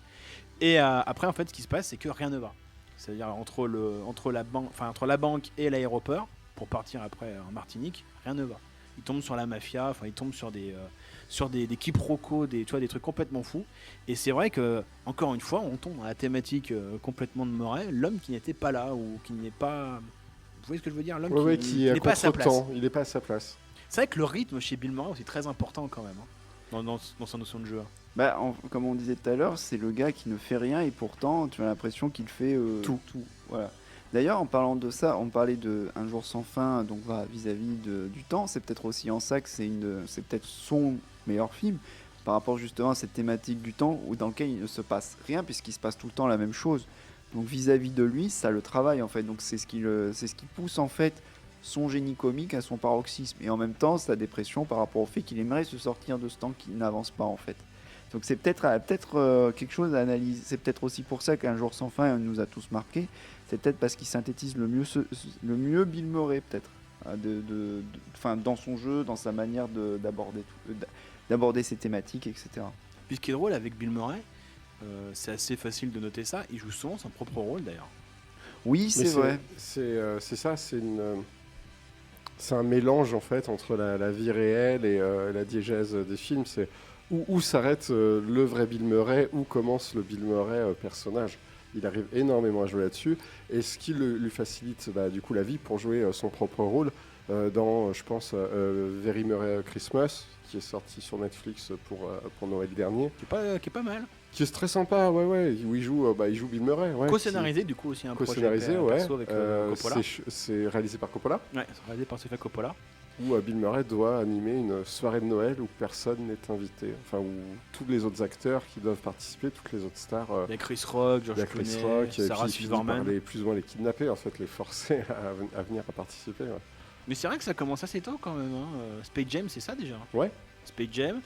S1: Et après, en fait, ce qui se passe, c'est que rien ne va. C'est-à-dire entre la banque et l'aéroport, pour partir après en Martinique, rien ne va. Ils tombent sur la mafia, enfin, ils tombent sur des quiproquos, tu vois, des trucs complètement fous. Et c'est vrai que, encore une fois, on tombe dans la thématique complètement de Murray, l'homme qui n'était pas là ou qui n'est pas. Vous voyez ce que je veux dire? L'homme
S4: qui est
S1: n'est pas à sa place.
S4: contre-temps. Il n'est pas à sa place.
S1: C'est vrai que le rythme chez Bill Murray c'est très important quand même, hein, dans sa notion de jeu.
S3: Bah, comme on disait tout à l'heure, c'est le gars qui ne fait rien et pourtant tu as l'impression qu'il fait tout. Voilà. D'ailleurs, en parlant de ça, on parlait de Un jour sans fin, donc voilà, vis-à-vis du temps, c'est peut-être aussi en ça que c'est peut-être son meilleur film par rapport justement à cette thématique du temps dans lequel il ne se passe rien puisqu'il se passe tout le temps la même chose. Donc vis-à-vis de lui, ça le travaille en fait. Donc c'est ce qui pousse en fait son génie comique à son paroxysme et en même temps sa dépression par rapport au fait qu'il aimerait se sortir de ce temps qui n'avance pas en fait. Donc c'est peut-être quelque chose à analyser. C'est peut-être aussi pour ça qu'Un jour sans fin nous a tous marqués. C'est peut-être parce qu'il synthétise le mieux Bill Murray peut-être, dans son jeu, dans sa manière d'aborder ses thématiques, etc.
S1: Puis ce qui est drôle avec Bill Murray, c'est assez facile de noter ça. Il joue souvent son propre rôle d'ailleurs.
S3: Oui, c'est vrai.
S4: C'est ça, c'est un mélange en fait entre la vie réelle et la diégèse des films. C'est où s'arrête le vrai Bill Murray, où commence le Bill Murray personnage. Il arrive énormément à jouer là-dessus, et ce qui lui facilite du coup la vie pour jouer son propre rôle dans, je pense, Very Merry Christmas, qui est sorti sur Netflix pour Noël dernier.
S1: Qui est pas mal.
S4: Qui est très sympa, ouais, où il joue Bill Murray. Ouais,
S1: co-scénarisé du coup aussi un projet
S4: co-scénarisé,
S1: perso avec Coppola.
S4: C'est réalisé par Coppola.
S1: Ouais, c'est réalisé par Sofia Coppola.
S4: Où Bill Murray doit animer une soirée de Noël où personne n'est invité. Enfin, où tous les autres acteurs qui doivent participer, toutes les autres stars...
S1: Il y a Chris Rock, George Clooney, Sarah Silverman.
S4: Plus ou moins les kidnapper, en fait, les forcer à venir à participer. Ouais.
S1: Mais c'est vrai que ça commence assez tôt quand même. Hein. Space Jam, c'est ça déjà.
S4: Ouais.
S1: Space Jam,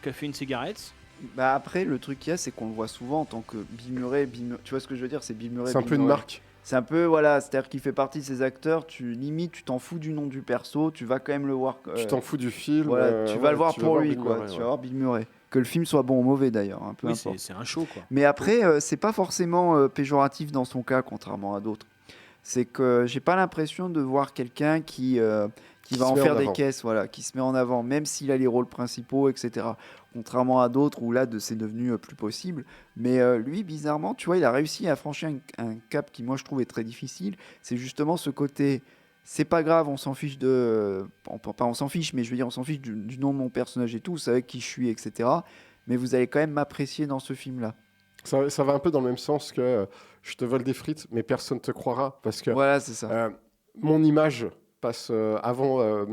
S1: Café une cigarette.
S3: Bah après, le truc qu'il y a, c'est qu'on le voit souvent en tant que Bill Murray. Tu vois ce que je veux dire? C'est Bill Murray.
S4: C'est un peu une marque.
S3: C'est un peu, voilà, c'est-à-dire qu'il fait partie de ces acteurs, tu t'en fous du nom du perso, tu vas quand même le voir.
S4: Tu t'en fous du film.
S3: Voilà, tu vas le voir pour lui, quoi.
S4: Murray,
S3: tu vas voir Bill Murray. Que le film soit bon ou mauvais d'ailleurs, un peu importe.
S1: C'est un show, quoi.
S3: Mais après, c'est pas forcément péjoratif dans son cas, contrairement à d'autres. C'est que j'ai pas l'impression de voir quelqu'un qui va en faire des caisses, voilà, qui se met en avant, même s'il a les rôles principaux, etc. Contrairement à d'autres où là, c'est devenu plus possible. Mais lui, bizarrement, tu vois, il a réussi à franchir un cap qui, moi, je trouve est très difficile. C'est justement ce côté c'est pas grave, on s'en fiche pas on s'en fiche, mais je veux dire, on s'en fiche du nom de mon personnage et tout, vous savez qui je suis, etc. Mais vous allez quand même m'apprécier dans ce film-là.
S4: Ça va un peu dans le même sens que je te vole des frites, mais personne te croira. Parce que
S3: Voilà, c'est ça.
S4: mon image passe avant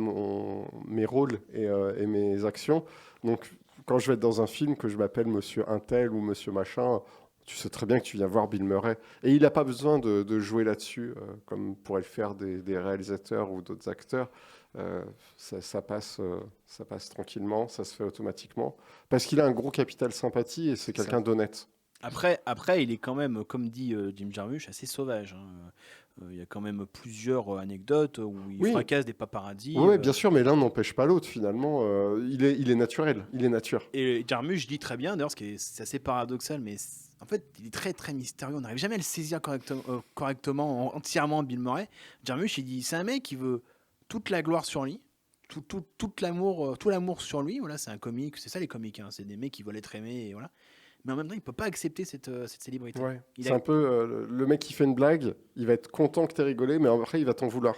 S4: mes rôles et mes actions. Donc, quand je vais être dans un film, que je m'appelle Monsieur Untel ou Monsieur Machin, tu sais très bien que tu viens voir Bill Murray. Et il n'a pas besoin de jouer là-dessus, comme pourraient le faire des réalisateurs ou d'autres acteurs. Ça passe tranquillement, ça se fait automatiquement. Parce qu'il a un gros capital sympathie et c'est quelqu'un d'honnête.
S1: Après, il est quand même, comme dit Jim Jarmusch, assez sauvage. Il y a quand même plusieurs anecdotes où il fracasse des paparazzis.
S4: Oui, bien sûr, mais l'un n'empêche pas l'autre, finalement. Il est naturel, il est nature.
S1: Et Jarmusch dit très bien, d'ailleurs, c'est assez paradoxal, mais en fait, il est très, très mystérieux. On n'arrive jamais à le saisir correctement, entièrement, Bill Murray. Jarmusch, il dit, c'est un mec qui veut toute la gloire sur lui, tout l'amour sur lui. Voilà, c'est un comique, c'est ça les comiques, c'est des mecs qui veulent être aimés, et voilà. Mais en même temps, il ne peut pas accepter cette célébrité.
S4: Ouais. C'est un peu le mec qui fait une blague, il va être content que tu aies rigolé, mais après, il va t'en vouloir.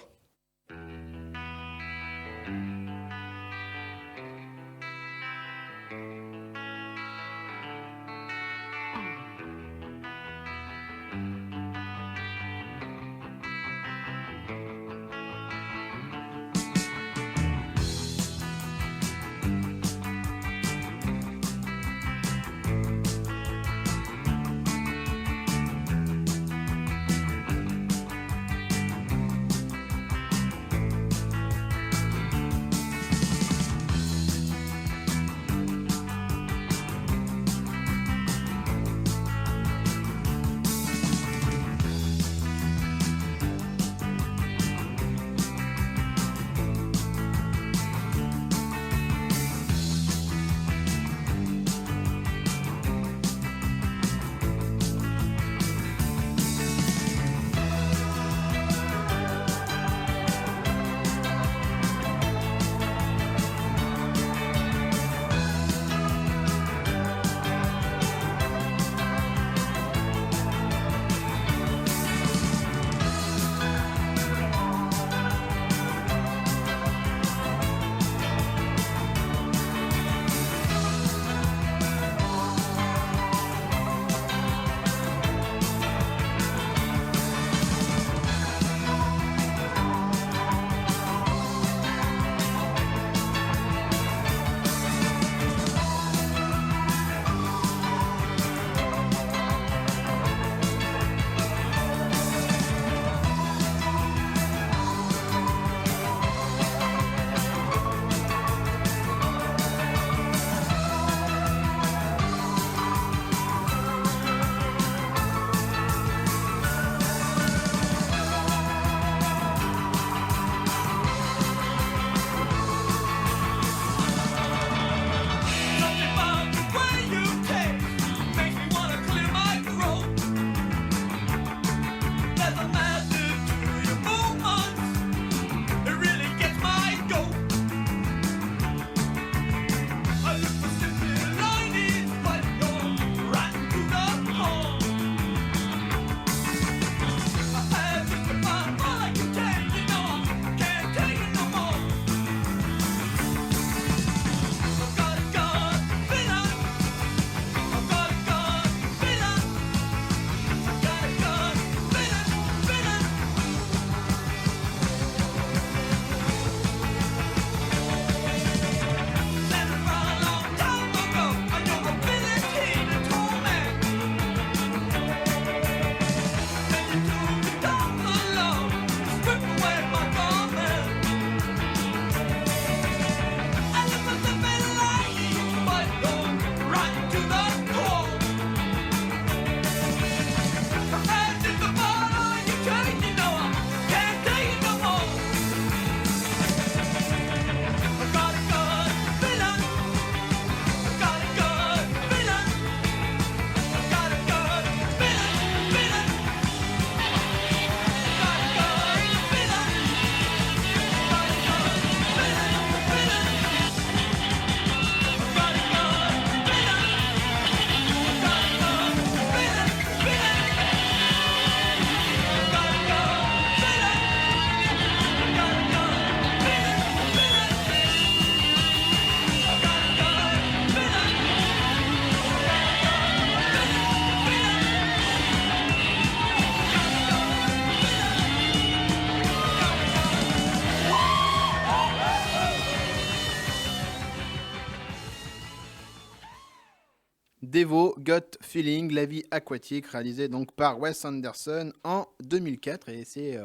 S1: Devo, Gut Feeling, la vie aquatique, réalisé donc par Wes Anderson en 2004. Et c'est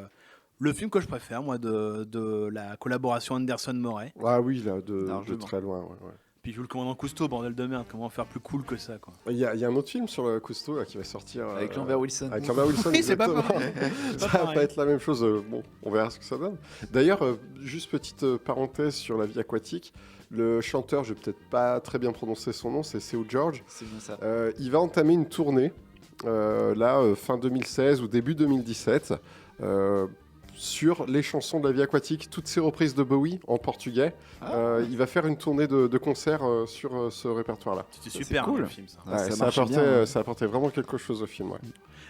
S1: le film que je préfère, moi, de la collaboration Anderson-Moret.
S4: Ah oui, là, de
S3: Largement.
S4: très loin. Ouais.
S1: Puis je joue le commandant Cousteau, bordel de merde. Comment faire plus cool que ça, quoi.
S4: Il y a un autre film sur le Cousteau là, qui va sortir.
S3: Avec Lambert Wilson.
S4: Avec Lambert Wilson,
S1: Oui, c'est pas
S4: exactement.
S1: pareil.
S4: Ça va pas être la même chose. Bon, on verra ce que ça donne. D'ailleurs, juste petite parenthèse sur la vie aquatique. Le chanteur, je vais peut-être pas très bien prononcer son nom, c'est Seu George.
S3: C'est bien ça.
S4: Il va entamer une tournée, fin 2016 ou début 2017, sur les chansons de la vie aquatique, toutes ces reprises de Bowie en portugais. Il va faire une tournée de concerts sur ce répertoire-là.
S1: C'était
S3: Ça,
S1: super,
S3: c'est cool.
S1: le film, ça.
S3: Ah, ça
S4: ça,
S3: marchait
S4: apportait,
S3: bien, hein.
S4: ça apportait vraiment quelque chose au film. Ouais.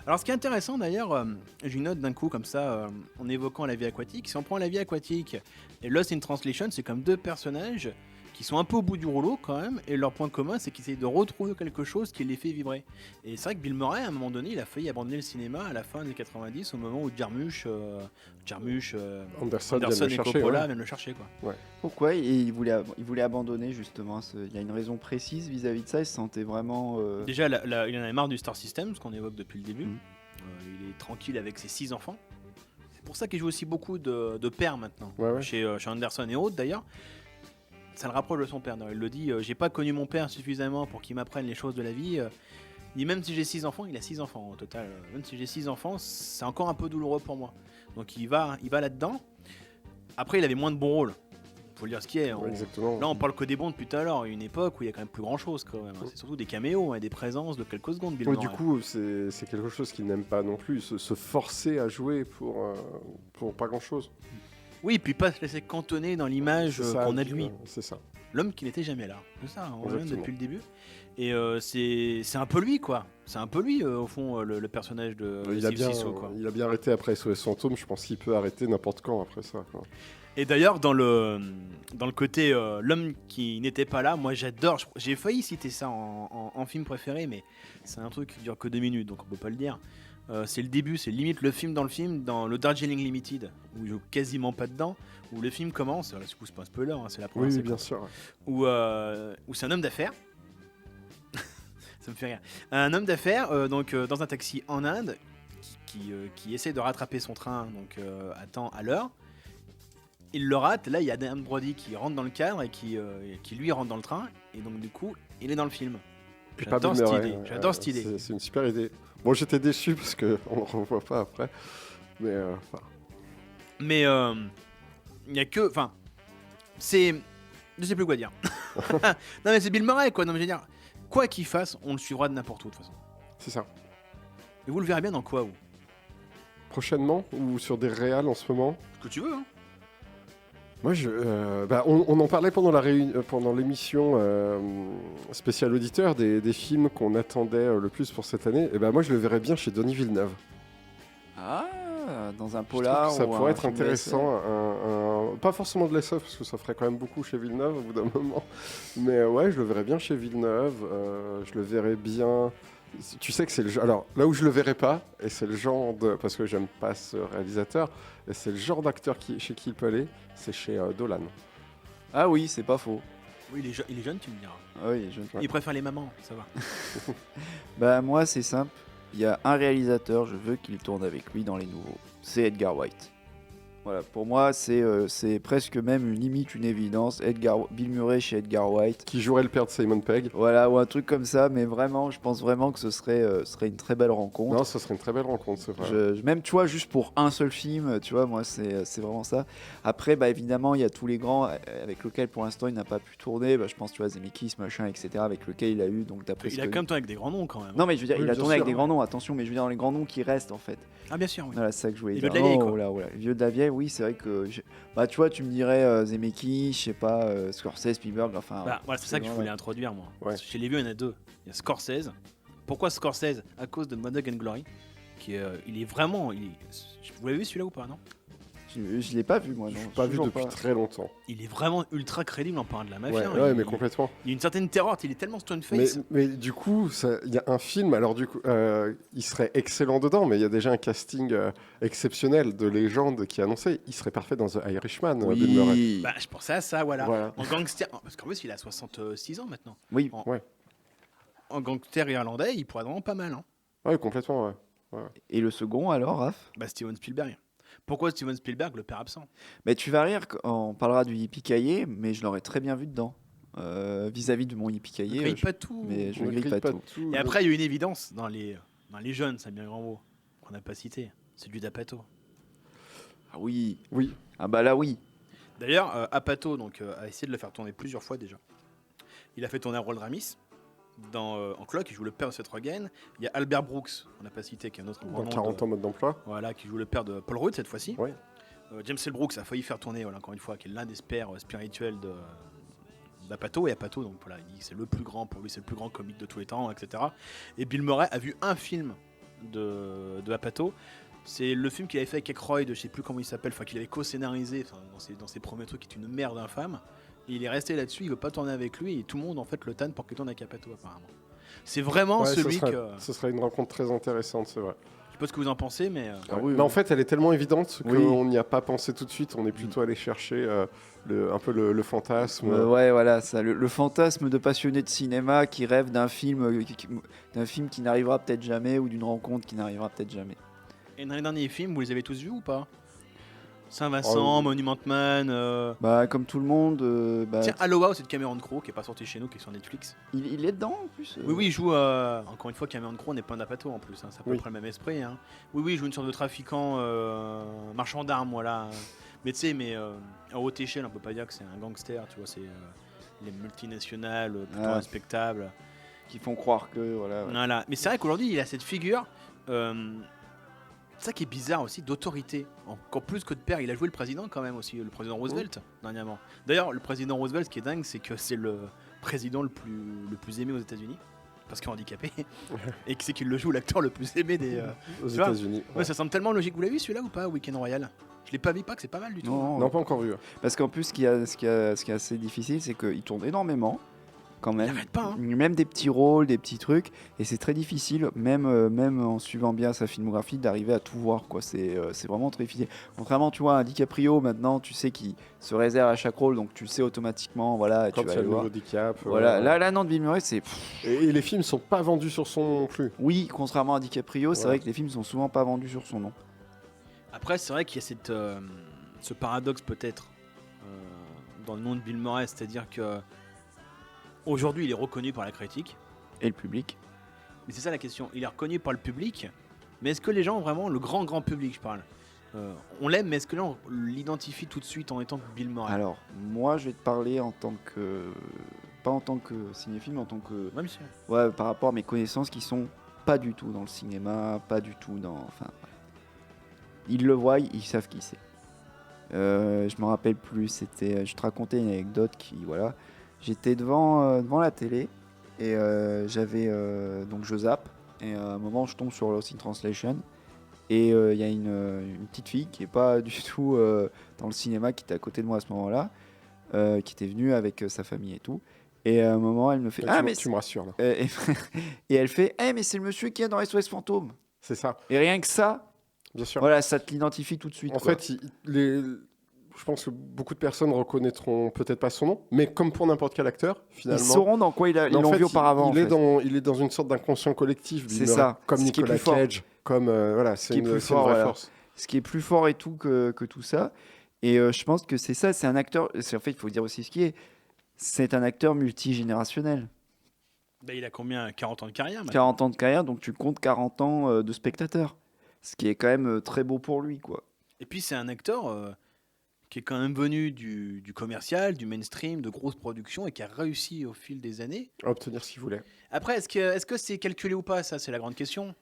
S1: Alors, ce qui est intéressant d'ailleurs, j'ai une note d'un coup comme ça, en évoquant la vie aquatique. Si on prend la vie aquatique et Lost in Translation, c'est comme deux personnages qui sont un peu au bout du rouleau quand même, et leur point commun, c'est qu'ils essayent de retrouver quelque chose qui les fait vibrer. Et c'est vrai que Bill Murray, à un moment donné, il a failli abandonner le cinéma à la fin des 90, au moment où Jarmusch,
S4: Anderson vient
S1: Anderson
S4: le
S1: et
S4: chercher,
S1: Coppola
S4: ouais.
S1: viennent le chercher, quoi.
S3: Pourquoi il voulait abandonner justement Il y a une raison précise vis-à-vis de ça. Il se sentait vraiment.
S1: Déjà, il en avait marre du Star System, ce qu'on évoque depuis le début. Il est tranquille avec ses 6 enfants. C'est pour ça qu'il joue aussi beaucoup de pères maintenant,
S4: Ouais.
S1: chez Anderson et autres d'ailleurs. Ça le rapproche de son père. Il le dit, j'ai pas connu mon père suffisamment pour qu'il m'apprenne les choses de la vie. Il dit, même si j'ai 6 enfants, il a 6 enfants au total. Même si j'ai 6 enfants, c'est encore un peu douloureux pour moi. Donc il va là-dedans. Après, il avait moins de bons rôles. Faut le dire ce qui est.
S4: Ouais, exactement.
S1: Là, on parle que des bons depuis tout à l'heure. Une époque où il y a quand même plus grand chose quand même. C'est surtout des caméos, des présences de quelques secondes. Bill
S4: Ouais,
S1: Murray.
S4: du coup, c'est quelque chose qu'il n'aime pas non plus, se forcer à jouer pour pas grand-chose.
S1: Oui, puis pas se laisser cantonner dans l'image
S4: C'est ça,
S1: qu'on a de lui.
S4: C'est ça.
S1: L'homme qui n'était jamais là. C'est ça, on revient
S4: Exactement.
S1: depuis le début. Et c'est un peu lui, quoi. C'est un peu lui, au fond, le personnage de Steve Zissou, quoi.
S4: Il a bien arrêté après SOS Fantôme, je pense qu'il peut arrêter n'importe quand après ça. Quoi.
S1: Et d'ailleurs, dans le côté l'homme qui n'était pas là, moi j'adore. J'ai failli citer ça en film préféré, mais c'est un truc qui dure que 2 minutes, donc on peut pas le dire. C'est le début, c'est limite le film, dans le Darjeeling Limited, où il joue quasiment pas dedans, où le film commence, là, du coup c'est pas un spoiler, hein, c'est la première
S4: Oui,
S1: séquence,
S4: bien sûr.
S1: où c'est un homme d'affaires, ça me fait rire, un homme d'affaires dans un taxi en Inde, qui essaie de rattraper son train à temps, à l'heure. Il le rate, là il y a Dan Brody qui rentre dans le cadre et qui lui rentre dans le train, et donc du coup il est dans le film.
S4: Et pas
S1: J'adore
S4: Bill
S1: cette
S4: Murray,
S1: idée, j'adore cette idée.
S4: C'est une super idée. Bon, j'étais déçu parce qu'on ne le revoit pas après. Mais
S1: Mais il y a que, enfin, je sais plus quoi dire. Non mais c'est Bill Murray, quoi. Non mais je veux dire, quoi qu'il fasse, on le suivra de n'importe où de toute façon.
S4: c'est ça.
S1: Et vous le verrez bien dans quoi, vous?
S4: Prochainement ou sur des réals en ce moment.
S1: Ce que tu veux, hein.
S4: Moi, on en parlait pendant l'émission spéciale auditeur des films qu'on attendait le plus pour cette année. Et ben moi, je le verrais bien chez Denis Villeneuve.
S3: Ah, dans un
S4: Je trouve
S3: polar.
S4: que ça
S3: ou
S4: pourrait
S3: un
S4: être
S3: film de
S4: intéressant. Pas forcément de l'SF, parce que ça ferait quand même beaucoup chez Villeneuve au bout d'un moment. Mais ouais, je le verrais bien chez Villeneuve. Je le verrais bien. Tu sais que c'est le genre. Alors, là où je le verrais pas, et c'est le genre de. Parce que j'aime pas ce réalisateur, et c'est le genre d'acteur chez qui il peut aller, c'est chez Dolan.
S3: Ah oui, c'est pas faux.
S1: Oui, il est jeune, tu me diras.
S3: Ah oui, je...
S1: Il préfère les mamans, ça va.
S3: Bah moi c'est simple. Il y a un réalisateur, je veux qu'il tourne avec lui dans les nouveaux. C'est Edgar Wright. Voilà, pour moi c'est presque même limite une évidence. Bill Murray chez Edgar Wright.
S4: Qui jouerait le père de Simon Pegg.
S3: Voilà, ou un truc comme ça, mais vraiment, je pense vraiment que ce serait une très belle rencontre.
S4: Non, ce serait une très belle rencontre, c'est vrai.
S3: Même, tu vois, juste pour un seul film, tu vois, moi, c'est vraiment ça. Après, bah, évidemment, il y a tous les grands avec lesquels, pour l'instant, il n'a pas pu tourner. Bah, je pense, tu vois, Zemeckis, machin, etc., avec lequel il a eu, donc d'après
S1: Il a quand même tourné avec des grands noms, quand même.
S3: Non, mais je veux dire,
S4: Oui,
S3: il a
S4: bien
S3: tourné avec
S4: sûr,
S3: des
S4: ouais.
S3: grands noms, attention, mais je veux dire, dans les grands noms qui restent, en fait.
S1: Ah, bien sûr, oui.
S3: Voilà, c'est ça que je voulais
S1: Les
S3: dire.
S1: vieux de la vieille, quoi.
S3: Voilà, les vieux de la vieille, oui, c'est vrai que... Bah, tu vois, tu me dirais Zemeckis, je sais pas, Scorsese, Spielberg, enfin...
S1: Bah, voilà, c'est ça que je voulais introduire, moi.
S4: Ouais.
S1: Parce que chez les vieux, il y en a deux. Il y a Scorsese. Pourquoi Scorsese? À cause de Murdoch and Glory. Il est vraiment. Vous l'avez vu celui-là ou pas, non?
S3: Je l'ai pas vu, moi.
S4: Je
S3: non,
S4: l'ai pas vu
S3: toujours
S4: depuis très longtemps.
S1: Il est vraiment ultra crédible en parlant de la mafia.
S4: Ouais, mais complètement.
S1: Il y a une certaine terreur, il est tellement stone
S4: Mais,
S1: face.
S4: mais du coup, il y a un film, alors du coup, il serait excellent dedans, mais il y a déjà un casting exceptionnel de légende qui est annoncé. Il serait parfait dans The Irishman, Bill Murray.
S3: Oui,
S1: Bah, je pensais à ça, voilà.
S4: Voilà.
S1: En gangster. Parce qu'en plus, il a 66 ans maintenant.
S3: oui.
S1: En-
S4: Ouais.
S1: en gangster irlandais, il pourrait être vraiment pas mal. Hein.
S4: Ouais, complètement, ouais.
S3: Et le second, alors, Raph?
S1: Bah, Steven Spielberg. Pourquoi Steven Spielberg, le père absent?
S3: Mais tu vas rire, on parlera du Yippee-Ki-Yay, mais je l'aurais très bien vu dedans. Vis-à-vis de mon Yippee-Ki-Yay,
S1: Grille pas tout.
S3: mais je
S4: Ne
S3: ne grille
S4: grille
S3: pas tout.
S1: Et après, il y a une évidence dans les jeunes, c'est bien grand mot, qu'on n'a pas cité. C'est du D'Apato.
S3: Ah oui.
S4: Oui.
S3: Ah bah là, oui.
S1: D'ailleurs, Apato a essayé de le faire tourner plusieurs fois déjà. Il a fait tourner Harold Ramis en Clock, il joue le père de Seth Rogen. Il y a Albert Brooks, on n'a pas cité, qui est un autre grand
S4: Dans
S1: nom.
S4: 40 ans mode d'emploi.
S1: Voilà, qui joue le père de Paul Rudd cette fois-ci.
S4: Ouais.
S1: James L. Brooks a failli faire tourner, voilà, encore une fois, qui est l'un des pères spirituels d'Apato. Et Apato, donc voilà, il dit que c'est le plus grand, pour lui c'est le plus grand comique de tous les temps, etc. Et Bill Murray a vu un film de Apato. C'est le film qu'il avait fait avec Aykroyd, je sais plus comment il s'appelle, enfin qu'il avait co-scénarisé dans ses premiers trucs, qui est une merde infâme. Et il est resté là-dessus, il veut pas tourner avec lui, et tout le monde en fait le tanne pour qu'il tourne avec Apato apparemment. C'est vraiment celui que.
S4: Ce serait une rencontre très intéressante, c'est vrai.
S1: Je sais pas ce que vous en pensez, mais.
S4: Mais en fait, elle est tellement évidente
S3: Oui.
S4: qu'on n'y a pas pensé tout de suite. On est plutôt allé chercher un peu le fantasme.
S3: Ouais, voilà, ça, le fantasme de passionné de cinéma qui rêve d'un film qui n'arrivera peut-être jamais ou d'une rencontre qui n'arrivera peut-être jamais.
S1: Et dans les derniers films, vous les avez tous vus ou pas? Saint-Vincent, Monument Man.
S3: Bah, comme tout le monde.
S1: Tiens, Aloha, c'est de Cameron Crowe qui est pas sorti chez nous, qui est sur Netflix.
S3: Il est dedans en plus.
S1: Oui, il joue. Encore une fois, Cameron Crowe n'est pas un Apato en plus, hein, c'est à peu
S4: Oui.
S1: près le même esprit. Hein. Oui, il joue une sorte de trafiquant marchand d'armes, voilà. Mais tu sais, à haute échelle, on peut pas dire que c'est un gangster, tu vois, c'est les multinationales plutôt respectables.
S3: Qui font croire que. Voilà. Ouais.
S1: Voilà. Mais c'est vrai qu'aujourd'hui, il a cette figure. Ça qui est bizarre aussi, d'autorité. Encore plus que de père, il a joué le président quand même aussi, le président Roosevelt, dernièrement. D'ailleurs, le président Roosevelt, ce qui est dingue, c'est que c'est le président le plus aimé aux États-Unis, parce qu'il est handicapé, et que c'est qu'il le joue l'acteur le plus aimé
S4: aux
S1: tu vois.
S4: États-Unis.
S1: Ouais, ça semble tellement logique. Vous l'avez vu celui-là ou pas, Weekend Royal? Je l'ai pas vu, pas que c'est pas mal du tout.
S4: Non, pas encore vu.
S3: Parce qu'en plus, ce qui est assez difficile, c'est qu'il tourne énormément. Quand même.
S1: Il arrête pas, hein.
S3: Même des petits rôles, des petits trucs, et c'est très difficile, même en suivant bien sa filmographie, d'arriver à tout voir, quoi. C'est vraiment très difficile. Contrairement, tu vois, à DiCaprio, maintenant, tu sais qu'il se réserve à chaque rôle, donc tu le sais automatiquement, voilà.
S4: Quand
S3: tu vas
S4: il y a
S3: aller
S4: le
S3: voir.
S4: nouveau DiCap.
S3: Voilà, là, non, de Bill Murray, c'est.
S4: Et les films sont pas vendus sur son nom non plus.
S3: Oui, contrairement à DiCaprio, c'est vrai que les films sont souvent pas vendus sur son nom.
S1: Après, c'est vrai qu'il y a ce paradoxe peut-être dans le nom de Bill Murray, c'est-à-dire que aujourd'hui, il est reconnu par la critique.
S3: Et le public.
S1: Mais c'est ça la question. Il est reconnu par le public, mais est-ce que les gens, vraiment, le grand public, je parle, on l'aime, mais est-ce que là, on l'identifie tout de suite en étant Bill Murray?
S3: Alors, moi, je vais te parler en tant que. Pas en tant que cinéphile, mais en tant que.
S1: Ouais, monsieur.
S3: Ouais, par rapport à mes connaissances qui sont pas du tout dans le cinéma, pas du tout dans. Enfin. Ils le voient, ils savent qui c'est. Je me rappelle plus, je te racontais une anecdote qui. Voilà. J'étais devant la télé et donc je zappe et à un moment je tombe sur Lost in Translation et il y a une petite fille qui est pas du tout dans le cinéma qui était à côté de moi à ce moment-là, qui était venue avec sa famille et tout, et à un moment elle me fait
S4: tu me rassures là.
S3: Et elle fait mais c'est le monsieur qui est dans SOS Fantôme.
S4: C'est ça.
S3: Et rien que ça,
S4: bien sûr.
S3: Voilà, ça te l'identifie tout de suite.
S4: En
S3: quoi.
S4: fait, je pense que beaucoup de personnes reconnaîtront peut-être pas son nom, mais comme pour n'importe quel acteur, finalement.
S3: Ils sauront dans quoi ils l'ont vu auparavant.
S4: Il est dans une sorte d'inconscient collectif.
S3: C'est ça.
S4: Comme Nicolas Cage, comme voilà, c'est une vraie force.
S3: Ce qui est plus fort et tout que tout ça. Et je pense que c'est ça. C'est un acteur. En fait, il faut dire aussi ce qui est. C'est un acteur multigénérationnel.
S1: Ben, il a combien? 40 ans de carrière maintenant.
S3: 40 ans de carrière, donc tu comptes 40 ans de spectateur. Ce qui est quand même très beau pour lui, quoi.
S1: Et puis c'est un acteur qui est quand même venu du commercial, du mainstream, de grosses productions et qui a réussi au fil des années
S4: à obtenir ce qu'il voulait.
S1: Après, est-ce que c'est calculé ou pas? Ça, c'est la grande question.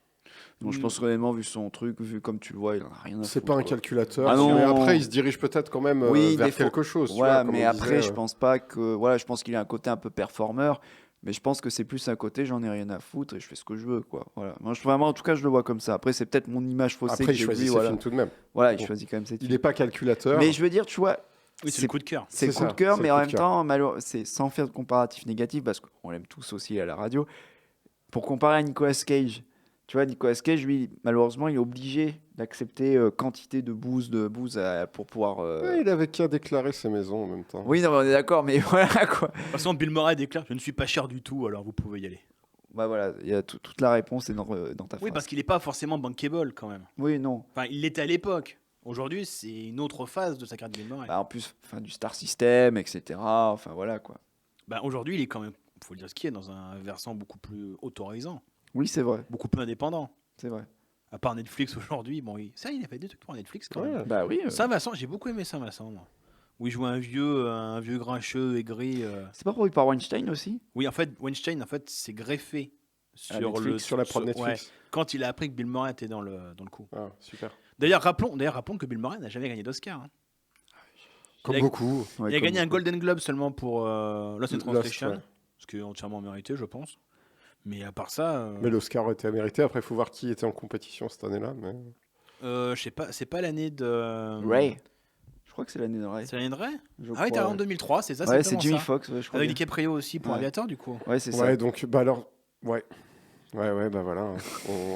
S3: Donc, je pense réellement, vu son truc, vu comme tu le vois, il n'en a rien à foutre.
S4: C'est pas un calculateur.
S3: Ah non.
S4: Mais après, il se dirige peut-être quand même vers quelque chose.
S3: Voilà,
S4: tu vois,
S3: mais après, je pense pas que. Voilà, je pense qu'il a un côté un peu performeur. Mais je pense que c'est plus un côté, j'en ai rien à foutre et je fais ce que je veux, quoi. Voilà. Moi, vraiment, en tout cas, je le vois comme ça. Après, c'est peut-être mon image faussée.
S4: Après, il choisit ses films tout de même.
S3: Voilà, il choisit quand même ses films.
S4: Il n'est pas calculateur.
S3: Mais je veux dire, tu vois.
S1: Oui, c'est le coup de cœur.
S3: C'est le coup de cœur, mais en même temps, c'est sans faire de comparatif négatif, parce qu'on l'aime tous aussi à la radio. Pour comparer à Nicolas Cage, tu vois, Nicolas Cage, lui, malheureusement, il est obligé d'accepter quantité de booze pour pouvoir.
S4: Ouais, il avait qu'à déclarer ses maisons en même temps.
S3: Oui, non, mais on est d'accord, mais voilà quoi.
S1: De toute façon, Bill Murray déclare: je ne suis pas cher du tout, alors vous pouvez y aller.
S3: Bah voilà, il y a toute la réponse est dans ta phrase.
S1: Oui, parce qu'il n'est pas forcément bankable quand même.
S3: Oui, non.
S1: Enfin, il l'était à l'époque. Aujourd'hui, c'est une autre phase de sa carrière de Bill Murray.
S3: Bah, en plus, du Star System, etc. Enfin voilà quoi.
S1: Bah, aujourd'hui, il est quand même, faut le dire ce qu'il est, dans un versant beaucoup plus autorisant,
S3: Oui, c'est vrai.
S1: beaucoup plus indépendant.
S3: C'est vrai.
S1: À part Netflix aujourd'hui, bon, il a fait des trucs pour Netflix quand même.
S3: Bah oui.
S1: Saint-Vincent, j'ai beaucoup aimé Saint-Vincent, moi. Où il jouait un vieux grincheux, aigri.
S3: C'est pas produit par Weinstein aussi?
S1: Oui, en fait, Weinstein, s'est greffé
S4: À Netflix, sur la prod Netflix.
S1: ouais, quand il a appris que Bill Murray était dans le coup.
S4: Ah, super.
S1: D'ailleurs, rappelons que Bill Murray n'a jamais gagné d'Oscar. Hein.
S4: Comme
S1: Il a-
S4: beaucoup.
S3: Ouais,
S1: Il a
S3: comme
S1: gagné un
S3: beaucoup.
S1: Golden Globe seulement pour Lost in Translation,
S4: ouais.
S1: ce qui est entièrement mérité, je pense. Mais à part ça,
S4: Mais l'Oscar était mérité. Après, il faut voir qui était en compétition cette année-là. Mais...
S1: je sais pas, c'est pas l'année de
S3: Ray. Je crois que c'est l'année de Ray.
S1: C'est l'année de Ray.
S3: Je
S1: Ah oui,
S3: crois,
S1: t'as en
S3: ouais.
S1: 2003, c'est ça.
S3: Ouais,
S1: c'est
S3: c'est Jimmy
S1: ça.
S3: Fox, ouais, je crois.
S1: Avec
S3: bien.
S1: DiCaprio aussi pour
S3: Ouais.
S1: Aviator, du coup.
S3: Ouais, c'est ça.
S4: Ouais, donc, bah alors, ouais. Ouais, bah voilà.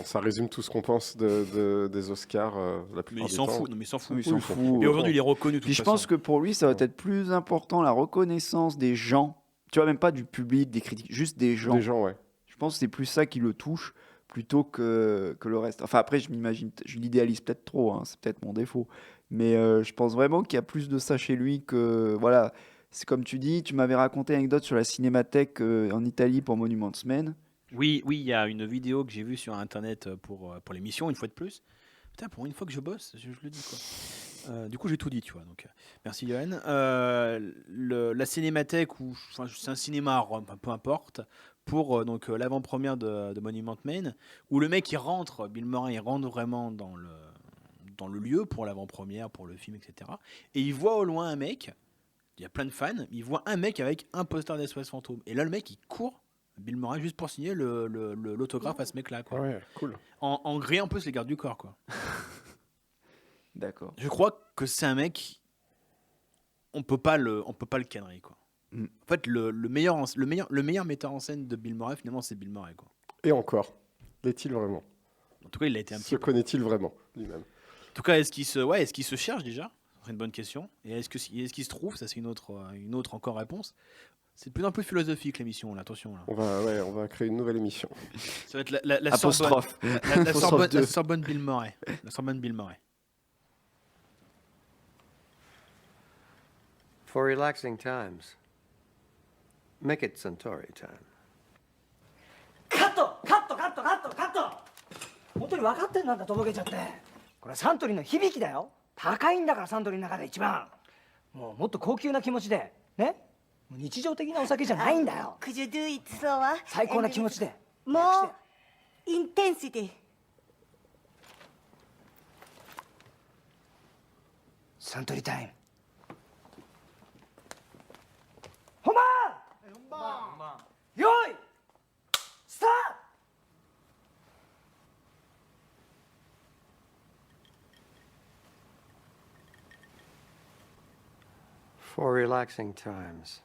S4: Ça résume tout ce qu'on pense des Oscars la
S1: Mais
S4: plupart
S1: il
S4: du
S1: s'en
S4: temps.
S1: fout. Non, mais il s'en fout.
S3: Oui, il s'en fout.
S1: Et aujourd'hui, il est reconnu. de
S3: Puis
S1: toute
S3: je pense
S1: façon.
S3: que pour lui, ça va être plus important la reconnaissance des gens. Tu vois, même pas du public, des critiques, juste des gens.
S4: Des gens, ouais.
S3: Je pense que c'est plus ça qui le touche plutôt que le reste. Enfin, après, je m'imagine, je l'idéalise peut-être trop, hein, c'est peut-être mon défaut. Mais je pense vraiment qu'il y a plus de ça chez lui que. Voilà, c'est comme tu dis, tu m'avais raconté une anecdote sur la Cinémathèque en Italie pour Monuments Men.
S1: Oui, il y a une vidéo que j'ai vue sur Internet pour l'émission, une fois de plus. Putain, pour une fois que je bosse, je le dis quoi. Du coup, j'ai tout dit, tu vois. Donc, merci, Johan. La Cinémathèque, c'est un cinéma à Rome, peu importe, pour l'avant-première de Monument Men, où le mec, il rentre, Bill Murray, il rentre vraiment dans le lieu pour l'avant-première, pour le film, etc. Et il voit au loin un mec, il y a plein de fans, il voit un mec avec un poster d'SOS Fantôme. Et là, le mec, il court, Bill Murray, juste pour signer l'autographe à ce mec-là. Quoi.
S4: Ouais, cool.
S1: En grillant un peu les gardes du corps. Quoi.
S3: D'accord.
S1: Je crois que c'est un mec, on peut pas le canner. Quoi.
S3: Mm.
S1: En fait, le meilleur metteur en scène de Bill Murray, finalement, c'est Bill Murray. Quoi.
S4: Et encore, l'est-il vraiment?
S1: En tout cas, il a été un petit
S4: Se connaît-il vraiment lui-même?
S1: En tout cas, est-ce qu'il se cherche déjà? C'est une bonne question. Et est-ce qu'il se trouve? Ça, c'est une autre encore réponse. C'est de plus en plus philosophique l'émission, là, attention. Là.
S4: On va créer une nouvelle émission.
S1: Ça va être la
S3: Apostrophe.
S1: La Sorbonne Bill Murray. La Sorbonne Bill Murray.
S11: For relaxing times, make it Suntory time.
S5: カット本当に分かってんなんだとぼけちゃってこれサントリーの響きだよ高いんだからサントリーの中で一番もっと高級な気持ちでねもう日常的なお酒じゃないんだよ
S8: Could you do it slower?
S5: 最高な気持ちで
S8: More intensity.
S5: サントリータイム本番用意スタート
S11: For relaxing times,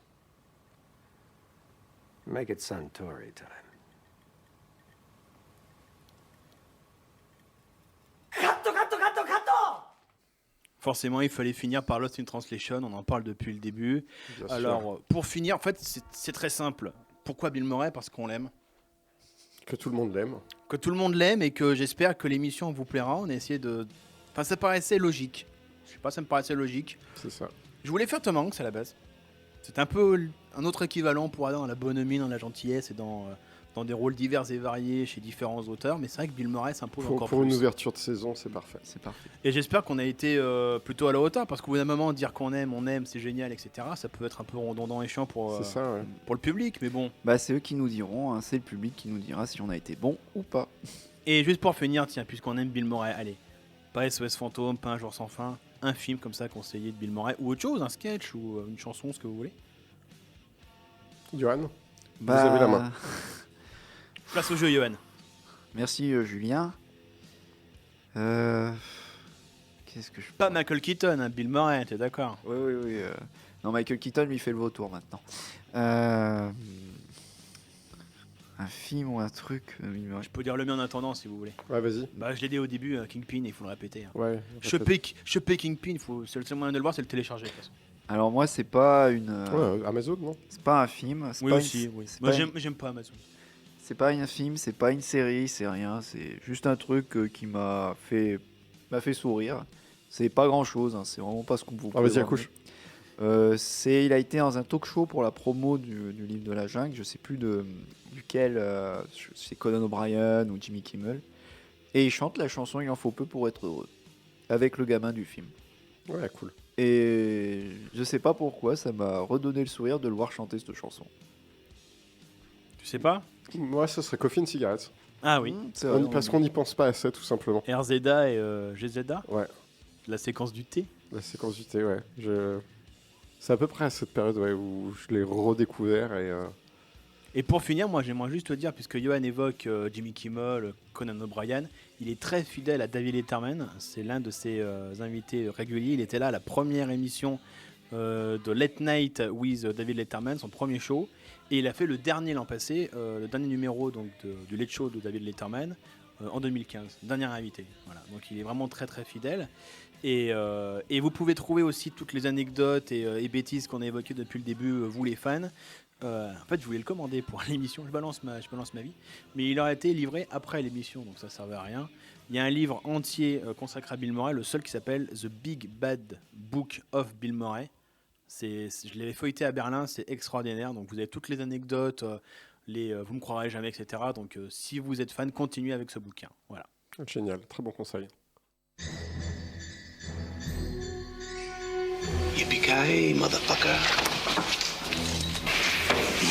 S11: make it Suntory time.
S5: カット
S1: Forcément, il fallait finir par Lost in Translation. On en parle depuis le début.
S4: Bien sûr.
S1: Alors, pour finir, en fait, c'est très simple. Pourquoi Bill Murray? Parce qu'on l'aime.
S4: Que tout le monde l'aime.
S1: Que tout le monde l'aime et que j'espère que l'émission vous plaira. On a essayé de... Enfin, ça paraissait logique. Je sais pas, ça me paraissait logique.
S4: C'est ça.
S1: Je voulais faire Tom Hanks à la base. C'est un peu un autre équivalent pour aller dans la bonhomie, dans la gentillesse et dans des rôles divers et variés chez différents auteurs. Mais c'est vrai que Bill Murray s'impose encore
S4: Pour
S1: plus.
S4: une ouverture de saison, c'est parfait.
S3: C'est parfait.
S1: Et j'espère qu'on a été plutôt à la hauteur. Parce qu'au bout d'un moment, dire qu'on aime, on aime, c'est génial, etc. Ça peut être un peu redondant et chiant pour
S4: C'est ça, ouais.
S1: le public. Mais bon.
S3: Bah, c'est eux qui nous diront, hein, c'est le public qui nous dira si on a été bon ou pas.
S1: Et juste pour finir, tiens, puisqu'on aime Bill Murray, allez. Pas SOS Fantôme, pas Un jour sans fin. Un film comme ça conseillé de Bill Murray. Ou autre chose, un sketch ou une chanson, ce que vous voulez.
S4: Johan,
S3: Bah,
S4: vous avez la main.
S1: Place au jeu, Johan.
S3: Merci Julien. Qu'est-ce que je
S1: Pas Michael Keaton, hein, Bill Murray, t'es d'accord?
S3: Oui. Non, Michael Keaton lui fait le vautour maintenant. Un film ou un truc.
S1: Je peux dire le mien en attendant si vous voulez.
S4: Ouais, vas-y.
S1: Bah, je l'ai dit au début, Kingpin, il faut le répéter. Hein.
S4: Ouais.
S1: Choper Kingpin, c'est le seul moyen de le voir, c'est le télécharger de toute façon.
S3: Alors moi, c'est pas une.
S4: Ouais, Amazon, non?
S3: C'est pas un film.
S1: Oui,
S3: pas
S1: aussi.
S3: une-
S1: Oui.
S3: c'est
S1: Moi,
S3: pas une-
S1: j'aime pas Amazon.
S3: C'est pas un film, c'est pas une série, c'est rien. C'est juste un truc qui m'a fait sourire. C'est pas grand chose, c'est vraiment pas ce qu'on vous.
S4: Ah, vas-y, accouche.
S3: Il a été dans un talk show pour la promo du livre de la jungle. Je sais plus duquel. C'est Conan O'Brien ou Jimmy Kimmel. Et il chante la chanson Il en faut peu pour être heureux avec le gamin du film.
S4: Ouais, cool.
S3: Et je sais pas pourquoi, ça m'a redonné le sourire de le voir chanter cette chanson.
S1: Tu sais pas?
S4: Moi, ce serait Coffee and Cigarettes.
S1: Ah oui.
S3: C'est vrai,
S4: Parce qu'on n'y pense pas assez, tout simplement.
S1: RZA et GZ.
S4: Ouais.
S1: La séquence du thé.
S4: La séquence du thé, ouais. C'est à peu près à cette période où je l'ai redécouvert.
S1: Et pour finir, moi j'aimerais juste te dire, puisque Johan évoque Jimmy Kimmel, Conan O'Brien, il est très fidèle à David Letterman. C'est l'un de ses invités réguliers. Il était là à la première émission de Late Night with David Letterman, son premier show. Et il a fait le dernier l'an passé, le dernier numéro donc, du Late Show de David Letterman en 2015. Dernier invité. Voilà. Donc il est vraiment très très fidèle. Et vous pouvez trouver aussi toutes les anecdotes et bêtises qu'on a évoquées depuis le début, vous les fans. En fait, je voulais le commander pour l'émission. Je balance ma vie. Mais il aurait été livré après l'émission, donc ça ne servait à rien. Il y a un livre entier consacré à Bill Murray, le seul qui s'appelle The Big Bad Book of Bill Murray. Je l'avais feuilleté à Berlin, c'est extraordinaire. Donc vous avez toutes les anecdotes, vous me croirez jamais, etc. Donc si vous êtes fan, continuez avec ce bouquin. Voilà.
S4: Génial, très bon conseil.
S12: Yippee-ki-yay, motherfucker.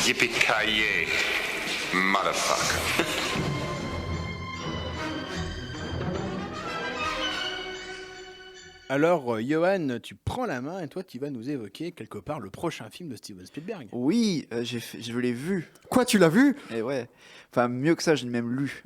S12: Yippee-ki-yay, motherfucker.
S1: Alors, Johan, tu prends la main et toi, tu vas nous évoquer quelque part le prochain film de Steven Spielberg.
S3: Oui, je l'ai vu.
S4: Quoi, tu l'as vu?
S3: Et ouais. Enfin, mieux que ça, je l'ai même lu.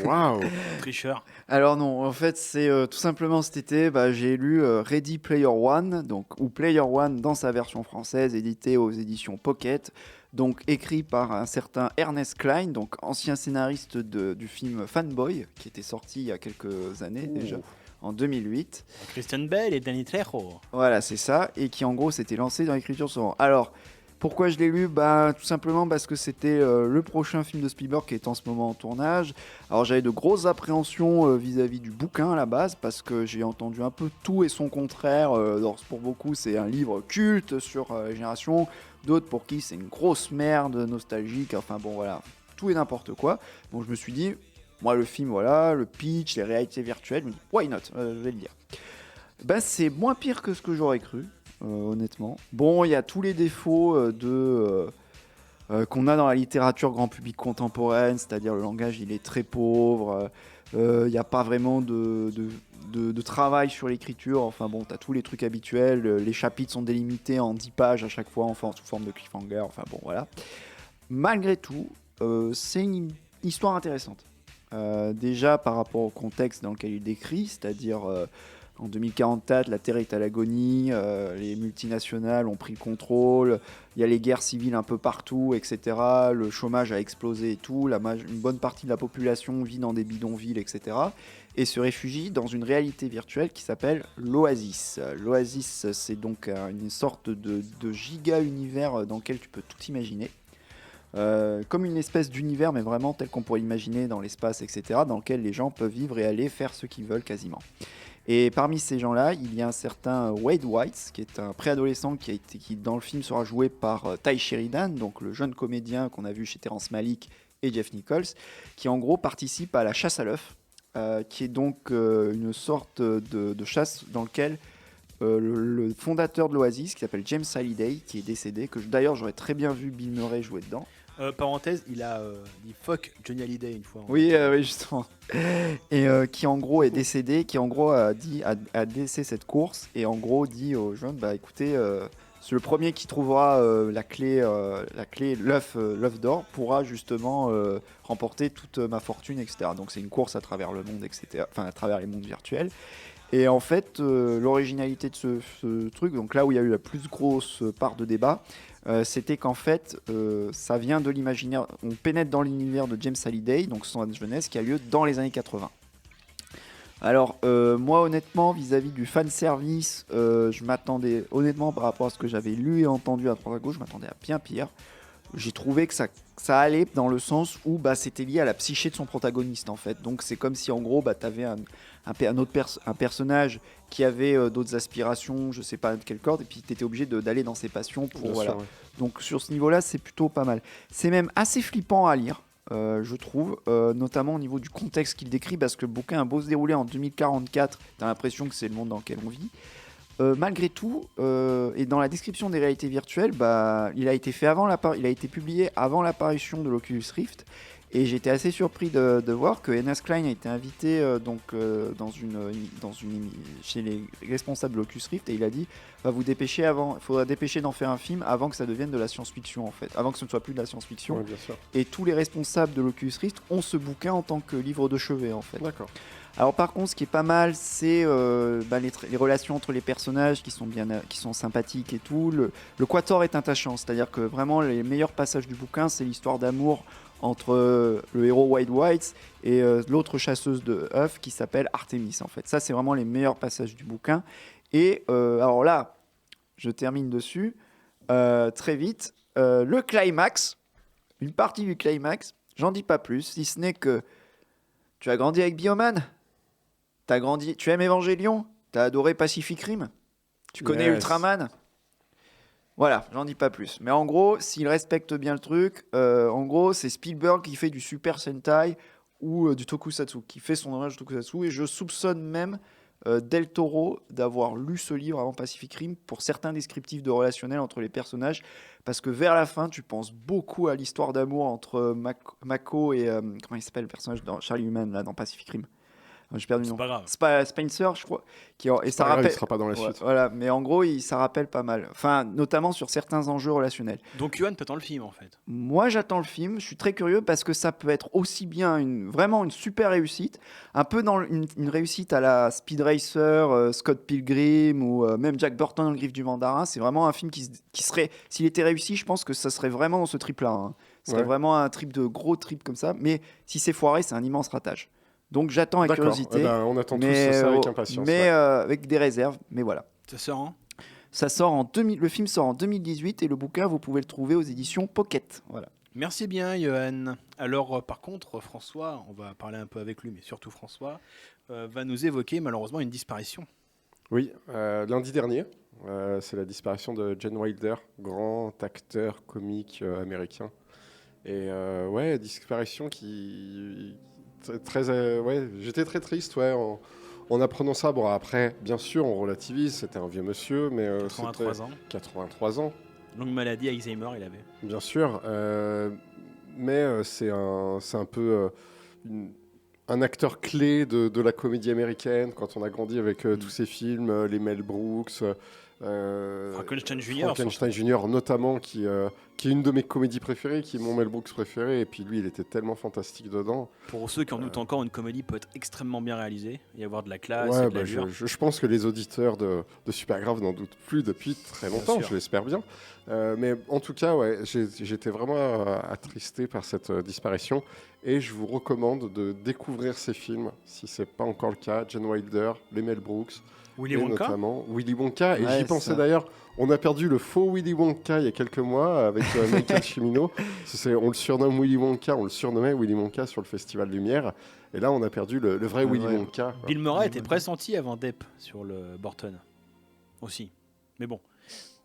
S4: Waouh.
S1: Tricheur.
S3: Alors non, en fait, c'est tout simplement cet été, j'ai lu Ready Player One, ou Player One dans sa version française, édité aux éditions Pocket, donc écrit par un certain Ernest Cline, donc ancien scénariste du film Fanboy, qui était sorti il y a quelques années déjà. En 2008.
S1: Kristen Bell et Danny Trejo.
S3: Voilà, c'est ça, et qui en gros s'était lancé dans l'écriture sonore. Alors, pourquoi je l'ai lu? Tout simplement parce que c'était le prochain film de Spielberg qui est en ce moment en tournage. Alors j'avais de grosses appréhensions vis-à-vis du bouquin à la base, parce que j'ai entendu un peu tout et son contraire. Pour beaucoup, c'est un livre culte sur les générations. D'autres pour qui c'est une grosse merde nostalgique. Enfin bon, voilà, tout et n'importe quoi. Donc je me suis dit... Moi, le film, voilà, le pitch, les réalités virtuelles, je me dis, why not, je vais le dire. C'est moins pire que ce que j'aurais cru, honnêtement. Bon, il y a tous les défauts qu'on a dans la littérature grand public contemporaine, c'est-à-dire le langage, il est très pauvre, il n'y a pas vraiment de travail sur l'écriture. Enfin bon, tu as tous les trucs habituels, les chapitres sont délimités en 10 pages à chaque fois, enfin sous forme de cliffhanger, enfin bon, voilà. Malgré tout, c'est une histoire intéressante. Déjà par rapport au contexte dans lequel il décrit, c'est-à-dire en 2044, la Terre est à l'agonie, les multinationales ont pris le contrôle, il y a les guerres civiles un peu partout, etc. Le chômage a explosé et tout, une bonne partie de la population vit dans des bidonvilles, etc. Et se réfugie dans une réalité virtuelle qui s'appelle l'Oasis. L'Oasis, c'est donc une sorte de giga-univers dans lequel tu peux tout imaginer. Comme une espèce d'univers, mais vraiment tel qu'on pourrait imaginer dans l'espace, etc., dans lequel les gens peuvent vivre et aller faire ce qu'ils veulent quasiment. Et parmi ces gens-là, il y a un certain Wade White, qui est un préadolescent qui dans le film sera joué par Ty Sheridan, donc le jeune comédien qu'on a vu chez Terrence Malick et Jeff Nichols, qui en gros participe à la chasse à l'œuf, qui est donc une sorte de chasse dans lequel le fondateur de l'Oasis, qui s'appelle James Halliday, qui est décédé, que d'ailleurs j'aurais très bien vu Bill Murray jouer dedans.
S1: Parenthèse, il a dit fuck Johnny Hallyday une fois.
S3: Oui, justement. Et qui en gros est décédé, qui en gros a décédé cette course, et en gros dit aux jeunes, écoutez, c'est le premier qui trouvera la clé, l'œuf d'or, pourra justement remporter toute ma fortune, etc. Donc c'est une course à travers le monde, etc. Enfin à travers les mondes virtuels. Et en fait, l'originalité de ce truc, donc là où il y a eu la plus grosse part de débat, c'était qu'en fait, ça vient de l'imaginaire. On pénètre dans l'univers de James Halliday, donc son jeunesse, qui a lieu dans les années 80. Alors, moi, honnêtement, vis-à-vis du fanservice, je m'attendais, honnêtement, par rapport à ce que j'avais lu et entendu à droite à gauche, je m'attendais à bien pire. j'ai trouvé que ça allait dans le sens où c'était lié à la psyché de son protagoniste en fait. Donc c'est comme si en gros tu avais un personnage qui avait d'autres aspirations, je sais pas de quel corde, et puis tu étais obligé d'aller dans ses passions pour
S4: Bien
S3: voilà.
S4: sûr, ouais.
S3: Donc sur ce niveau-là, c'est plutôt pas mal. C'est même assez flippant à lire, je trouve, notamment au niveau du contexte qu'il décrit, parce que le bouquin a beau se dérouler en 2044, tu as l'impression que c'est le monde dans lequel on vit. Malgré tout, et dans la description des réalités virtuelles, il a été publié avant l'apparition de l'Oculus Rift. Et j'étais assez surpris de voir que Ernest Cline a été invité chez les responsables de l'Oculus Rift, et il a dit il faudra dépêcher d'en faire un film avant que ça devienne de la science-fiction en fait, avant que ce ne soit plus de la science-fiction.
S4: Ouais, bien sûr.
S3: Et tous les responsables de l'Oculus Rift ont ce bouquin en tant que livre de chevet en fait.
S4: D'accord.
S3: Alors par contre, ce qui est pas mal, c'est les relations entre les personnages qui sont sympathiques et tout. Le quator est attachant, c'est-à-dire que vraiment les meilleurs passages du bouquin, c'est l'histoire d'amour entre le héros White White et l'autre chasseuse de œufs qui s'appelle Artemis en fait. Ça, c'est vraiment les meilleurs passages du bouquin. Et alors là, je termine dessus très vite. Le climax, une partie du climax, j'en dis pas plus, si ce n'est que tu as grandi avec Bioman, tu aimes Evangelion, tu as adoré Pacific Rim, tu connais Ultraman. Voilà, j'en dis pas plus. Mais en gros, s'il respecte bien le truc, en gros, c'est Spielberg qui fait du Super Sentai ou du Tokusatsu, qui fait son hommage au Tokusatsu. Et je soupçonne même Del Toro d'avoir lu ce livre avant Pacific Rim pour certains descriptifs de relationnel entre les personnages. Parce que vers la fin, tu penses beaucoup à l'histoire d'amour entre Mako et... comment il s'appelle le personnage dans Charlie Hunnam, là, dans Pacific Rim? J'ai perdu le nom.
S1: C'est pas grave.
S3: Spencer, je crois. Et
S4: ça rappelle. Il sera pas dans la suite.
S3: Voilà, mais en gros, ça rappelle pas mal. Enfin, notamment sur certains enjeux relationnels.
S1: Donc, Yohan, t'attends le film en fait.
S3: Moi, j'attends le film. Je suis très curieux parce que ça peut être aussi bien vraiment une super réussite, un peu dans une réussite à la Speed Racer, Scott Pilgrim ou même Jack Burton dans Le Griffe du Mandarin. C'est vraiment un film qui serait, s'il était réussi, je pense que ça serait vraiment dans ce trip-là. Hein. Ce serait vraiment un gros trip comme ça. Mais si c'est foiré, c'est un immense ratage. Donc j'attends avec curiosité.
S4: On attend tous ça avec impatience.
S3: Mais avec des réserves, mais voilà.
S1: Ça sort
S3: le film sort en 2018 et le bouquin, vous pouvez le trouver aux éditions Pocket. Voilà.
S1: Merci bien, Yohan. Alors, par contre, François, on va parler un peu avec lui, mais surtout François, va nous évoquer malheureusement une disparition.
S4: Oui, lundi dernier, c'est la disparition de Gene Wilder, grand acteur comique américain. Et disparition qui... j'étais très triste en apprenant ça. Bon, après, bien sûr, on relativise, c'était un vieux monsieur, mais 83 ans.
S1: Longue maladie, Alzheimer, il avait.
S4: Bien sûr, mais c'est un peu un acteur clé de la comédie américaine quand on a grandi avec tous ces films, les Mel Brooks.
S1: Frankenstein
S4: Jr. notamment, qui est une de mes comédies préférées, qui est mon Mel Brooks préféré, et puis lui il était tellement fantastique dedans.
S1: Pour ceux qui en doutent encore, une comédie peut être extrêmement bien réalisée et avoir de la classe et de l'allure.
S4: Je pense que les auditeurs de Supergrave n'en doutent plus depuis très longtemps, je l'espère bien. Mais en tout cas, j'étais vraiment attristé par cette disparition, et je vous recommande de découvrir ces films, si c'est pas encore le cas. Gene Wilder, les Mel Brooks, notamment Willy Wonka, et j'y pensais d'ailleurs. On a perdu le faux Willy Wonka il y a quelques mois avec Michael Cimino. On le surnomme Willy Wonka, on le surnommait Willy Wonka sur le Festival Lumière. Et là, on a perdu le vrai Willy Wonka.
S1: Bill Murray était pressenti avant Depp sur le Burton aussi. Mais bon,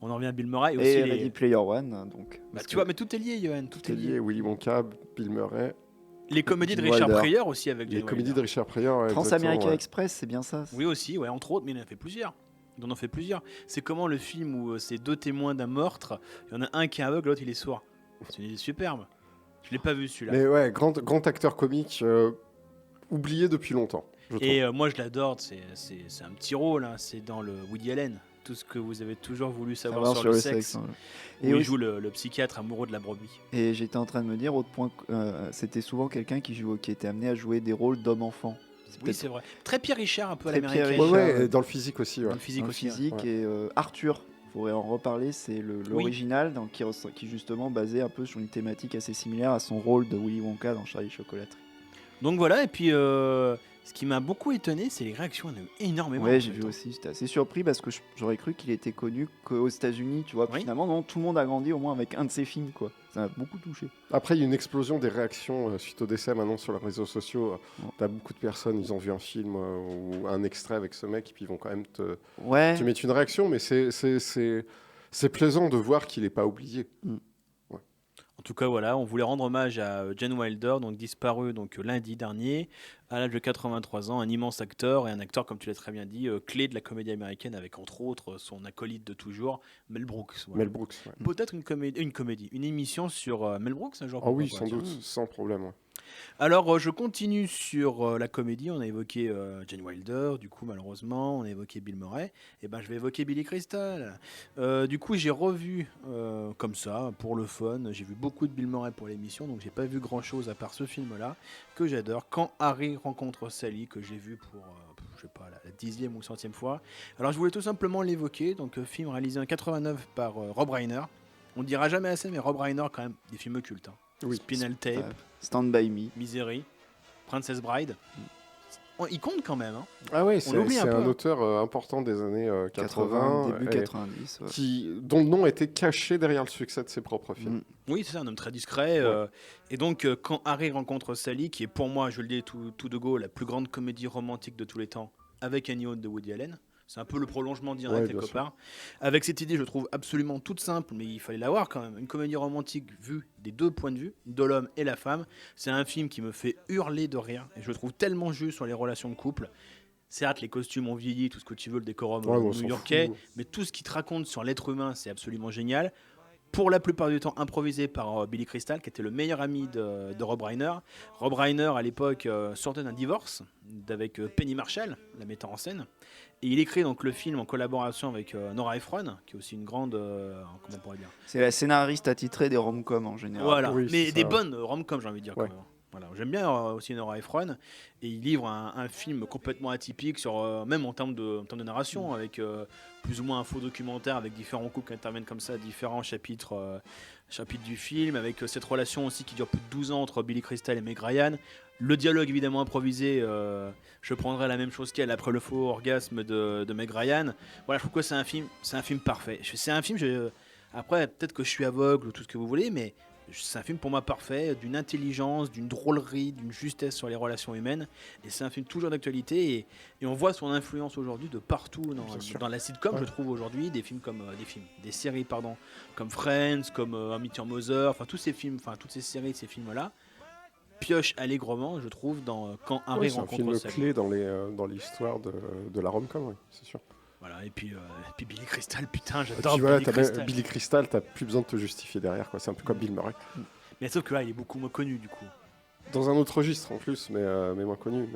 S1: on en revient à Bill Murray. Et aussi
S3: Ready Player One. Donc,
S1: tu vois, mais tout est lié, Yohan.
S4: Tout est lié. Willy Wonka, Bill Murray.
S1: Les comédies de Richard Pryor aussi avec
S4: les comédies de Richard Pryor.
S3: Trans-America Express, c'est bien ça.
S1: Oui aussi, entre autres, mais il en a fait plusieurs. C'est comment le film où c'est deux témoins d'un meurtre, il y en a un qui est aveugle, l'autre il est sourd. C'est une idée superbe. Je l'ai pas vu celui-là.
S4: Mais grand acteur comique, oublié depuis longtemps.
S1: Et moi je l'adore, c'est un petit rôle, hein. C'est dans le Woody Allen, tout ce que vous avez toujours voulu savoir sur le sexe. Hein. Et il joue le psychiatre amoureux de la brebis.
S3: Et j'étais en train de me dire, autre point, c'était souvent quelqu'un qui était amené à jouer des rôles d'homme-enfant.
S1: Oui, c'est vrai. Très Pierre Richard, un peu à l'américaine.
S4: Ouais, dans le physique aussi.
S1: Dans le physique
S3: et Arthur, il faudrait en reparler, c'est l'original, qui justement basé un peu sur une thématique assez similaire à son rôle de Willy Wonka dans Charlie Chocolaterie.
S1: Donc voilà, et puis Ce qui m'a beaucoup étonné, c'est les réactions. Il y en a eu énormément.
S3: Ouais,
S1: en
S3: j'ai
S1: fait.
S3: vu aussi. J'étais assez surpris parce que j'aurais cru qu'il était connu qu'aux États-Unis, tu vois. Puis finalement, non, tout le monde a grandi au moins avec un de ses films, quoi. Ça m'a beaucoup touché.
S4: Après, il y a une explosion des réactions suite au décès maintenant sur les réseaux sociaux. T'as beaucoup de personnes, ils ont vu un film ou un extrait avec ce mec, et puis ils vont quand même te mettre une réaction, mais c'est plaisant de voir qu'il n'est pas oublié.
S1: En tout cas, voilà, on voulait rendre hommage à Gene Wilder, donc disparu lundi dernier, à l'âge de 83 ans, un immense acteur, et un acteur, comme tu l'as très bien dit, clé de la comédie américaine, avec entre autres son acolyte de toujours, Mel Brooks. Voilà.
S4: Mel Brooks, ouais.
S1: Peut-être une émission sur Mel Brooks un jour.
S4: Ah oui,
S1: pourquoi
S4: sans
S1: pas,
S4: doute, sans problème. Ouais.
S1: Alors, je continue sur la comédie. On a évoqué Gene Wilder, du coup, malheureusement. On a évoqué Bill Murray. Et ben, je vais évoquer Billy Crystal. Du coup, j'ai revu comme ça, pour le fun. J'ai vu beaucoup de Bill Murray pour l'émission, donc j'ai pas vu grand-chose à part ce film-là, que j'adore. Quand Harry rencontre Sally, que j'ai vu pour, je sais pas, la 10e ou 100e fois. Alors, je voulais tout simplement l'évoquer. Donc, film réalisé en 89 par Rob Reiner. On ne dira jamais assez, mais Rob Reiner, quand même, des films cultes. Hein.
S4: Oui.
S1: Spinal Tape,
S3: Stand By Me,
S1: Misery, Princess Bride. Il compte quand même. Hein.
S4: Ah ouais,
S1: On
S4: c'est
S1: l'oublie
S4: un
S1: peu, hein.
S4: auteur important des années 80,
S3: début 90. Ouais.
S4: dont le nom était caché derrière le succès de ses propres films.
S1: Oui, c'est ça, un homme très discret.
S4: Ouais.
S1: Et donc, quand Harry rencontre Sally, qui est pour moi, je le dis tout de go, la plus grande comédie romantique de tous les temps, avec Annie Hall de Woody Allen. C'est un peu le prolongement direct, quelque part. Avec cette idée, je trouve absolument toute simple, mais il fallait l'avoir quand même. Une comédie romantique vue des deux points de vue, de l'homme et la femme. C'est un film qui me fait hurler de rire, et je le trouve tellement juste sur les relations de couple. Certes, les costumes ont vieilli, tout ce que tu veux, le décorum new-yorkais, mais tout ce qu'il te raconte sur l'être humain, c'est absolument génial. Pour la plupart du temps improvisé par Billy Crystal, qui était le meilleur ami de Rob Reiner. Rob Reiner, à l'époque, sortait d'un divorce avec Penny Marshall, la metteur en scène. Et il écrit donc le film en collaboration avec Nora Ephron, qui est aussi une grande... comment on pourrait dire ?
S3: C'est la scénariste attitrée des rom-coms en général.
S1: Voilà,
S4: Oui,
S1: mais
S4: c'est
S1: des
S4: ça.
S1: bonnes rom-coms, j'ai envie de dire.
S4: Ouais.
S1: Quand même. Voilà. J'aime bien aussi Nora Ephron, et il livre un film complètement atypique, même en termes de narration, avec plus ou moins un faux documentaire, avec différents couples qui interviennent comme ça, différents chapitres du film, avec cette relation aussi qui dure plus de 12 ans entre Billy Crystal et Meg Ryan. Le dialogue évidemment improvisé, je prendrais la même chose qu'elle après le faux orgasme de Meg Ryan. Voilà, je trouve que c'est un film parfait. C'est un film, après peut-être que je suis aveugle ou tout ce que vous voulez, mais c'est un film pour moi parfait, d'une intelligence, d'une drôlerie, d'une justesse sur les relations humaines. Et c'est un film toujours d'actualité, et on voit son influence aujourd'hui de partout dans la sitcom, je trouve aujourd'hui, des séries comme Friends, comme Meet Your Mother, enfin tous ces films, enfin toutes ces séries, ces films-là piochent allègrement, je trouve, dans Quand Harry rencontre Sally.
S4: C'est un film clé dans l'histoire de la rom-com, oui, c'est sûr.
S1: Voilà, et puis Billy Crystal, putain,
S4: Et
S1: j'adore
S4: puis voilà,
S1: Billy Crystal.
S4: Billy Crystal, t'as plus besoin de te justifier derrière, quoi. C'est un peu comme Bill Murray.
S1: Mais sauf que là, il est beaucoup moins connu du coup.
S4: Dans un autre registre en plus, mais moins connu.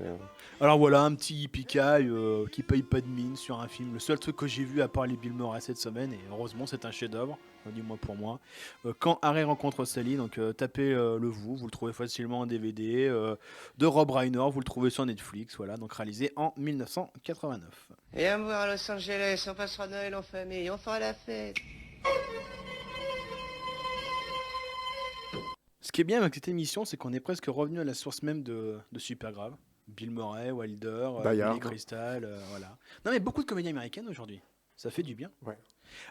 S1: Alors voilà, un petit yippee-ki qui paye pas de mine sur un film. Le seul truc que j'ai vu à part les Bill Murray cette semaine, et heureusement c'est un chef-d'œuvre, dis-moi pour moi. Quand Harry rencontre Sally, donc tapez vous le trouvez facilement en DVD de Rob Reiner, vous le trouvez sur Netflix, voilà, donc réalisé en 1989.
S2: Et à me voir à Los Angeles, on passera Noël en famille, on fera la fête.
S1: Ce qui est bien avec cette émission, c'est qu'on est presque revenu à la source même de Supergrave. Bill Murray, Wilder, Billy Crystal, voilà. Non mais beaucoup de comédies américaines aujourd'hui. Ça fait du bien.
S4: Ouais.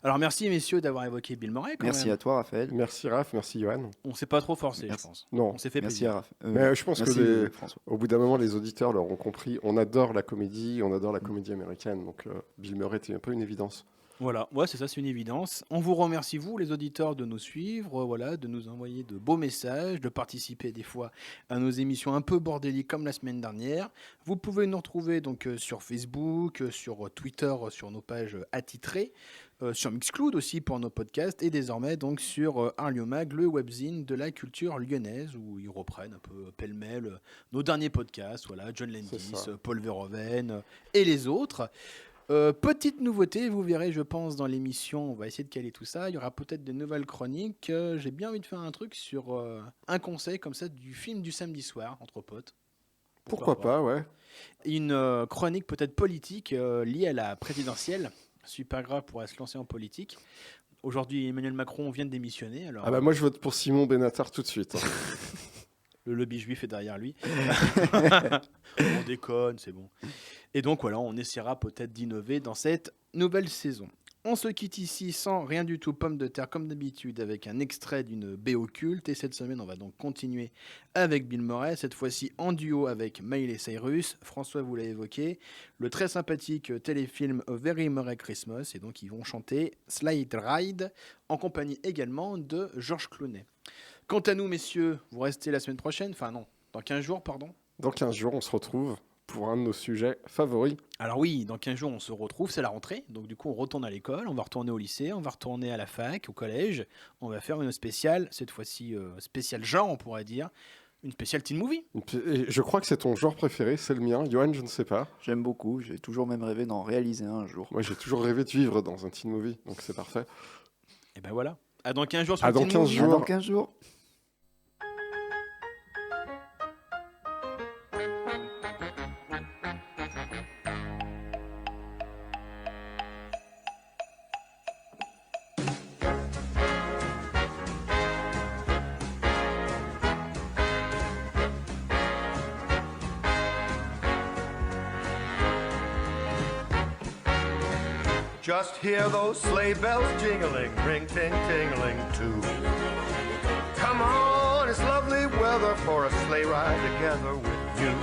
S1: Alors merci messieurs d'avoir évoqué Bill Murray.
S3: Merci à toi Raphaël.
S4: Merci Raph, merci Johan.
S1: On s'est pas trop forcé,
S3: Merci.
S1: je pense.
S4: Non.
S1: On s'est fait
S3: Merci
S1: plaisir.
S3: à Raph.
S4: Mais je pense
S3: merci,
S4: que
S3: François.
S4: au bout d'un moment, les auditeurs l'auront compris. On adore la comédie, on adore la comédie américaine. Donc Bill Murray était un peu une évidence.
S1: Voilà, ouais, c'est ça, c'est une évidence. On vous remercie, vous, les auditeurs, de nous suivre, voilà, de nous envoyer de beaux messages, de participer des fois à nos émissions un peu bordéliques comme la semaine dernière. Vous pouvez nous retrouver donc sur Facebook, sur Twitter, sur nos pages attitrées, sur Mixcloud aussi pour nos podcasts, et désormais donc sur Arliomag, le webzine de la culture lyonnaise, où ils reprennent un peu pêle-mêle nos derniers podcasts, voilà, John Landis, Paul Verhoeven et les autres. Petite nouveauté, vous verrez, je pense, dans l'émission, on va essayer de caler tout ça. Il y aura peut-être des nouvelles chroniques. J'ai bien envie de faire un truc sur un conseil comme ça du film du samedi soir, entre potes.
S4: Pourquoi pas, ouais.
S1: Une chronique peut-être politique liée à la présidentielle. Supergrave pourrait se lancer en politique. Aujourd'hui, Emmanuel Macron vient de démissionner. Alors,
S4: moi, je vote pour Simon Benatar tout de suite.
S1: Le lobby juif est derrière lui. On déconne, c'est bon. Et donc voilà, on essaiera peut-être d'innover dans cette nouvelle saison. On se quitte ici sans rien du tout, pomme de terre comme d'habitude, avec un extrait d'une BO culte. Et cette semaine, on va donc continuer avec Bill Murray, cette fois-ci en duo avec Miley Cyrus. François vous l'a évoqué, le très sympathique téléfilm A Very Murray Christmas. Et donc ils vont chanter Slide Ride en compagnie également de George Clooney. Quant à nous, messieurs, vous restez la semaine prochaine, enfin non, dans 15 jours, pardon.
S4: Dans 15 jours, on se retrouve pour un de nos sujets favoris.
S1: Alors oui, dans 15 jours, on se retrouve, c'est la rentrée. Donc du coup, on retourne à l'école, on va retourner au lycée, on va retourner à la fac, au collège. On va faire une spéciale, cette fois-ci spéciale genre, on pourrait dire. Une spéciale teen movie.
S4: Et je crois que c'est ton genre préféré, c'est le mien. Johan, je ne sais pas.
S3: J'aime beaucoup, j'ai toujours même rêvé d'en réaliser un jour.
S4: Moi, j'ai toujours rêvé de vivre dans un teen movie, donc c'est parfait.
S1: Et ben voilà. À dans 15 jours sur
S4: À
S1: le
S4: dans
S1: teen
S4: 15
S1: movie.
S4: jours.
S3: À dans 15 jours.
S13: Just hear those sleigh bells jingling, ring ting tingling too. Come on, it's lovely weather for a sleigh ride together with you.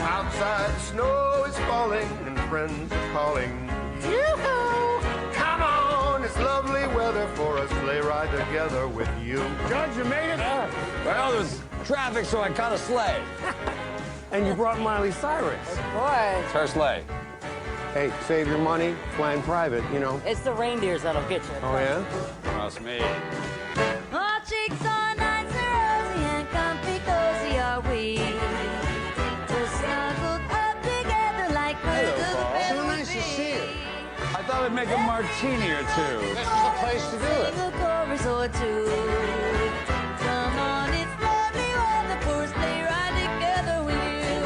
S13: Outside the snow is falling and friends are calling. Yoo-hoo! Come on, it's lovely weather for a sleigh ride together with you.
S6: Judge, you made it? Well, there's traffic, so I caught a sleigh. And you brought Miley Cyrus.
S14: Boy.
S6: It's her sleigh. Hey, save your money, flying private, you know.
S14: It's the reindeers that'll get you.
S6: Oh, yeah? Trust me.
S10: Our cheeks are nice and rosy and comfy cozy are we. We're snuggled up together like birds of a feather
S6: So
S10: would
S6: nice to
S10: be.
S6: see you. I thought I'd make a martini or two. This is the place to do it.
S10: Sing a chorus or two. Come on, it's lovely weather for a sleigh ride together with you.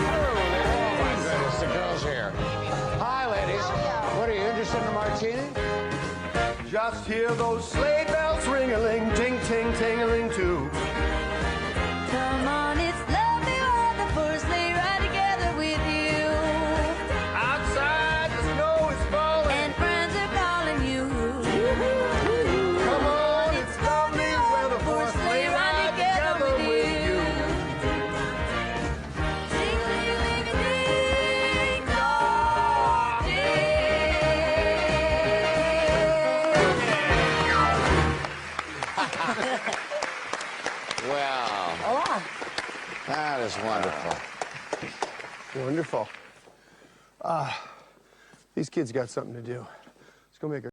S6: Oh, my goodness, the girls here. Hi, ladies. What, are you interested in a martini?
S13: Just hear those sleigh bells ring-a-ling, ting-ting, ting-a-ling too.
S10: Come on, it's lovely weather for a sleigh ride together with you.
S13: Outside the snow is falling.
S10: And friends are calling you.
S13: Come on, it's lovely weather for a sleigh ride together with you.
S6: Well, that is wonderful.
S13: Wonderful. These kids got something to do. Let's go make a